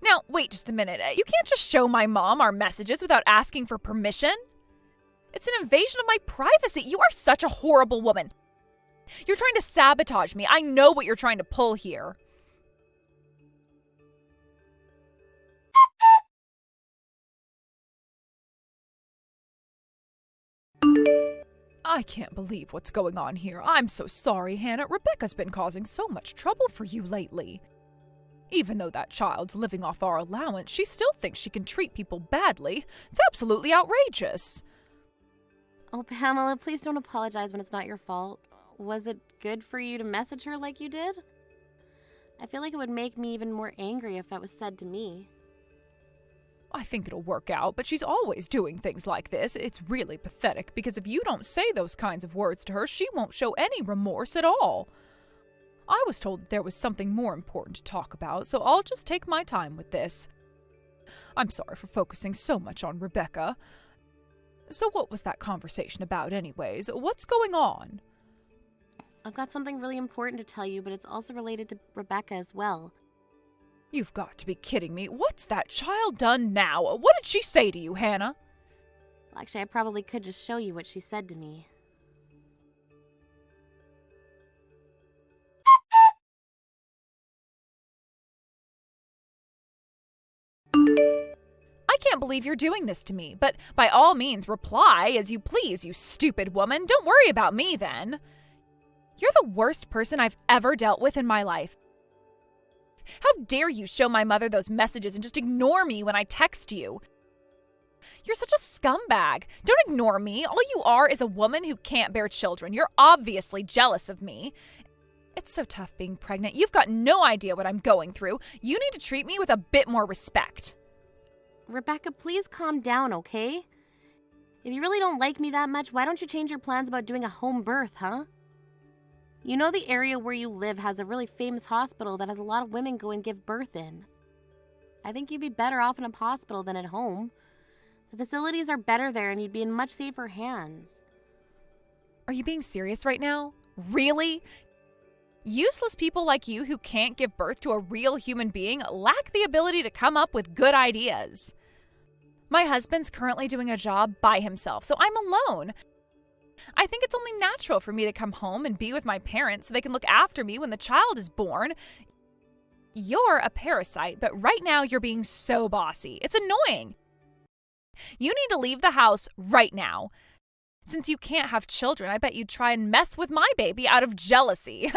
Now, wait just a minute. You can't just show my mom our messages without asking for permission. It's an invasion of my privacy. You are such a horrible woman. You're trying to sabotage me. I know what you're trying to pull here. I can't believe what's going on here. I'm so sorry, Hannah. Rebecca's been causing so much trouble for you lately. Even though that child's living off our allowance, she still thinks she can treat people badly. It's absolutely outrageous. Oh, Pamela, please don't apologize when it's not your fault. Was it good for you to message her like you did? I feel like it would make me even more angry if that was said to me. I think it'll work out, but she's always doing things like this. It's really pathetic because if you don't say those kinds of words to her, she won't show any remorse at all. I was told that there was something more important to talk about, so I'll just take my time with this. I'm sorry for focusing so much on Rebecca. So what was that conversation about anyways? What's going on? I've got something really important to tell you, but it's also related to Rebecca as well. You've got to be kidding me. What's that child done now? What did she say to you, Hannah? Well, actually, I probably could just show you what she said to me. I can't believe you're doing this to me, but by all means reply as you please, you stupid woman. Don't worry about me then. You're the worst person I've ever dealt with in my life. How dare you show my mother those messages and just ignore me when I text you? You're such a scumbag. Don't ignore me. All you are is a woman who can't bear children. You're obviously jealous of me. It's so tough being pregnant. You've got no idea what I'm going through. You need to treat me with a bit more respect. Rebecca, please calm down, okay? If you really don't like me that much, why don't you change your plans about doing a home birth, huh? You know the area where you live has a really famous hospital that has a lot of women go and give birth in. I think you'd be better off in a hospital than at home. The facilities are better there and you'd be in much safer hands. Are you being serious right now? Really? Useless people like you who can't give birth to a real human being lack the ability to come up with good ideas. My husband's currently doing a job by himself, so I'm alone. I think it's only natural for me to come home and be with my parents so they can look after me when the child is born. You're a parasite, but right now you're being so bossy. It's annoying. You need to leave the house right now. Since you can't have children, I bet you'd try and mess with my baby out of jealousy.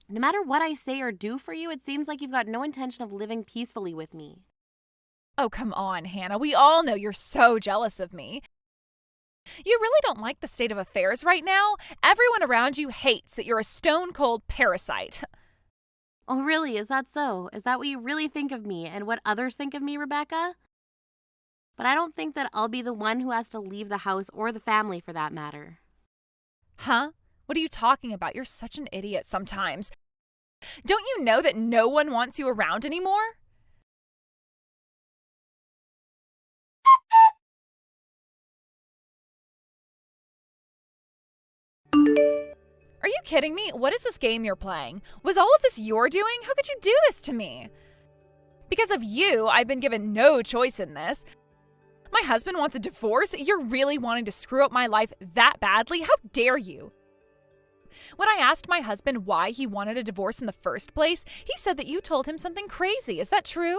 No matter what I say or do for you, it seems like you've got no intention of living peacefully with me. Oh, come on, Hannah. We all know you're so jealous of me. You really don't like the state of affairs right now? Everyone around you hates that you're a stone-cold parasite. Oh, really? Is that so? Is that what you really think of me and what others think of me, Rebecca? But I don't think that I'll be the one who has to leave the house or the family for that matter. Huh? What are you talking about? You're such an idiot sometimes. Don't you know that no one wants you around anymore? Are you kidding me? What is this game you're playing? Was all of this your doing? How could you do this to me? Because of you, I've been given no choice in this. My husband wants a divorce? You're really wanting to screw up my life that badly? How dare you? When I asked my husband why he wanted a divorce in the first place, he said that you told him something crazy. Is that true?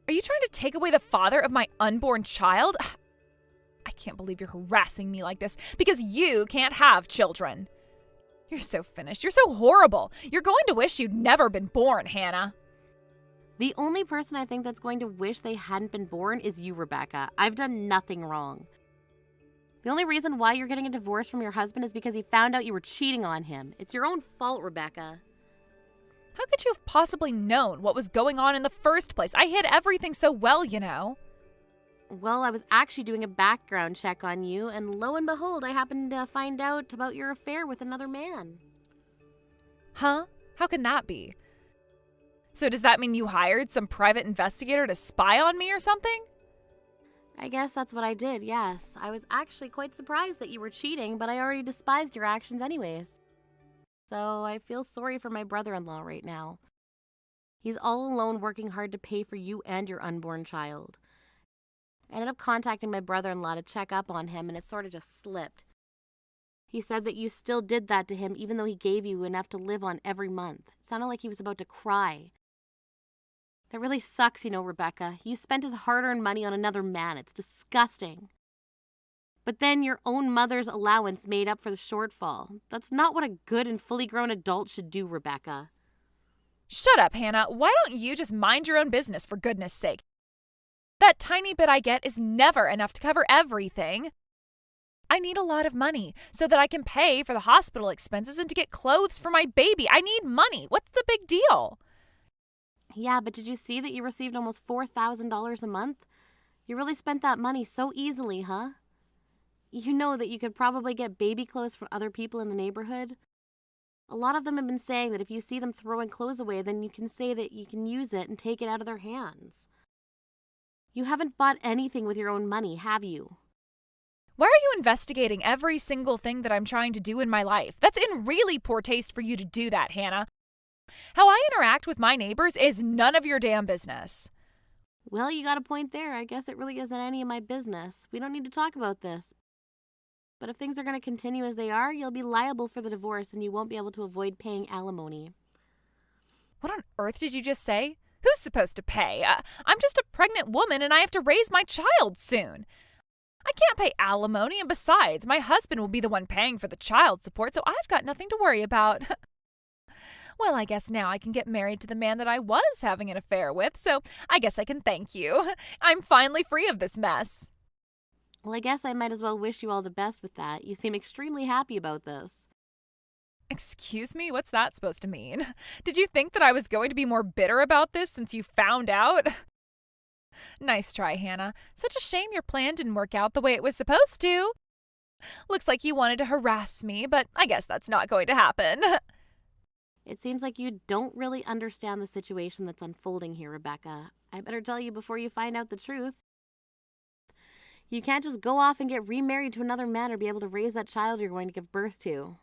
Are you trying to take away the father of my unborn child? I can't believe you're harassing me like this because you can't have children. You're so finished. You're so horrible. You're going to wish you'd never been born, Hannah. The only person I think that's going to wish they hadn't been born is you, Rebecca. I've done nothing wrong. The only reason why you're getting a divorce from your husband is because he found out you were cheating on him. It's your own fault, Rebecca. How could you have possibly known what was going on in the first place? I hid everything so well, you know. Well, I was actually doing a background check on you, and lo and behold, I happened to find out about your affair with another man. Huh? How can that be? So does that mean you hired some private investigator to spy on me or something? I guess that's what I did, yes. I was actually quite surprised that you were cheating, but I already despised your actions anyways. So I feel sorry for my brother-in-law right now. He's all alone working hard to pay for you and your unborn child. I ended up contacting my brother-in-law to check up on him, and it sort of just slipped. He said that you still did that to him even though he gave you enough to live on every month. It sounded like he was about to cry. That really sucks, you know, Rebecca. You spent his hard-earned money on another man. It's disgusting. But then your own mother's allowance made up for the shortfall. That's not what a good and fully grown adult should do, Rebecca. Shut up, Hannah. Why don't you just mind your own business, for goodness sake? That tiny bit I get is never enough to cover everything. I need a lot of money so that I can pay for the hospital expenses and to get clothes for my baby. I need money. What's the big deal? Yeah, but did you see that you received almost $4,000 a month? You really spent that money so easily, huh? You know that you could probably get baby clothes from other people in the neighborhood. A lot of them have been saying that if you see them throwing clothes away, then you can say that you can use it and take it out of their hands. You haven't bought anything with your own money, have you? Why are you investigating every single thing that I'm trying to do in my life? That's in really poor taste for you to do that, Hannah. How I interact with my neighbors is none of your damn business. Well, you got a point there. I guess it really isn't any of my business. We don't need to talk about this. But if things are going to continue as they are, you'll be liable for the divorce and you won't be able to avoid paying alimony. What on earth did you just say? Who's supposed to pay? I'm just a pregnant woman and I have to raise my child soon. I can't pay alimony, and besides, my husband will be the one paying for the child support, so I've got nothing to worry about. Well, I guess now I can get married to the man that I was having an affair with, so I guess I can thank you. I'm finally free of this mess. Well, I guess I might as well wish you all the best with that. You seem extremely happy about this. Excuse me? What's that supposed to mean? Did you think that I was going to be more bitter about this since you found out? Nice try, Hannah. Such a shame your plan didn't work out the way it was supposed to. Looks like you wanted to harass me, but I guess that's not going to happen. It seems like you don't really understand the situation that's unfolding here, Rebecca. I better tell you before you find out the truth. You can't just go off and get remarried to another man or be able to raise that child you're going to give birth to.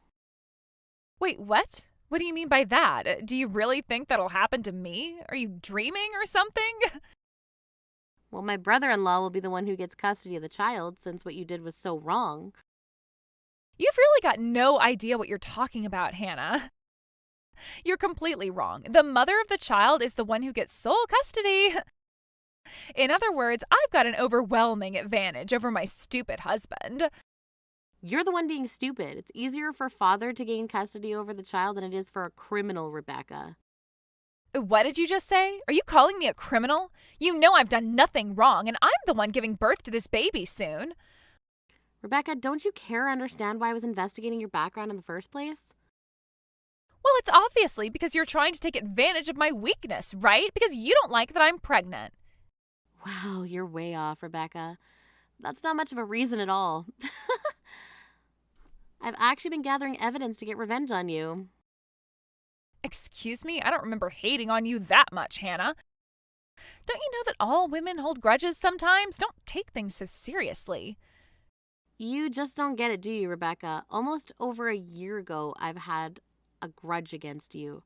Wait, what? What do you mean by that? Do you really think that'll happen to me? Are you dreaming or something? Well, my brother-in-law will be the one who gets custody of the child since what you did was so wrong. You've really got no idea what you're talking about, Hannah. You're completely wrong. The mother of the child is the one who gets sole custody. In other words, I've got an overwhelming advantage over my stupid husband. You're the one being stupid. It's easier for father to gain custody over the child than it is for a criminal, Rebecca. What did you just say? Are you calling me a criminal? You know I've done nothing wrong, and I'm the one giving birth to this baby soon. Rebecca, don't you care or understand why I was investigating your background in the first place? Well, it's obviously because you're trying to take advantage of my weakness, right? Because you don't like that I'm pregnant. Wow, you're way off, Rebecca. That's not much of a reason at all. I've actually been gathering evidence to get revenge on you. Excuse me? I don't remember hating on you that much, Hannah. Don't you know that all women hold grudges sometimes? Don't take things so seriously. You just don't get it, do you, Rebecca? Almost over a year ago, I've had a grudge against you.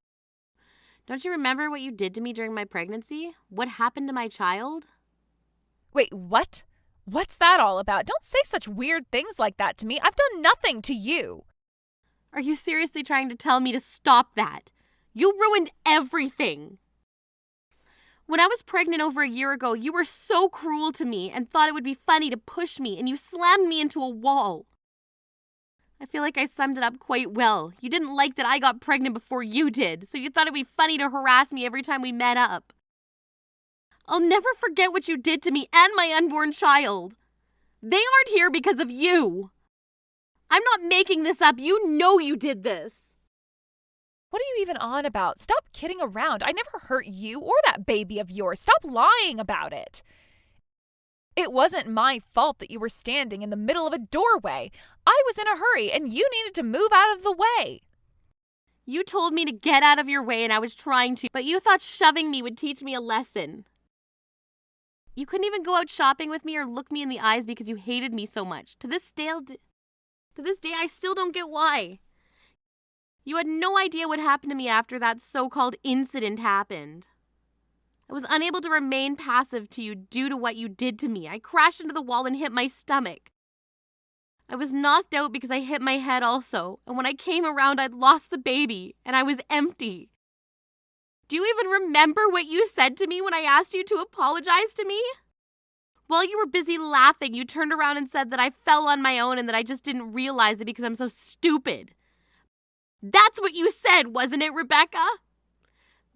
Don't you remember what you did to me during my pregnancy? What happened to my child? Wait, what? What's that all about? Don't say such weird things like that to me. I've done nothing to you. Are you seriously trying to tell me to stop that? You ruined everything. When I was pregnant over a year ago, you were so cruel to me and thought it would be funny to push me, and you slammed me into a wall. I feel like I summed it up quite well. You didn't like that I got pregnant before you did, so you thought it would be funny to harass me every time we met up. I'll never forget what you did to me and my unborn child. They aren't here because of you. I'm not making this up. You know you did this. What are you even on about? Stop kidding around. I never hurt you or that baby of yours. Stop lying about it. It wasn't my fault that you were standing in the middle of a doorway. I was in a hurry and you needed to move out of the way. You told me to get out of your way and I was trying to, but you thought shoving me would teach me a lesson. You couldn't even go out shopping with me or look me in the eyes because you hated me so much. To this day, I still don't get why. You had no idea what happened to me after that so-called incident happened. I was unable to remain passive to you due to what you did to me. I crashed into the wall and hit my stomach. I was knocked out because I hit my head also, and when I came around, I'd lost the baby, and I was empty. Do you even remember what you said to me when I asked you to apologize to me? While you were busy laughing, you turned around and said that I fell on my own and that I just didn't realize it because I'm so stupid. That's what you said, wasn't it, Rebecca?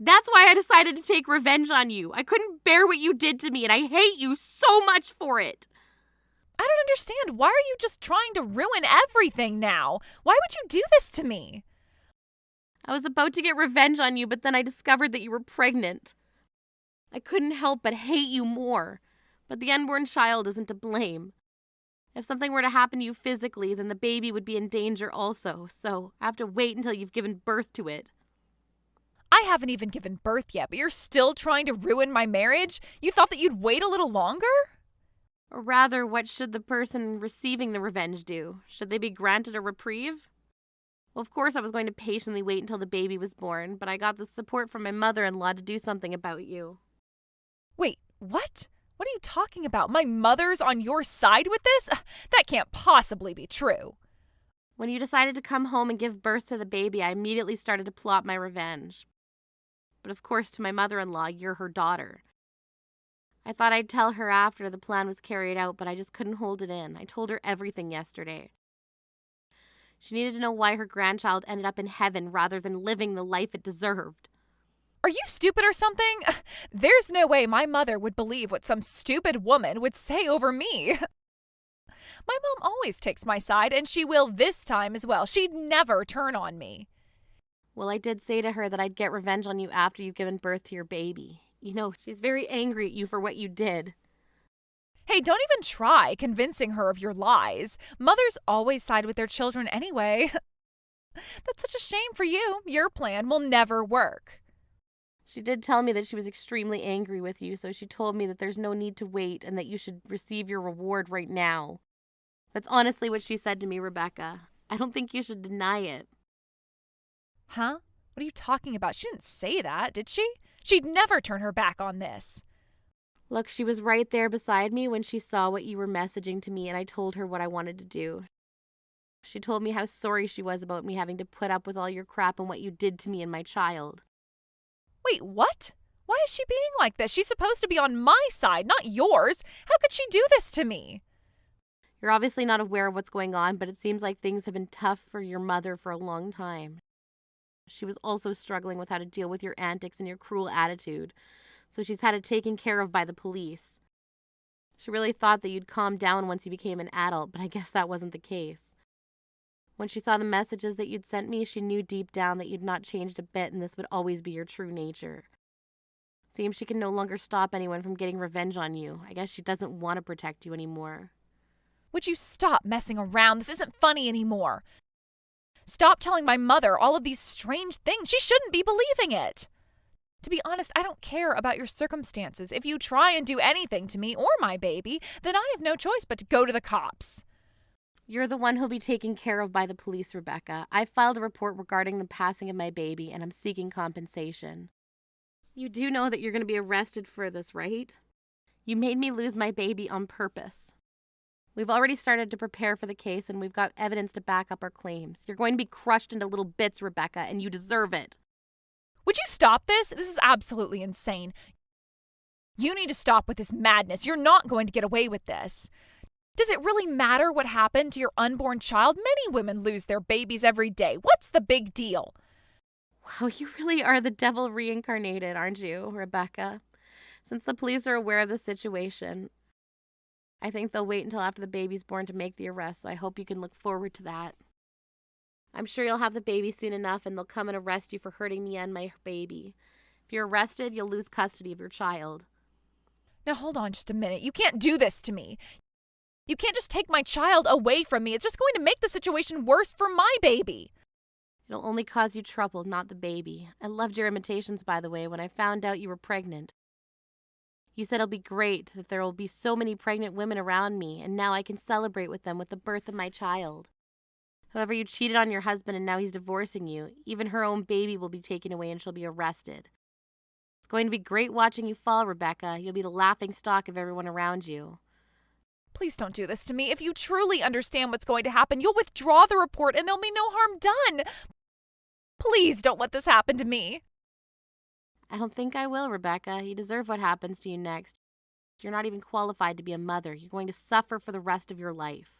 That's why I decided to take revenge on you. I couldn't bear what you did to me, and I hate you so much for it. I don't understand. Why are you just trying to ruin everything now? Why would you do this to me? I was about to get revenge on you, but then I discovered that you were pregnant. I couldn't help but hate you more, but the unborn child isn't to blame. If something were to happen to you physically, then the baby would be in danger also, so I have to wait until you've given birth to it. I haven't even given birth yet, but you're still trying to ruin my marriage? You thought that you'd wait a little longer? Or rather, what should the person receiving the revenge do? Should they be granted a reprieve? Well, of course I was going to patiently wait until the baby was born, but I got the support from my mother-in-law to do something about you. Wait, what? What are you talking about? My mother's on your side with this? That can't possibly be true. When you decided to come home and give birth to the baby, I immediately started to plot my revenge. But of course, to my mother-in-law, you're her daughter. I thought I'd tell her after the plan was carried out, but I just couldn't hold it in. I told her everything yesterday. She needed to know why her grandchild ended up in heaven rather than living the life it deserved. Are you stupid or something? There's no way my mother would believe what some stupid woman would say over me. My mom always takes my side, and she will this time as well. She'd never turn on me. Well, I did say to her that I'd get revenge on you after you've given birth to your baby. You know, she's very angry at you for what you did. Hey, don't even try convincing her of your lies. Mothers always side with their children anyway. That's such a shame for you. Your plan will never work. She did tell me that she was extremely angry with you, so she told me that there's no need to wait and that you should receive your reward right now. That's honestly what she said to me, Rebecca. I don't think you should deny it. Huh? What are you talking about? She didn't say that, did she? She'd never turn her back on this. Look, she was right there beside me when she saw what you were messaging to me, and I told her what I wanted to do. She told me how sorry she was about me having to put up with all your crap and what you did to me and my child. Wait, what? Why is she being like this? She's supposed to be on my side, not yours. How could she do this to me? You're obviously not aware of what's going on, but it seems like things have been tough for your mother for a long time. She was also struggling with how to deal with your antics and your cruel attitude, so she's had it taken care of by the police. She really thought that you'd calm down once you became an adult, but I guess that wasn't the case. When she saw the messages that you'd sent me, she knew deep down that you'd not changed a bit and this would always be your true nature. Seems she can no longer stop anyone from getting revenge on you. I guess she doesn't want to protect you anymore. Would you stop messing around? This isn't funny anymore. Stop telling my mother all of these strange things. She shouldn't be believing it. To be honest, I don't care about your circumstances. If you try and do anything to me or my baby, then I have no choice but to go to the cops. You're the one who'll be taken care of by the police, Rebecca. I filed a report regarding the passing of my baby, and I'm seeking compensation. You do know that you're going to be arrested for this, right? You made me lose my baby on purpose. We've already started to prepare for the case, and we've got evidence to back up our claims. You're going to be crushed into little bits, Rebecca, and you deserve it. Would you stop this? This is absolutely insane. You need to stop with this madness. You're not going to get away with this. Does it really matter what happened to your unborn child? Many women lose their babies every day. What's the big deal? Wow, you really are the devil reincarnated, aren't you, Rebecca? Since the police are aware of the situation, I think they'll wait until after the baby's born to make the arrest, so I hope you can look forward to that. I'm sure you'll have the baby soon enough, and they'll come and arrest you for hurting me and my baby. If you're arrested, you'll lose custody of your child. Now hold on just a minute. You can't do this to me. You can't just take my child away from me. It's just going to make the situation worse for my baby. It'll only cause you trouble, not the baby. I loved your imitations, by the way, when I found out you were pregnant. You said it'll be great, that there will be so many pregnant women around me, and now I can celebrate with them with the birth of my child. However, you cheated on your husband and now he's divorcing you. Even her own baby will be taken away and she'll be arrested. It's going to be great watching you fall, Rebecca. You'll be the laughing stock of everyone around you. Please don't do this to me. If you truly understand what's going to happen, you'll withdraw the report and there'll be no harm done. Please don't let this happen to me. I don't think I will, Rebecca. You deserve what happens to you next. You're not even qualified to be a mother. You're going to suffer for the rest of your life.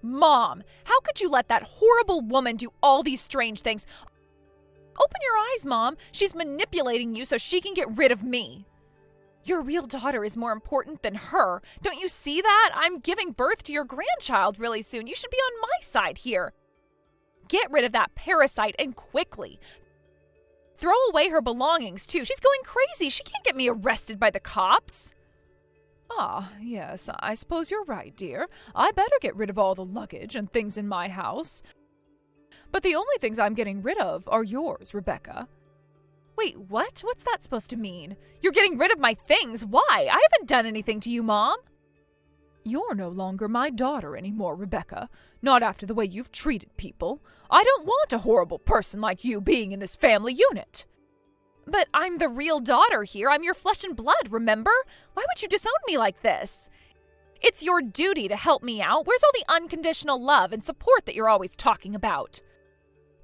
Mom, how could you let that horrible woman do all these strange things? Open your eyes, Mom. She's manipulating you so she can get rid of me. Your real daughter is more important than her. Don't you see that? I'm giving birth to your grandchild really soon. You should be on my side here. Get rid of that parasite and quickly. Throw away her belongings, too. She's going crazy. She can't get me arrested by the cops. Ah, yes, I suppose you're right, dear. I better get rid of all the luggage and things in my house. But the only things I'm getting rid of are yours, Rebecca. Wait, what? What's that supposed to mean? You're getting rid of my things? Why? I haven't done anything to you, Mom. You're no longer my daughter anymore, Rebecca. Not after the way you've treated people. I don't want a horrible person like you being in this family unit. But I'm the real daughter here. I'm your flesh and blood, remember? Why would you disown me like this? It's your duty to help me out. Where's all the unconditional love and support that you're always talking about?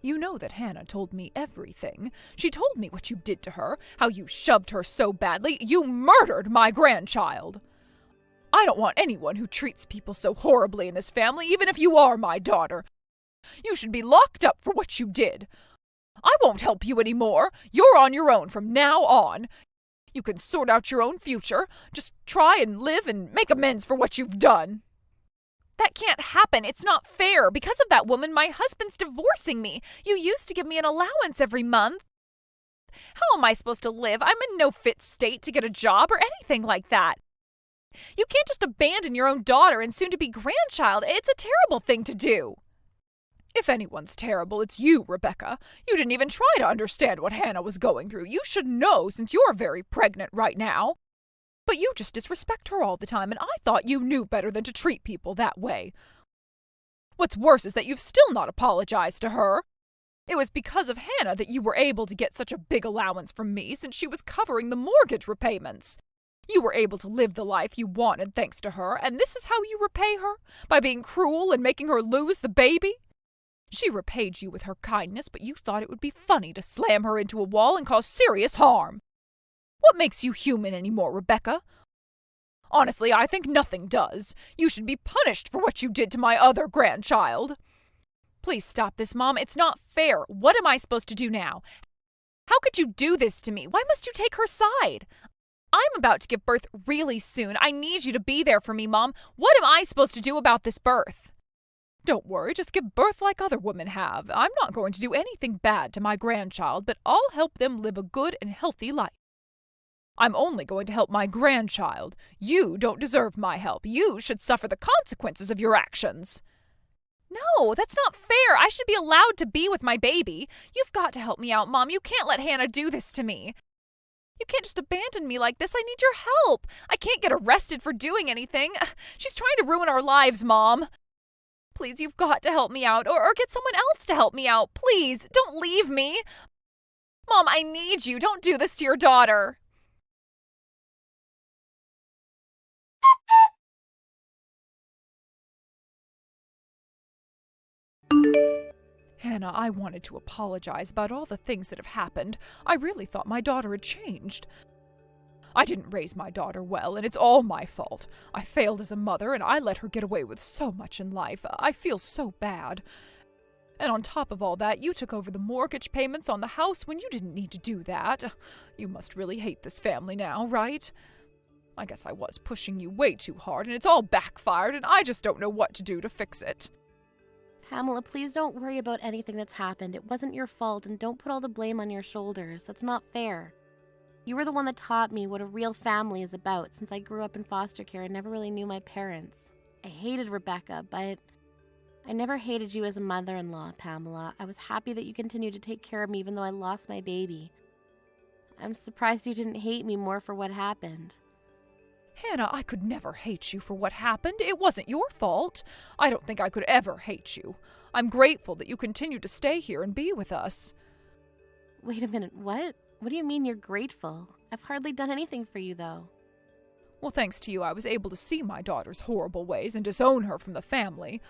You know that Hannah told me everything. She told me what you did to her, how you shoved her so badly. You murdered my grandchild. I don't want anyone who treats people so horribly in this family, even if you are my daughter. You should be locked up for what you did. I won't help you anymore. You're on your own from now on. You can sort out your own future. Just try and live and make amends for what you've done. That can't happen. It's not fair. Because of that woman, my husband's divorcing me. You used to give me an allowance every month. How am I supposed to live? I'm in no fit state to get a job or anything like that. You can't just abandon your own daughter and soon-to-be grandchild. It's a terrible thing to do. If anyone's terrible, it's you, Rebecca. You didn't even try to understand what Hannah was going through. You should know since you're very pregnant right now. But you just disrespect her all the time, and I thought you knew better than to treat people that way. What's worse is that you've still not apologized to her. It was because of Hannah that you were able to get such a big allowance from me since she was covering the mortgage repayments. You were able to live the life you wanted thanks to her, and this is how you repay her? By being cruel and making her lose the baby? She repaid you with her kindness, but you thought it would be funny to slam her into a wall and cause serious harm. What makes you human anymore, Rebecca? Honestly, I think nothing does. You should be punished for what you did to my other grandchild. Please stop this, Mom. It's not fair. What am I supposed to do now? How could you do this to me? Why must you take her side? I'm about to give birth really soon. I need you to be there for me, Mom. What am I supposed to do about this birth? Don't worry, just give birth like other women have. I'm not going to do anything bad to my grandchild, but I'll help them live a good and healthy life. I'm only going to help my grandchild. You don't deserve my help. You should suffer the consequences of your actions. No, that's not fair. I should be allowed to be with my baby. You've got to help me out, Mom. You can't let Hannah do this to me. You can't just abandon me like this. I need your help. I can't get arrested for doing anything. She's trying to ruin our lives, Mom. Please, you've got to help me out, or get someone else to help me out. Please, don't leave me. Mom, I need you. Don't do this to your daughter. Hannah, I wanted to apologize about all the things that have happened. I really thought my daughter had changed. I didn't raise my daughter well, and it's all my fault. I failed as a mother, and I let her get away with so much in life. I feel so bad. And on top of all that, you took over the mortgage payments on the house when you didn't need to do that. You must really hate this family now, right? I guess I was pushing you way too hard, and it's all backfired, and I just don't know what to do to fix it. Pamela, please don't worry about anything that's happened. It wasn't your fault, and don't put all the blame on your shoulders. That's not fair. You were the one that taught me what a real family is about, since I grew up in foster care and never really knew my parents. I hated Rebecca, but I never hated you as a mother-in-law, Pamela. I was happy that you continued to take care of me even though I lost my baby. I'm surprised you didn't hate me more for what happened. Hannah, I could never hate you for what happened. It wasn't your fault. I don't think I could ever hate you. I'm grateful that you continued to stay here and be with us. Wait a minute, what? What do you mean you're grateful? I've hardly done anything for you, though. Well, thanks to you, I was able to see my daughter's horrible ways and disown her from the family.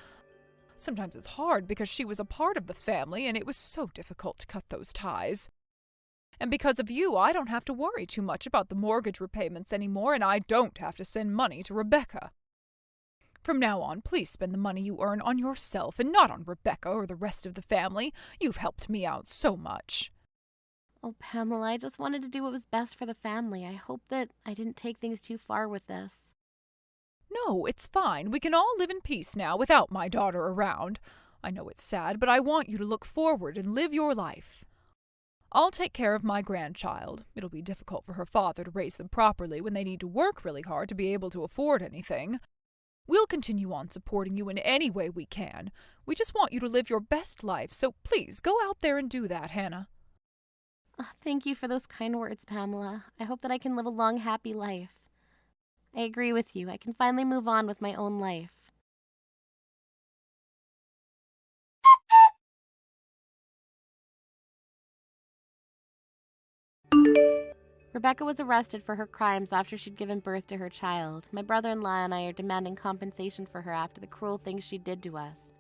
Sometimes it's hard because she was a part of the family, and it was so difficult to cut those ties. And because of you, I don't have to worry too much about the mortgage repayments anymore, and I don't have to send money to Rebecca. From now on, please spend the money you earn on yourself and not on Rebecca or the rest of the family. You've helped me out so much. Oh, Pamela, I just wanted to do what was best for the family. I hope that I didn't take things too far with this. No, it's fine. We can all live in peace now without my daughter around. I know it's sad, but I want you to look forward and live your life. I'll take care of my grandchild. It'll be difficult for her father to raise them properly when they need to work really hard to be able to afford anything. We'll continue on supporting you in any way we can. We just want you to live your best life, so please go out there and do that, Hannah. Oh, thank you for those kind words, Pamela. I hope that I can live a long, happy life. I agree with you. I can finally move on with my own life. Rebecca was arrested for her crimes after she'd given birth to her child. My brother-in-law and I are demanding compensation for her after the cruel things she did to us.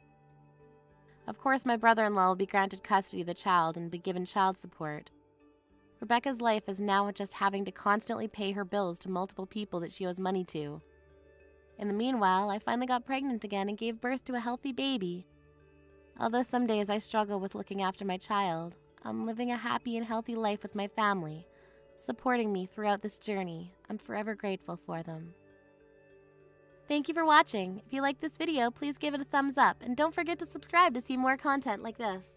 Of course, my brother-in-law will be granted custody of the child and be given child support. Rebecca's life is now just having to constantly pay her bills to multiple people that she owes money to. In the meanwhile, I finally got pregnant again and gave birth to a healthy baby. Although some days I struggle with looking after my child, I'm living a happy and healthy life with my family, supporting me throughout this journey. I'm forever grateful for them. Thank you for watching. If you liked this video, please give it a thumbs up, and don't forget to subscribe to see more content like this.